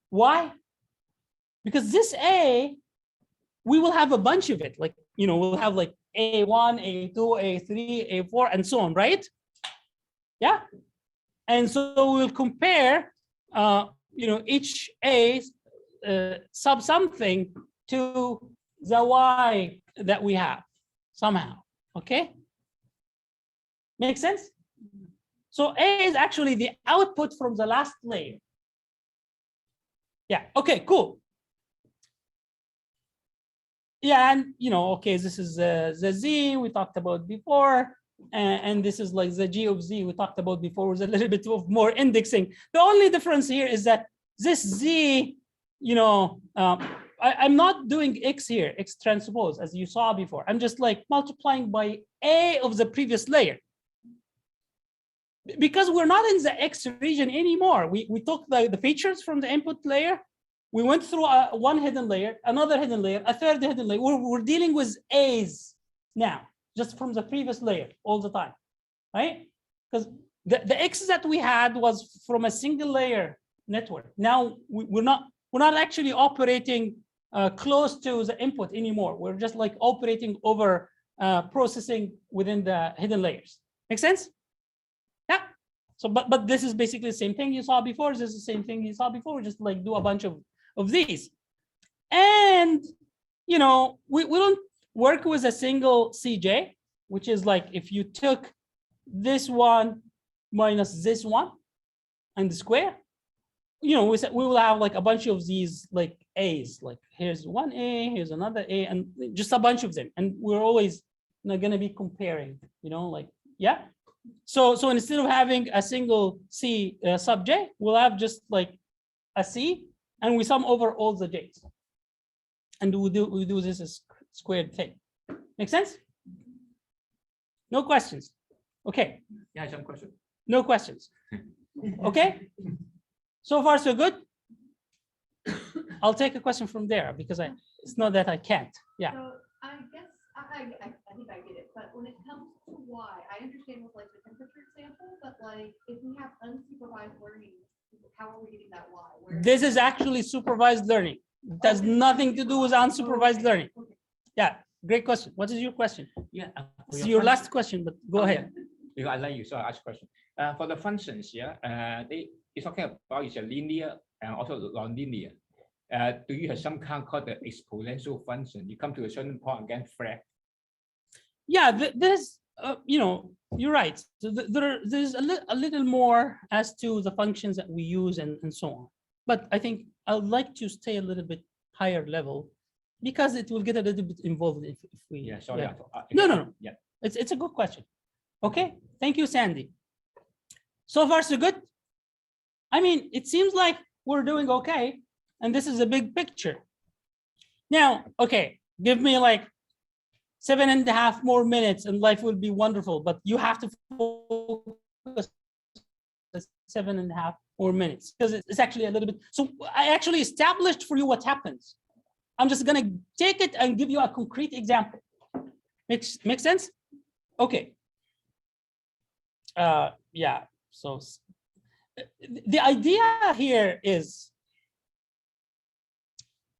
Why? Because this A, we will have a bunch of it. Like, we'll have like A1, A2, A3, A4, and so on, right? Yeah. And so we'll compare, each A sub something to the Y that we have somehow. Okay. Makes sense? So A is actually the output from the last layer. Yeah. Okay, cool. Yeah, and okay, this is the Z we talked about before. And this is like the G of Z we talked about before with a little bit of more indexing. The only difference here is that this Z, I'm not doing X here, X transpose, as you saw before. I'm just like multiplying by A of the previous layer. Because we're not in the X region anymore. We took the features from the input layer. We went through one hidden layer, another hidden layer, a third hidden layer. We're dealing with A's now, just from the previous layer all the time, right? Because the X that we had was from a single layer network. Now we're not actually operating close to the input anymore. We're just like operating over processing within the hidden layers. Make sense? Yeah. So, but this is basically the same thing you saw before. This is the same thing you saw before. Just like do a bunch of these, and we don't work with a single CJ, which is like if you took this one minus this one and the square, we will have like a bunch of these like A's. Like here's one A, here's another A, and just a bunch of them. And we're always not going to be comparing. Yeah. So instead of having a single C sub J, we'll have just like a C, and we sum over all the J's, and we do this as squared thing. Make sense? No questions? Okay. Yeah, some question. No questions. Okay. So far so good. I'll take a question from there because it's not that I can't. Yeah. So I guess I think I get it, but when it comes to Y, I understand with like the temperature example, but like if we have unsupervised learning, how are we getting that Y? This is actually supervised learning. It has nothing to do with unsupervised learning. Yeah, great question. What is your question? Yeah. It's your last question, but go ahead. Because I like you, so I ask a question. For the functions, it's talking about it's a linear and also non-linear. Do you have some kind called the exponential function? You come to a certain point again, flat. Yeah, there's, you're right. So there's a little more as to the functions that we use and so on. But I think I'd like to stay a little bit higher level because it will get a little bit involved if we. Yeah, sorry. Yeah. No. No. Yeah. It's a good question. Okay, thank you, Sandy. So far, so good. I mean, it seems like we're doing okay. And this is a big picture. Now, okay, give me like 7.5 more minutes and life will be wonderful, but you have to focus 7.5 more minutes because it's actually a little bit. So I actually established for you what happens. I'm just gonna take it and give you a concrete example. Makes sense? Okay. Yeah, so the idea here is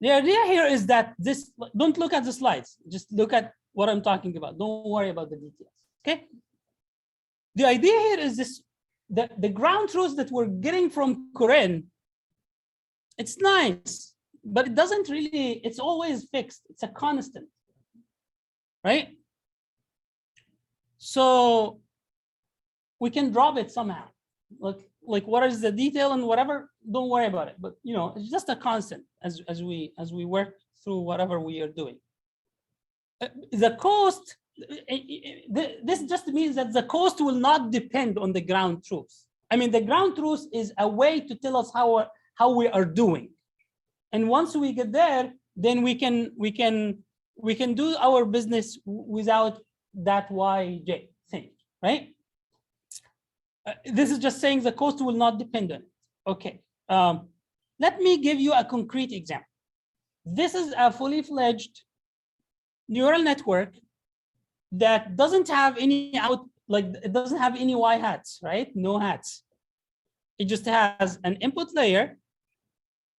that this, don't look at the slides, just look at what I'm talking about. Don't worry about the details, okay? The idea here is this, the ground truth that we're getting from Corinne, it's nice, but it doesn't really, it's always fixed. It's a constant, right? So we can drop it somehow. Like what is the detail and whatever, don't worry about it. But it's just a constant as we work through whatever we are doing. The cost, this just means that the cost will not depend on the ground truth. I mean, the ground truth is a way to tell us how we are doing. And once we get there, then we can do our business without that YJ thing, right? This is just saying the cost will not depend on it. Okay. Let me give you a concrete example. This is a fully fledged neural network that doesn't have any it doesn't have any Y hats, right? No hats. It just has an input layer,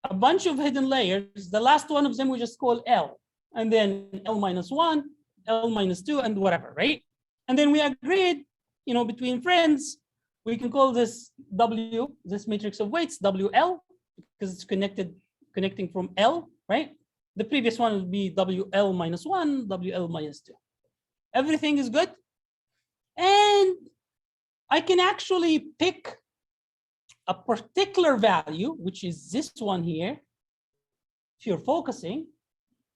a bunch of hidden layers. The last one of them we just call L, and then L-1, L-2, and whatever, right? And then we agreed, between friends, We can call this W, this matrix of weights, WL, because it's connecting from L, right? The previous one will be WL minus 1, WL minus 2. Everything is good. And I can actually pick a particular value, which is this one here, if you're focusing.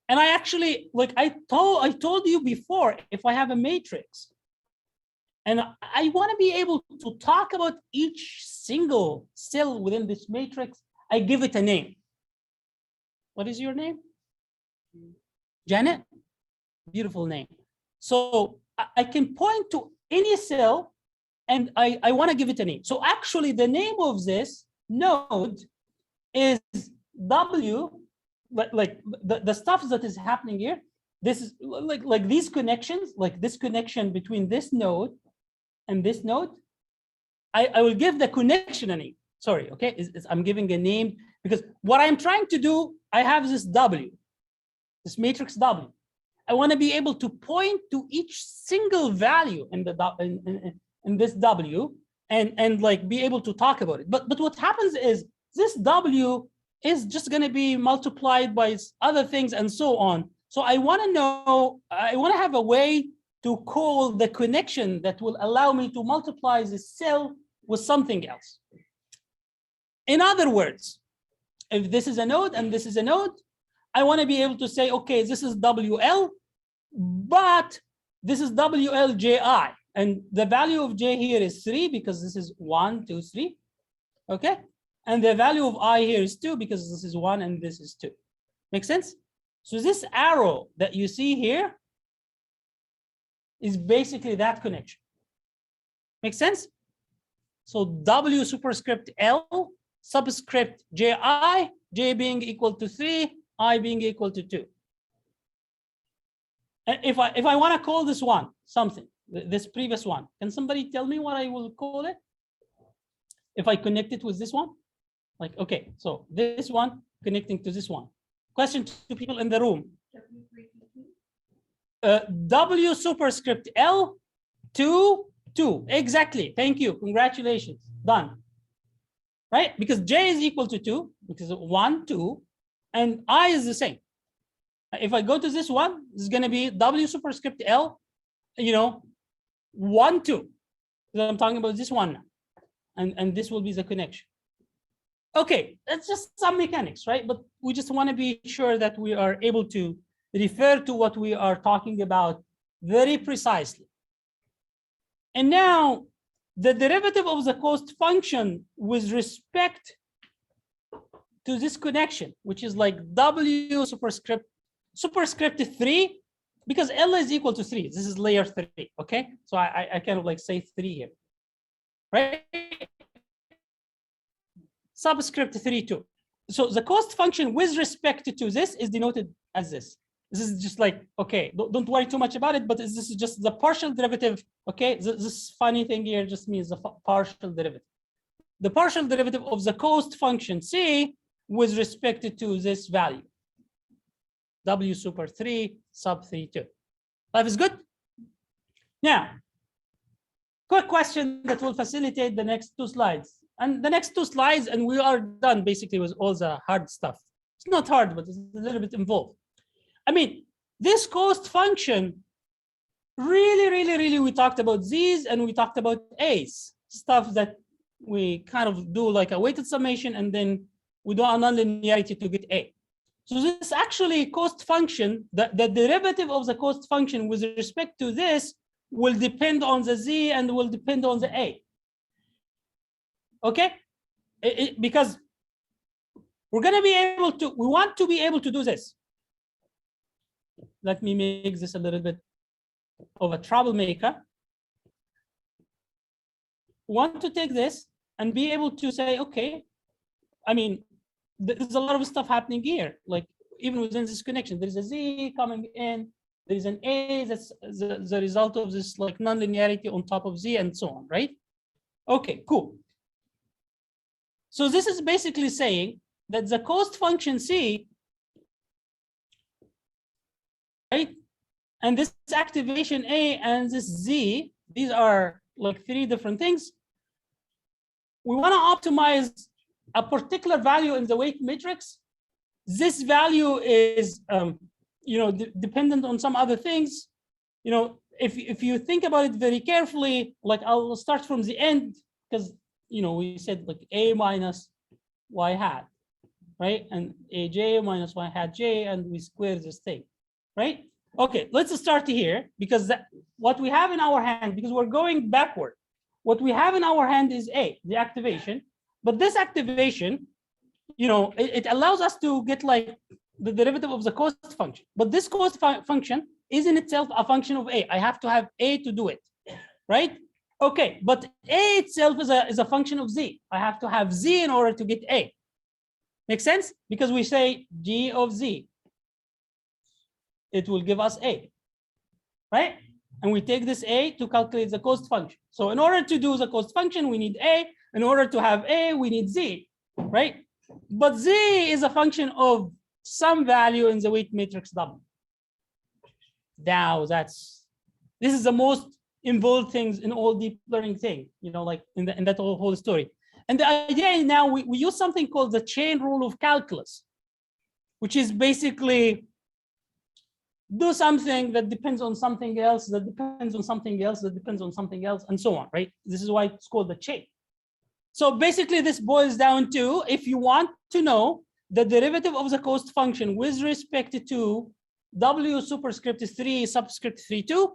And I actually, like I told you before, if I have a matrix, and I want to be able to talk about each single cell within this matrix, I give it a name. What is your name? Janet? Beautiful name. So I can point to any cell and I want to give it a name. So actually the name of this node is W, like the stuff that is happening here. This is like these connections, like this connection between this node and this node. I will give the connection a name. Sorry, okay, I'm giving a name because what I'm trying to do, I have this W, this matrix W. I want to be able to point to each single value in the in this W and like be able to talk about it. But what happens is this W is just going to be multiplied by other things and so on. So I want to know, I want to have a way to call the connection that will allow me to multiply this cell with something else. In other words, if this is a node and this is a node, I want to be able to say, okay, this is WL, but this is WLJI. And the value of J here is 3 because this is 1, 2, 3. Okay. And the value of I here is 2 because this is 1 and this is 2. Make sense? So this arrow that you see here is basically that connection. Make sense? So W superscript L subscript JI, J being equal to 3, I being equal to 2. And if I want to call this one something, this previous one, can somebody tell me what I will call it? If I connect it with this one? Like, okay, so this one connecting to this one. Question to people in the room. W superscript L 2, 2. Exactly. Thank you. Congratulations. Done. Right? Because J is equal to 2, because 1, 2, and I is the same. If I go to this one, this is going to be W superscript L, 1, 2. So I'm talking about this one now. And this will be the connection. Okay, that's just some mechanics, right? But we just want to be sure that we are able to refer to what we are talking about very precisely. And now the derivative of the cost function with respect to this connection, which is like W superscript 3, because L is equal to 3. This is layer 3, okay? So I kind of like say 3 here, right? Subscript 3, 2. So the cost function with respect to this is denoted as this. This is just like, okay, don't worry too much about it, but this is just the partial derivative, okay? This funny thing here just means the partial derivative. The partial derivative of the cost function C with respect to this value. W super 3 sub 3, 2. Life is good? Now, quick question that will facilitate the next 2 slides. And the next 2 slides, and we are done basically with all the hard stuff. It's not hard, but it's a little bit involved. I mean, this cost function, really, we talked about Z's and we talked about A's, stuff that we kind of do like a weighted summation and then we do a nonlinearity to get A. So this actually cost function, the derivative of the cost function with respect to this will depend on the Z and will depend on the A. Okay, because we're going to be able to, we want to be able to do this. Let me make this a little bit of a troublemaker. We want to take this and be able to say, okay, I mean, there's a lot of stuff happening here. Like even within this connection, there's a Z coming in, there's an A that's the result of this like nonlinearity on top of Z and so on, right? Okay, cool. So this is basically saying that the cost function C, right? And this activation A and this Z, these are like 3 different things. we want to optimize a particular value in the weight matrix. This value is, dependent on some other things. If you think about it very carefully, like I'll start from the end, because we said like a minus y hat, right? And aj minus y hat j, and we square this thing, right? Okay, let's start here, because what we have in our hand, because we're going backward, what we have in our hand is a, the activation. But this activation, it allows us to get like the derivative of the cost function. But this cost function is in itself a function of a. I have to have a to do it, right? Okay, but a itself is a function of z. I have to have z in order to get a. Make sense? Because we say g of z, it will give us a, right? And we take this a to calculate the cost function. So in order to do the cost function, we need a. In order to have a, we need z, right? But z is a function of some value in the weight matrix W. Now this is the most involved things in all deep learning thing, like in that whole story. And the idea is now we use something called the chain rule of calculus, which is basically do something that depends on something else, that depends on something else, that depends on something else, and so on, right? This is why it's called the chain. So basically this boils down to, if you want to know the derivative of the cost function with respect to W superscript 3 subscript 3(2),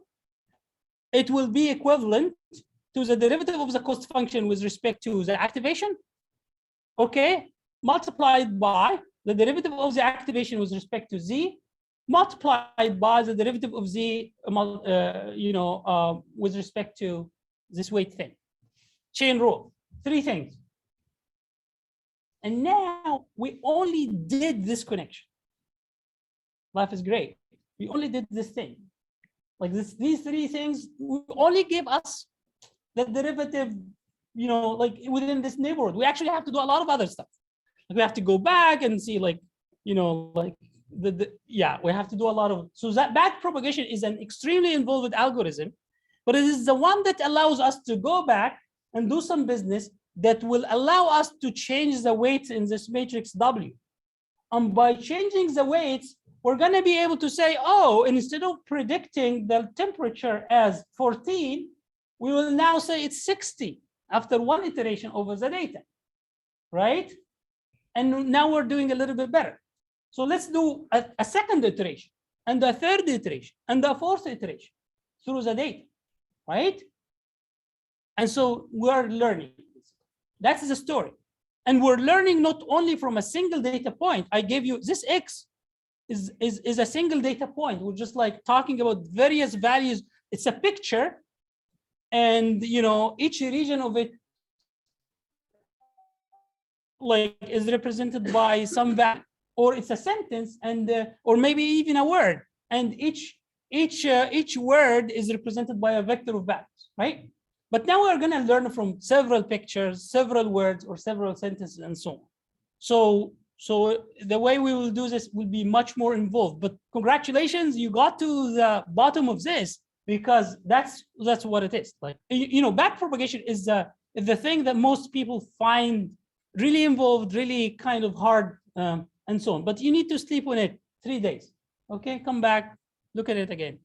it will be equivalent to the derivative of the cost function with respect to the activation, okay, multiplied by the derivative of the activation with respect to Z, multiplied by the derivative of Z, with respect to this weight thing. Chain rule, 3 things. And now we only did this connection. Life is great. We only did this thing. Like these 3 things only give us the derivative, like within this neighborhood. We actually have to do a lot of other stuff. Like we have to go back and see, like, like we have to do a lot of. So that back propagation is an extremely involved algorithm, but it is the one that allows us to go back and do some business that will allow us to change the weights in this matrix W. And by changing the weights, we're going to be able to say, oh, instead of predicting the temperature as 14, we will now say it's 60 after 1 iteration over the data, right? And now we're doing a little bit better. So let's do a second iteration, and a third iteration, and a 4th iteration through the data, right? And so we're learning. That's the story. And we're learning not only from a single data point. I gave you this X is a single data point. We're just like talking about various values. It's a picture, and each region of it like is represented by some value, or it's a sentence, and or maybe even a word, and each word is represented by a vector of values, right? But now we're going to learn from several pictures, several words, or several sentences, and so on. So the way we will do this will be much more involved. But congratulations, you got to the bottom of this, because that's what it is. Like, back propagation is the thing that most people find really involved, really kind of hard, and so on. But you need to sleep on it 3 days. Okay, come back, look at it again.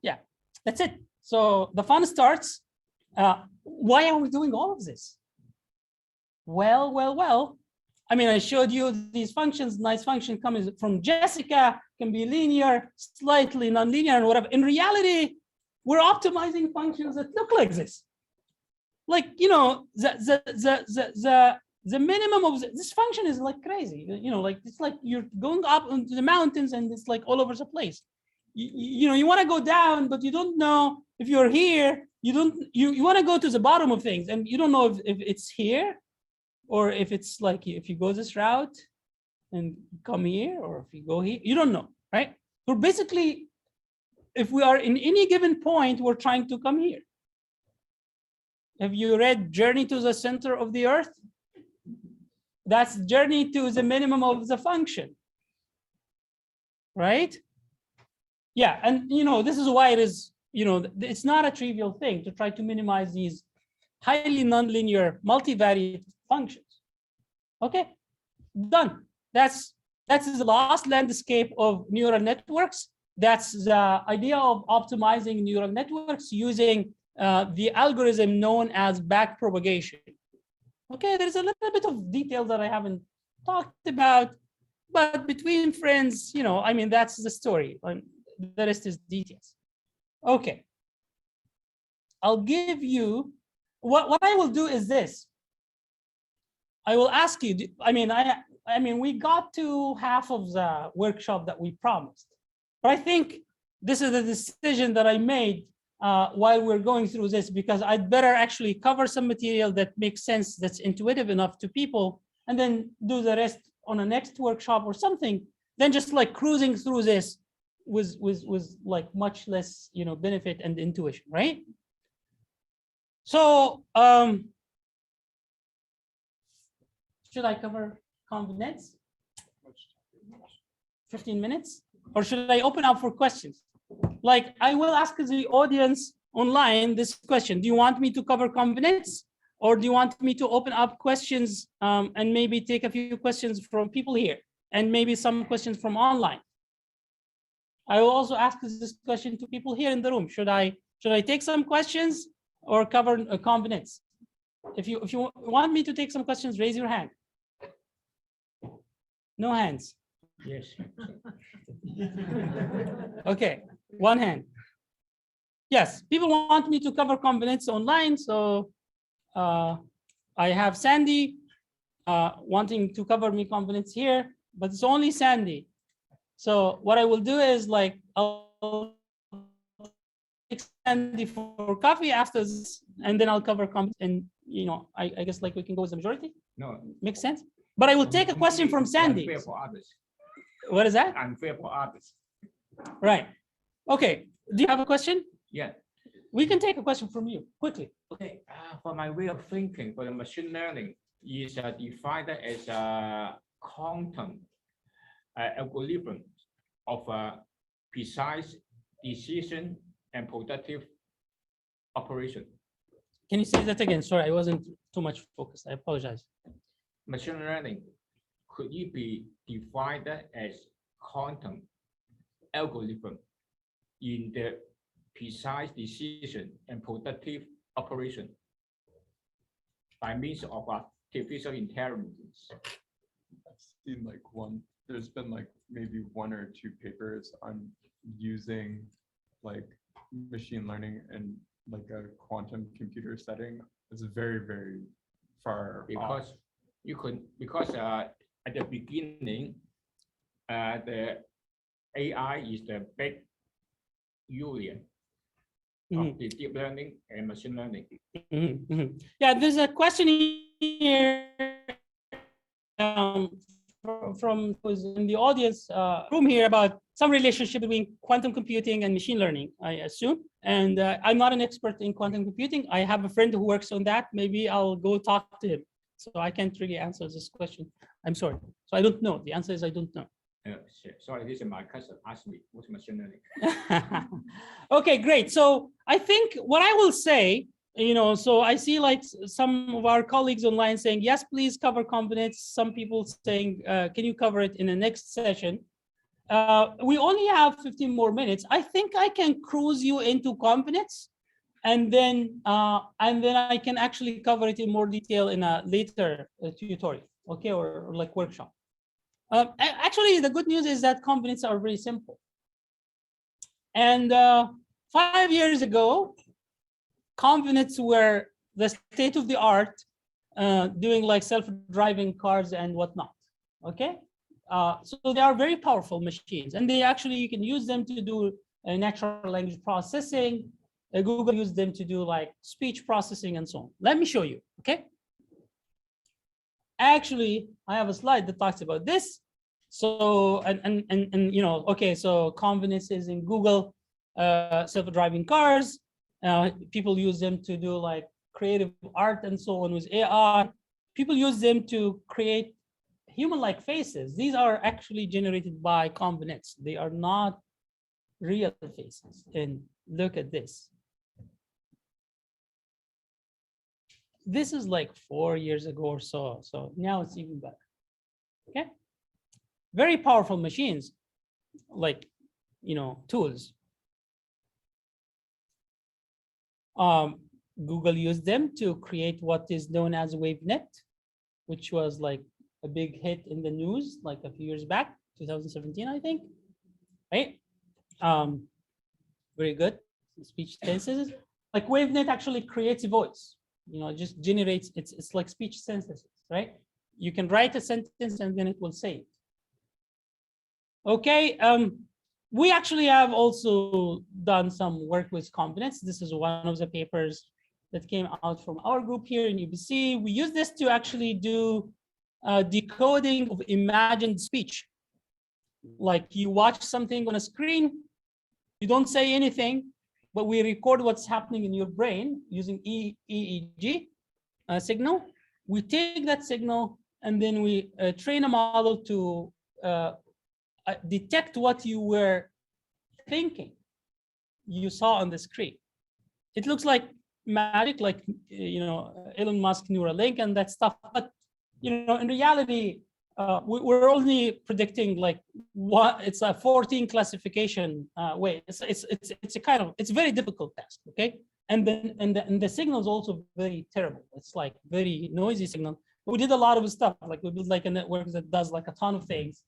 Yeah, that's it. So the fun starts. Why are we doing all of this? Well. I mean, I showed you these functions. Nice function comes from Jessica, can be linear, slightly nonlinear, and whatever. In reality, we're optimizing functions that look like this. Like, the minimum of this function is like crazy. Like it's like you're going up into the mountains, and it's like all over the place. You want to go down, but you don't know if you're here. You want to go to the bottom of things, and you don't know if it's here, or if it's like if you go this route and come here, or if you go here, you don't know, right? We're basically, if we are in any given point, we're trying to come here. Have you read Journey to the Center of the Earth? That's journey to the minimum of the function, right? Yeah, and this is why it is, it's not a trivial thing to try to minimize these highly nonlinear multivariate functions. Okay, done. That's the last landscape of neural networks. That's the idea of optimizing neural networks using the algorithm known as backpropagation. Okay, there's a little bit of detail that I haven't talked about, but between friends, you know, I mean, that's the story. The rest is details. Okay, I'll give you, what I will do is this. I will ask you, I mean, we got to half of the workshop that we promised, but I think this is the decision that I made while we're going through this, because I'd better actually cover some material that makes sense, that's intuitive enough to people, and then do the rest on a next workshop or something, than just like cruising through this with like much less, you know, benefit and intuition, right? So should I cover convnets? 15 minutes? Or should I open up for questions? Like, I will ask the audience online this question. Do you want me to cover convnets? Or do you want me to open up questions and maybe take a few questions from people here and maybe some questions from online? I will also ask this question to people here in the room. Should I take some questions or cover convnets? If you want me to take some questions, raise your hand. No hands. Yes. Okay, one hand. Yes, people want me to cover convnets online, so I have Sandy wanting to cover me convnets here, but it's only Sandy. So what I will do is like I'll take Sandy for coffee after this, and then I'll cover convnets, and you know, I guess like we can go with the majority. No. Makes sense. But I will take a question from Sandy. Unfair for others. What is that? Unfair for others. Right. Okay. Do you have a question? Yeah. We can take a question from you quickly. Okay. For my way of thinking, for the machine learning is defined as a quantum algorithm of precise decision and productive operation. Can you say that again? Sorry, I wasn't too much focused. I apologize. Machine learning, could it be defined as quantum algorithm in the precise decision and productive operation by means of artificial intelligence? I've seen like there's been like maybe 1 or 2 papers on using like machine learning and like a quantum computer setting. It's very, very far off. Because at the beginning, the AI is the big union of the deep learning and machine learning. Yeah, there's a question here from who's in the audience room here about some relationship between quantum computing and machine learning, I assume. And I'm not an expert in quantum computing. I have a friend who works on that. Maybe I'll go talk to him. So I can't really answer this question. I'm sorry. So I don't know. The answer is I don't know. Sorry, this is my cousin asked me what's machine learning. Okay, great. So I think what I will say, you know, so I see like some of our colleagues online saying, yes, please cover convnets. Some people saying, can you cover it in the next session? We only have 15 more minutes. I think I can cruise you into convnets, and then I can actually cover it in more detail in a later tutorial, okay, or like workshop. Actually, the good news is that convnets are very simple. And 5 years ago, convnets were the state of the art, doing like self-driving cars and whatnot. Okay, so they are very powerful machines, and they actually you can use them to do natural language processing. Google used them to do like speech processing and so on. Let me show you. Okay. Actually, I have a slide that talks about this. So and you know, okay, so convnets is in Google, self-driving cars. People use them to do like creative art and so on with AI. People use them to create human-like faces. These are actually generated by convnets. They are not real faces. And look at this. this is like 4 years ago or so. So now it's even better. Okay. Very powerful machines, like, tools. Google used them to create what is known as WaveNet, which was like a big hit in the news like a few years back, 2017, I think. Right? Very good. Speech synthesis. Like WaveNet actually creates a voice. It just generates. It's like speech synthesis, right? You can write a sentence and then it will say it. Okay. We actually have also done some work with confidence. This is one of the papers that came out from our group here in UBC. We use this to actually do decoding of imagined speech. Like you watch something on a screen, you don't say anything, but we record what's happening in your brain using EEG signal. We take that signal and then we train a model to detect what you were thinking you saw on the screen. It looks like magic, like Elon Musk Neuralink and that stuff, but in reality, we're only predicting like what it's a 14 classification way. It's a kind of, it's a very difficult task. Okay, and then and the signal is also very terrible. It's like very noisy signal. We did a lot of stuff, like we built like a network that does like a ton of things.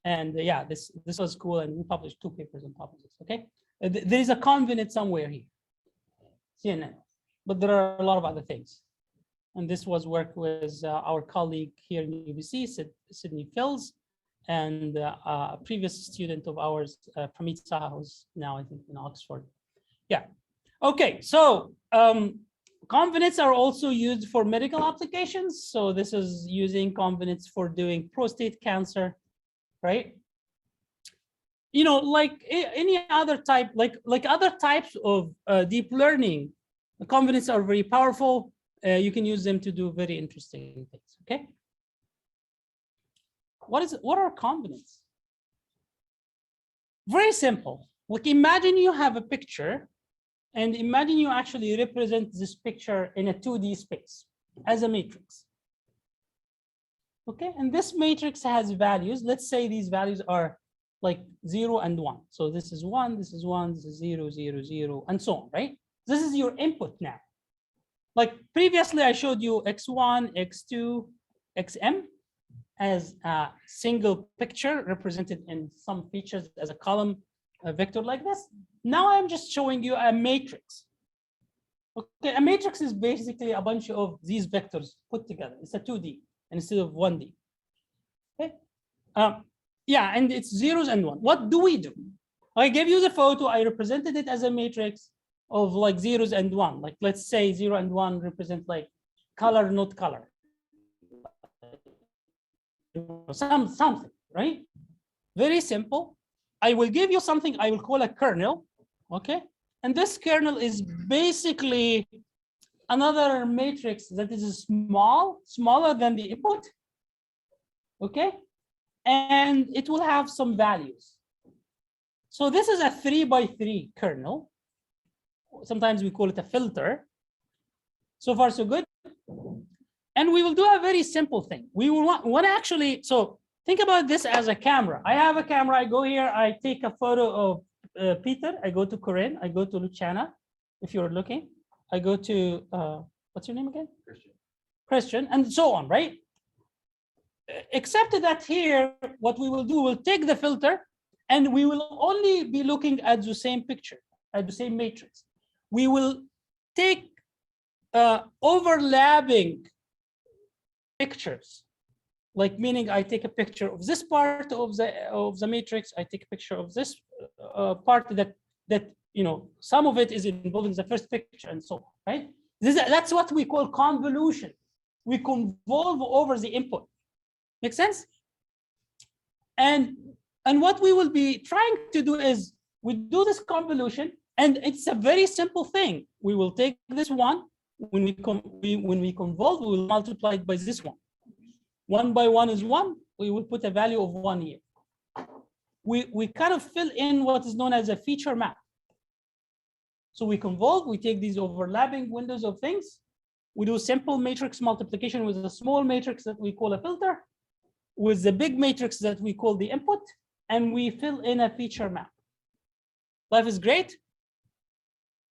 And yeah, this was cool, and we published 2 papers on top of this. Okay, there is a convenant somewhere here, CNN, but there are a lot of other things. And this was work with our colleague here in UBC, Sydney Phils, and a previous student of ours, Pramit Saha, who's now I think in Oxford. Yeah. Okay, so convenants are also used for medical applications. So this is using convenants for doing prostate cancer. Right? Like any other type, like other types of deep learning, the convenants are very powerful. You can use them to do very interesting things. Okay. What are convenants? Very simple. Like imagine you have a picture, and imagine you actually represent this picture in a 2D space as a matrix. Okay, and this matrix has values. Let's say these values are like 0 and 1. So this is 1, this is 1, this is 0, 0, 0, and so on, right? This is your input now. Like previously, I showed you x1, x2, xm as a single picture represented in some features as a column, a vector like this. Now I'm just showing you a matrix. Okay, a matrix is basically a bunch of these vectors put together. It's a 2D. Instead of 1D. Okay. Yeah, and it's zeros and 1. What do we do? I gave you the photo. I represented it as a matrix of like zeros and 1. Like let's say 0 and 1 represent like color, not color. Something, right? Very simple. I will give you something I will call a kernel. Okay. And this kernel is basically another matrix that is smaller than the input, okay? And it will have some values. So this is a 3x3 kernel. Sometimes we call it a filter. So far, so good. And we will do a very simple thing. We will want to actually, so think about this as a camera. I have a camera, I go here, I take a photo of Peter, I go to Corinne, I go to Luciana, if you're looking. I go to, what's your name again? Christian, and so on, right? Except that here, what we will do, we'll take the filter and we will only be looking at the same picture, at the same matrix. We will take overlapping pictures, like meaning I take a picture of this part of the matrix, I take a picture of this part that some of it is involving the first picture and so on, right? That's what we call convolution. We convolve over the input. Make sense? And what we will be trying to do is we do this convolution, and it's a very simple thing. We will take this one, when we convolve, we will multiply it by this one. 1 by 1 is 1. We will put a value of 1 here. We kind of fill in what is known as a feature map. So we convolve, we take these overlapping windows of things, We do simple matrix multiplication with a small matrix that we call a filter, with the big matrix that we call the input, and we fill in a feature map. Life is great.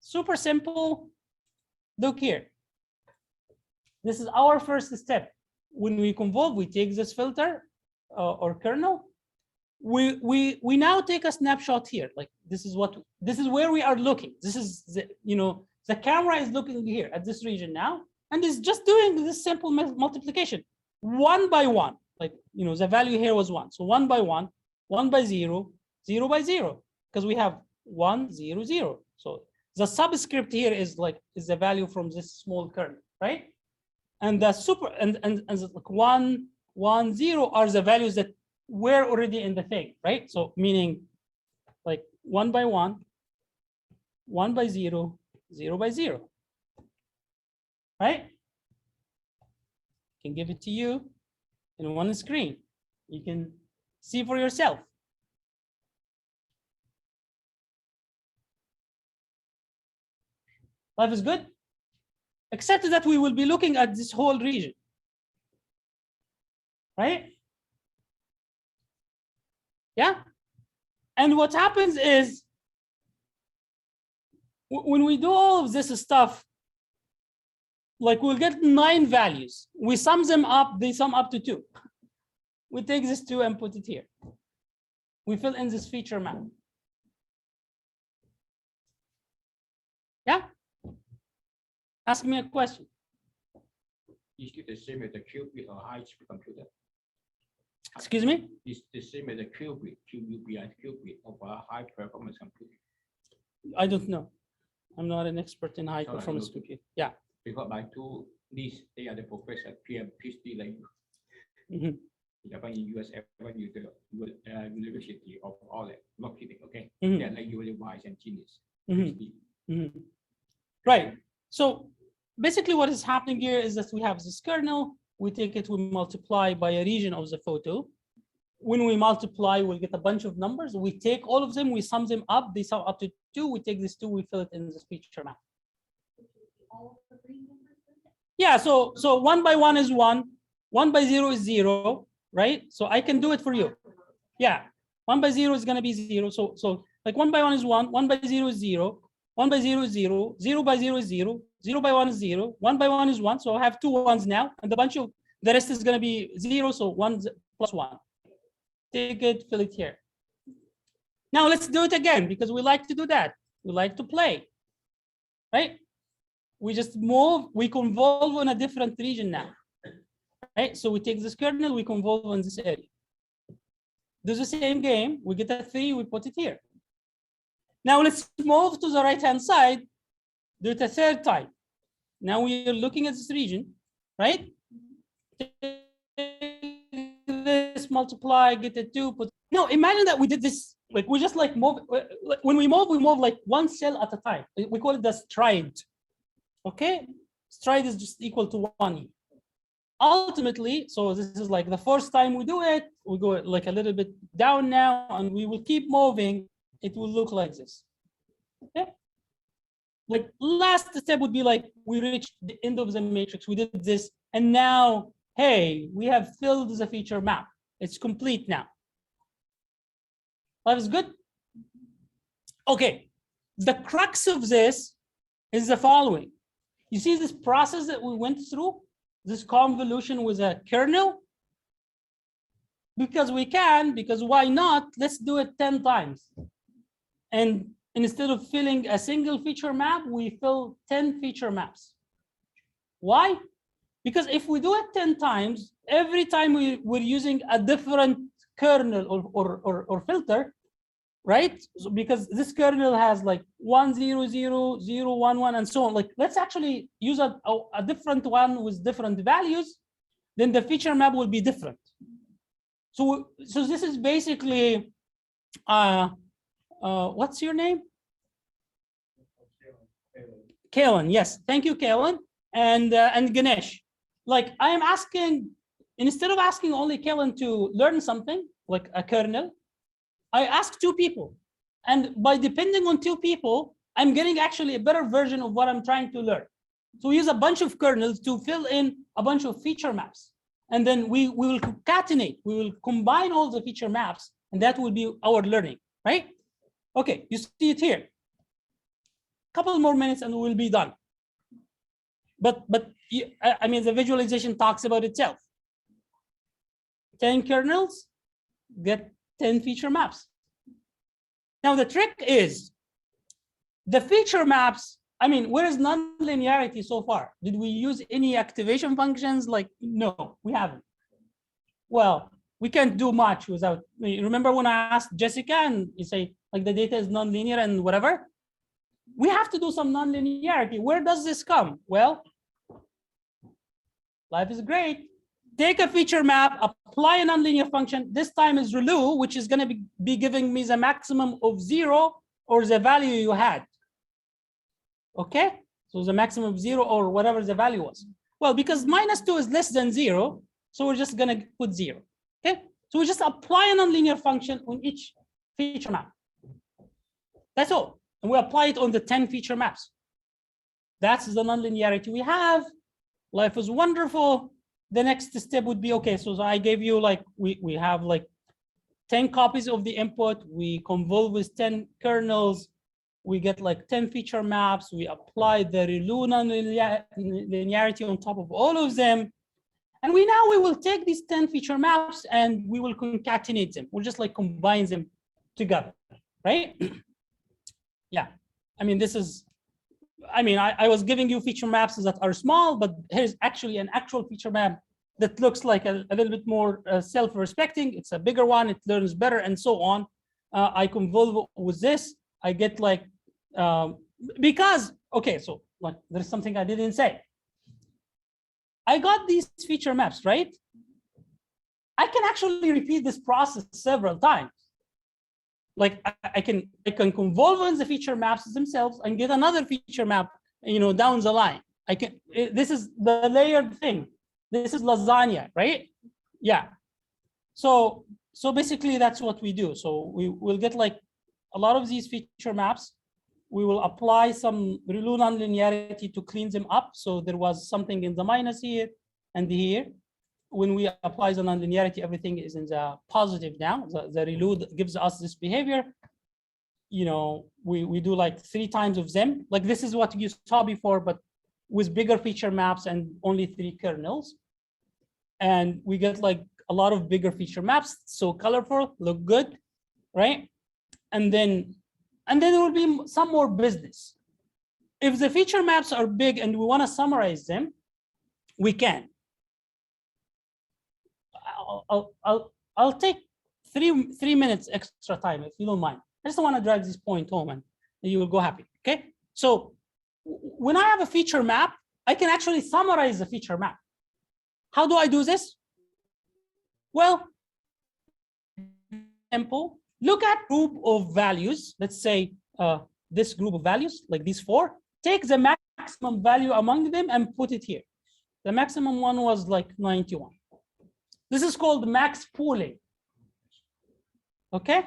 Super simple. Look here. This is our first step. When we convolve, we take this filter or kernel. We now take a snapshot here. Like this is where we are looking. This is the camera is looking here at this region now, and it's just doing this simple multiplication, 1 by 1. Like the value here was 1, so 1 by 1, 1 by 0, 0 by 0, because we have 1, 0, 0. So the subscript here is the value from this small kernel, right? And the like 1, 1, 0 are the values that were already in the thing, right? So meaning like 1 by 1, 1 by 0, 0 by 0, right? I can give it to you in one screen. You can see for yourself. Life is good, except that we will be looking at this whole region, right? Yeah. And what happens is when we do all of this stuff, like we'll get 9 values. We sum them up, they sum up to 2. We take this 2 and put it here. We fill in this feature map. Yeah? Ask me a question. Is it the same as the qubit or high-speed computer? Excuse me? Is the same as the qubit, qubit of a high-performance computer? I don't know. I'm not an expert in high performance computing. Yeah. Because my two niece, they are the professor, PhD like you. Mm-hmm. In US, when you the University of all that, not kidding, okay? Mm-hmm. They're like really wise and genius. Mm-hmm. Mm-hmm. Right. So basically what is happening here is that we have this kernel, we take it, we multiply by a region of the photo. When we multiply, we'll get a bunch of numbers. We take all of them, we sum them up, they sum up to 2, we take this 2, we fill it in this feature map. Yeah, so 1 by 1 is 1, 1 by 0 is 0, right? So I can do it for you. Yeah, 1 by 0 is gonna be 0. So like 1 by 1 is 1, 1 by 0 is 0, 1 by 0 is 0, 0 by 0 is 0, 0 by 1 is 0, 1 by 1 is 1. So I have 2 1s now, and the rest is gonna be 0, so 1 plus 1. Take it, fill it here. Now let's do it again, because we like to do that. We like to play, right? We just move, we convolve on a different region now, right? So we take this kernel, we convolve on this area. Do the same game, we get a 3, we put it here. Now let's move to the right-hand side, do it a 3rd time. Now we are looking at this region, right? This, multiply, get a 2, put. Now imagine that we did this, like we just like move, when we move like 1 cell at a time. We call it the stride. Okay, stride is just equal to 1. Ultimately, so this is like the first time we do it, we go like a little bit down now, and we will keep moving. It will look like this. Okay, like last step would be like we reached the end of the matrix, we did this, and now, hey, we have filled the feature map. It's complete now. That is good. Okay, the crux of this is the following. You see this process that we went through, this convolution with a kernel? Because we can, because why not? Let's do it 10 times. And instead of filling a single feature map, we fill 10 feature maps. Why? Because if we do it 10 times, every time we're using a different kernel or filter, right? So because this kernel has like 1, 0, 0, 0, 1, 1, and so on. Like, let's actually use a different one with different values, then the feature map will be different. So this is basically, what's your name? Kalen, yes, thank you, Kalen, and Ganesh. Like, I am asking, instead of asking only Kalen to learn something, like a kernel, I ask 2 people. And by depending on 2 people, I'm getting actually a better version of what I'm trying to learn. So we use a bunch of kernels to fill in a bunch of feature maps. And then we will concatenate, we will combine all the feature maps, and that will be our learning, right? Okay, you see it here. Couple more minutes and we'll be done. But I mean, the visualization talks about itself. 10 kernels, get 10 feature maps. Now the trick is, the feature maps, I mean, where is non-linearity so far? Did we use any activation functions? Like, no, we haven't. Well, we can't do much without, remember when I asked Jessica and you say, like, the data is non-linear and whatever? We have to do some non-linearity. Where does this come? Well, life is great. Take a feature map, apply a nonlinear function. This time is ReLU, which is going to be giving me the maximum of 0 or the value you had. Okay, so the maximum of 0 or whatever the value was. Well, because -2 is less than 0, so we're just going to put 0. Okay, so we just apply a nonlinear function on each feature map. That's all. And we apply it on the 10 feature maps. That's the nonlinearity we have. Life is wonderful. The next step would be, okay, so I gave you like, we have like 10 copies of the input. We convolve with 10 kernels. We get like 10 feature maps. We apply the ReLU nonlinearity on top of all of them. And we will take these 10 feature maps and we will concatenate them. We'll just like combine them together, right? Yeah, I mean, this is, I mean, I was giving you feature maps that are small, but here's actually an actual feature map that looks like a little bit more self-respecting. It's a bigger one, it learns better and so on. I convolve with this, I get like, because, okay, so like there's something I didn't say. I got these feature maps, right? I can actually repeat this process several times. Like I can convolve on the feature maps themselves and get another feature map, you know, down the line. I can, this is the layered thing. This is lasagna, right? Yeah. So basically that's what we do. So we will get like a lot of these feature maps. We will apply some ReLU nonlinearity to clean them up. So there was something in the minus here and here. When we apply the nonlinearity, everything is in the positive now. The ReLU gives us this behavior. You know, we do like 3 times of them. Like this is what you saw before, but with bigger feature maps and only 3 kernels. And we get like a lot of bigger feature maps, so colorful, look good, right? And then there will be some more business. If the feature maps are big and we want to summarize them, we can. I'll take three minutes extra time if you don't mind. I just want to drive this point home and you will go happy. Okay. So when I have a feature map, I can actually summarize the feature map. How do I do this? Well, simple. Look at group of values. Let's say this group of values, like these 4. Take the maximum value among them and put it here. The maximum one was like 91. This is called max pooling. Okay.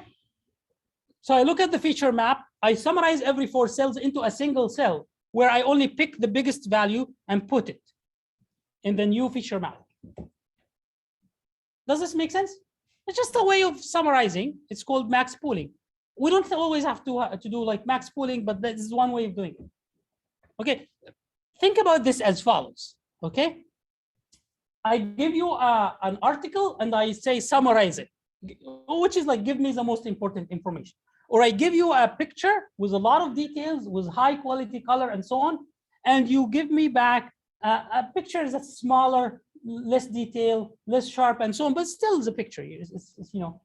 So I look at the feature map. I summarize every 4 cells into a single cell where I only pick the biggest value and put it in the new feature map. Does this make sense? It's just a way of summarizing. It's called max pooling. We don't always have to do like max pooling, but this is one way of doing it. Okay. Think about this as follows. Okay. I give you an article and I say summarize it, which is like give me the most important information. Or I give you a picture with a lot of details, with high quality color and so on, and you give me back a picture that's smaller, less detail, less sharp, and so on. But still, the picture, it's you know,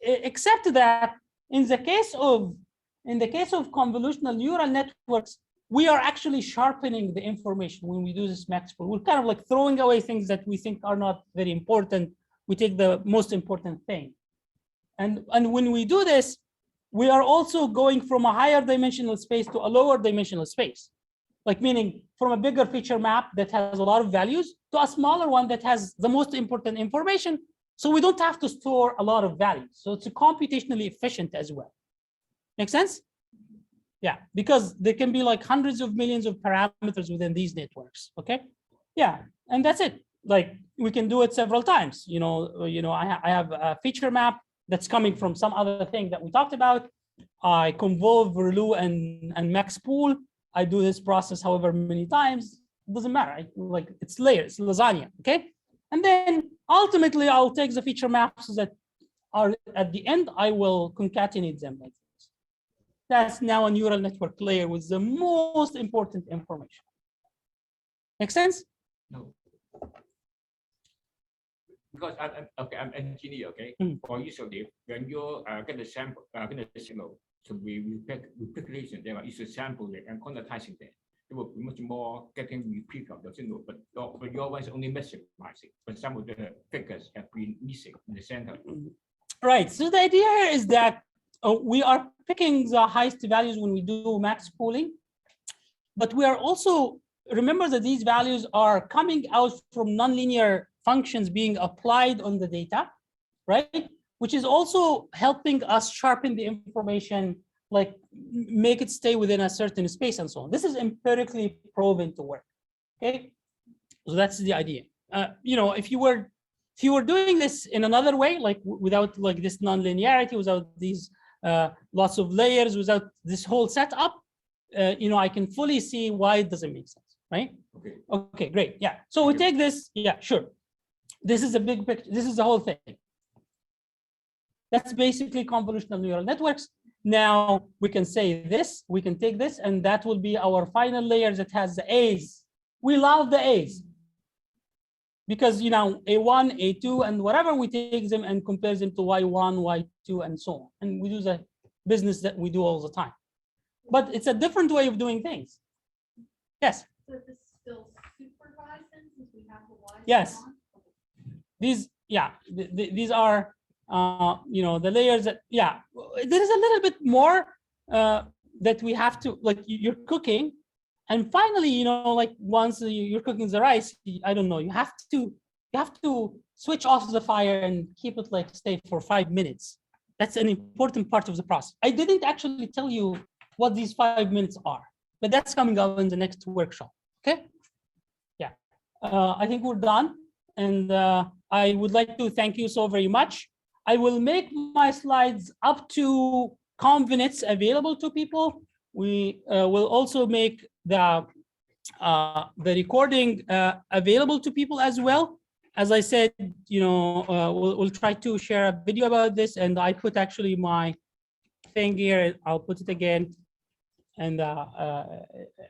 except that in the case of convolutional neural networks, we are actually sharpening the information when we do this max pool. We're kind of like throwing away things that we think are not very important. We take the most important thing. And when we do this, we are also going from a higher dimensional space to a lower dimensional space. Like meaning from a bigger feature map that has a lot of values to a smaller one that has the most important information. So we don't have to store a lot of values. So it's computationally efficient as well. Make sense? Yeah, because there can be like hundreds of millions of parameters within these networks. Okay. Yeah, and that's it. Like we can do it several times. I have a feature map that's coming from some other thing that we talked about. I convolve, ReLU, and max pool. I do this process however many times. It doesn't matter. Like it's layers, lasagna. Okay. And then ultimately I'll take the feature maps that are at the end, I will concatenate them like this. That's now a neural network layer with the most important information. Make sense? No. Because I'm engineer, okay? For usually when you get the sample, get the signal to be repetition, there is a sample and quantizing there. It will be much more getting repeat of the signal, but your one is only maximizing. But some of the figures have been missing in the center. Right. So the idea here is that we are picking the highest values when we do max pooling, but we are also, remember that these values are coming out from nonlinear functions being applied on the data, right? Which is also helping us sharpen the information, like make it stay within a certain space and so on. This is empirically proven to work, okay? So that's the idea. If you were doing this in another way, like without like this nonlinearity, without these lots of layers, without this whole setup, I can fully see why it doesn't make sense, right? Okay, great. Yeah. So we take this. Yeah, sure. This is a big picture. This is the whole thing. That's basically convolutional neural networks. Now we can say this, we can take this, and that will be our final layer that has the A's. We love the A's because, A1, A2, and whatever, we take them and compare them to Y1, Y2, and so on. And we do the business that we do all the time. But it's a different way of doing things. Yes? So this is still supervised then, since we have the Y? Yes. These, yeah, these are, the layers that, yeah, there is a little bit more that we have to, like you're cooking. And finally, like once you're cooking the rice, I don't know, you have to switch off the fire and keep it like stay for 5 minutes. That's an important part of the process. I didn't actually tell you what these 5 minutes are, but that's coming up in the next workshop. Okay. Yeah. I think we're done. And I would like to thank you so very much. I will make my slides up to conv available to people. We will also make the recording available to people as well. As I said, we'll try to share a video about this, and I put actually my thing here. I'll put it again, and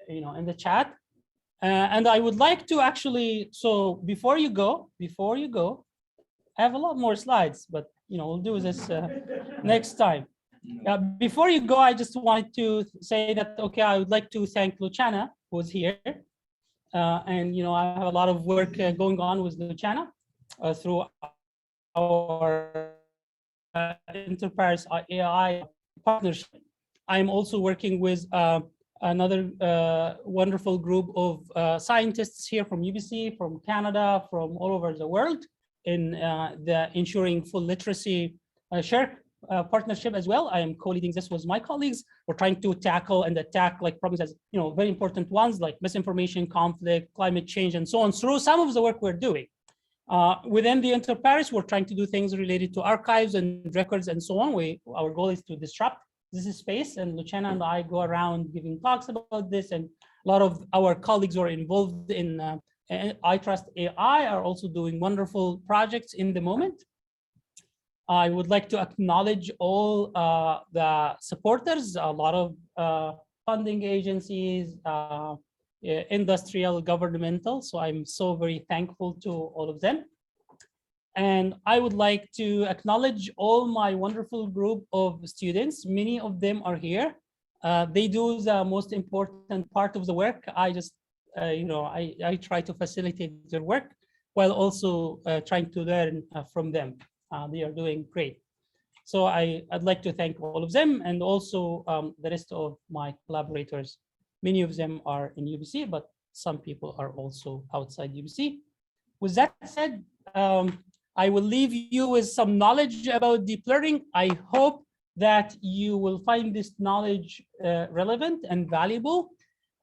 in the chat. And I would like to actually, so before you go, I have a lot more slides, but we'll do this next time. Before you go, I just wanted to say that, okay, I would like to thank Luciana, who's here. And, I have a lot of work going on with Luciana through our enterprise AI partnership. I'm also working with another wonderful group of scientists here from UBC, from Canada, from all over the world in the ensuring full literacy share partnership as well. I am co-leading this with my colleagues. We're trying to tackle and attack like problems as very important ones like misinformation, conflict, climate change, and so on through some of the work we're doing. Within the enterprise, we're trying to do things related to archives and records and so on. Our goal is to disrupt this space, and Luciana and I go around giving talks about this, and a lot of our colleagues who are involved in I Trust AI are also doing wonderful projects in the moment. I would like to acknowledge all the supporters, a lot of funding agencies, industrial, governmental. So I'm so very thankful to all of them. And I would like to acknowledge all my wonderful group of students. Many of them are here. They do the most important part of the work. I just, I try to facilitate their work while also trying to learn from them. They are doing great. So I'd like to thank all of them and also the rest of my collaborators. Many of them are in UBC, but some people are also outside UBC. With that said, I will leave you with some knowledge about deep learning. I hope that you will find this knowledge relevant and valuable.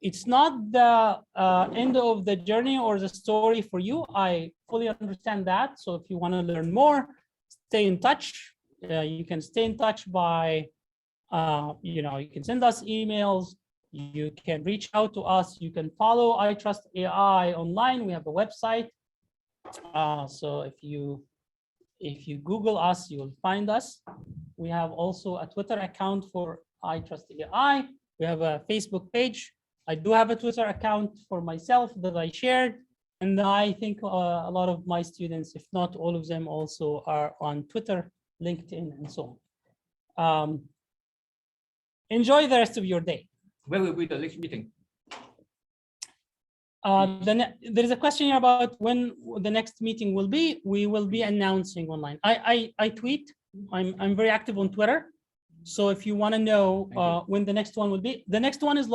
It's not the end of the journey or the story for you. I fully understand that. So if you want to learn more, stay in touch. You can stay in touch by, you can send us emails. You can reach out to us. You can follow I Trust AI online. We have a website. So if you Google us, you will find us. We have also a Twitter account for I Trust AI. We have a Facebook page. I do have a Twitter account for myself that I shared. And I think a lot of my students, if not all of them, also are on Twitter, LinkedIn, and so on. Enjoy the rest of your day. Where will be the next meeting? There is a question here about when the next meeting will be. We will be announcing online. I tweet. I'm very active on Twitter. So if you want to know when the next one will be, the next one is like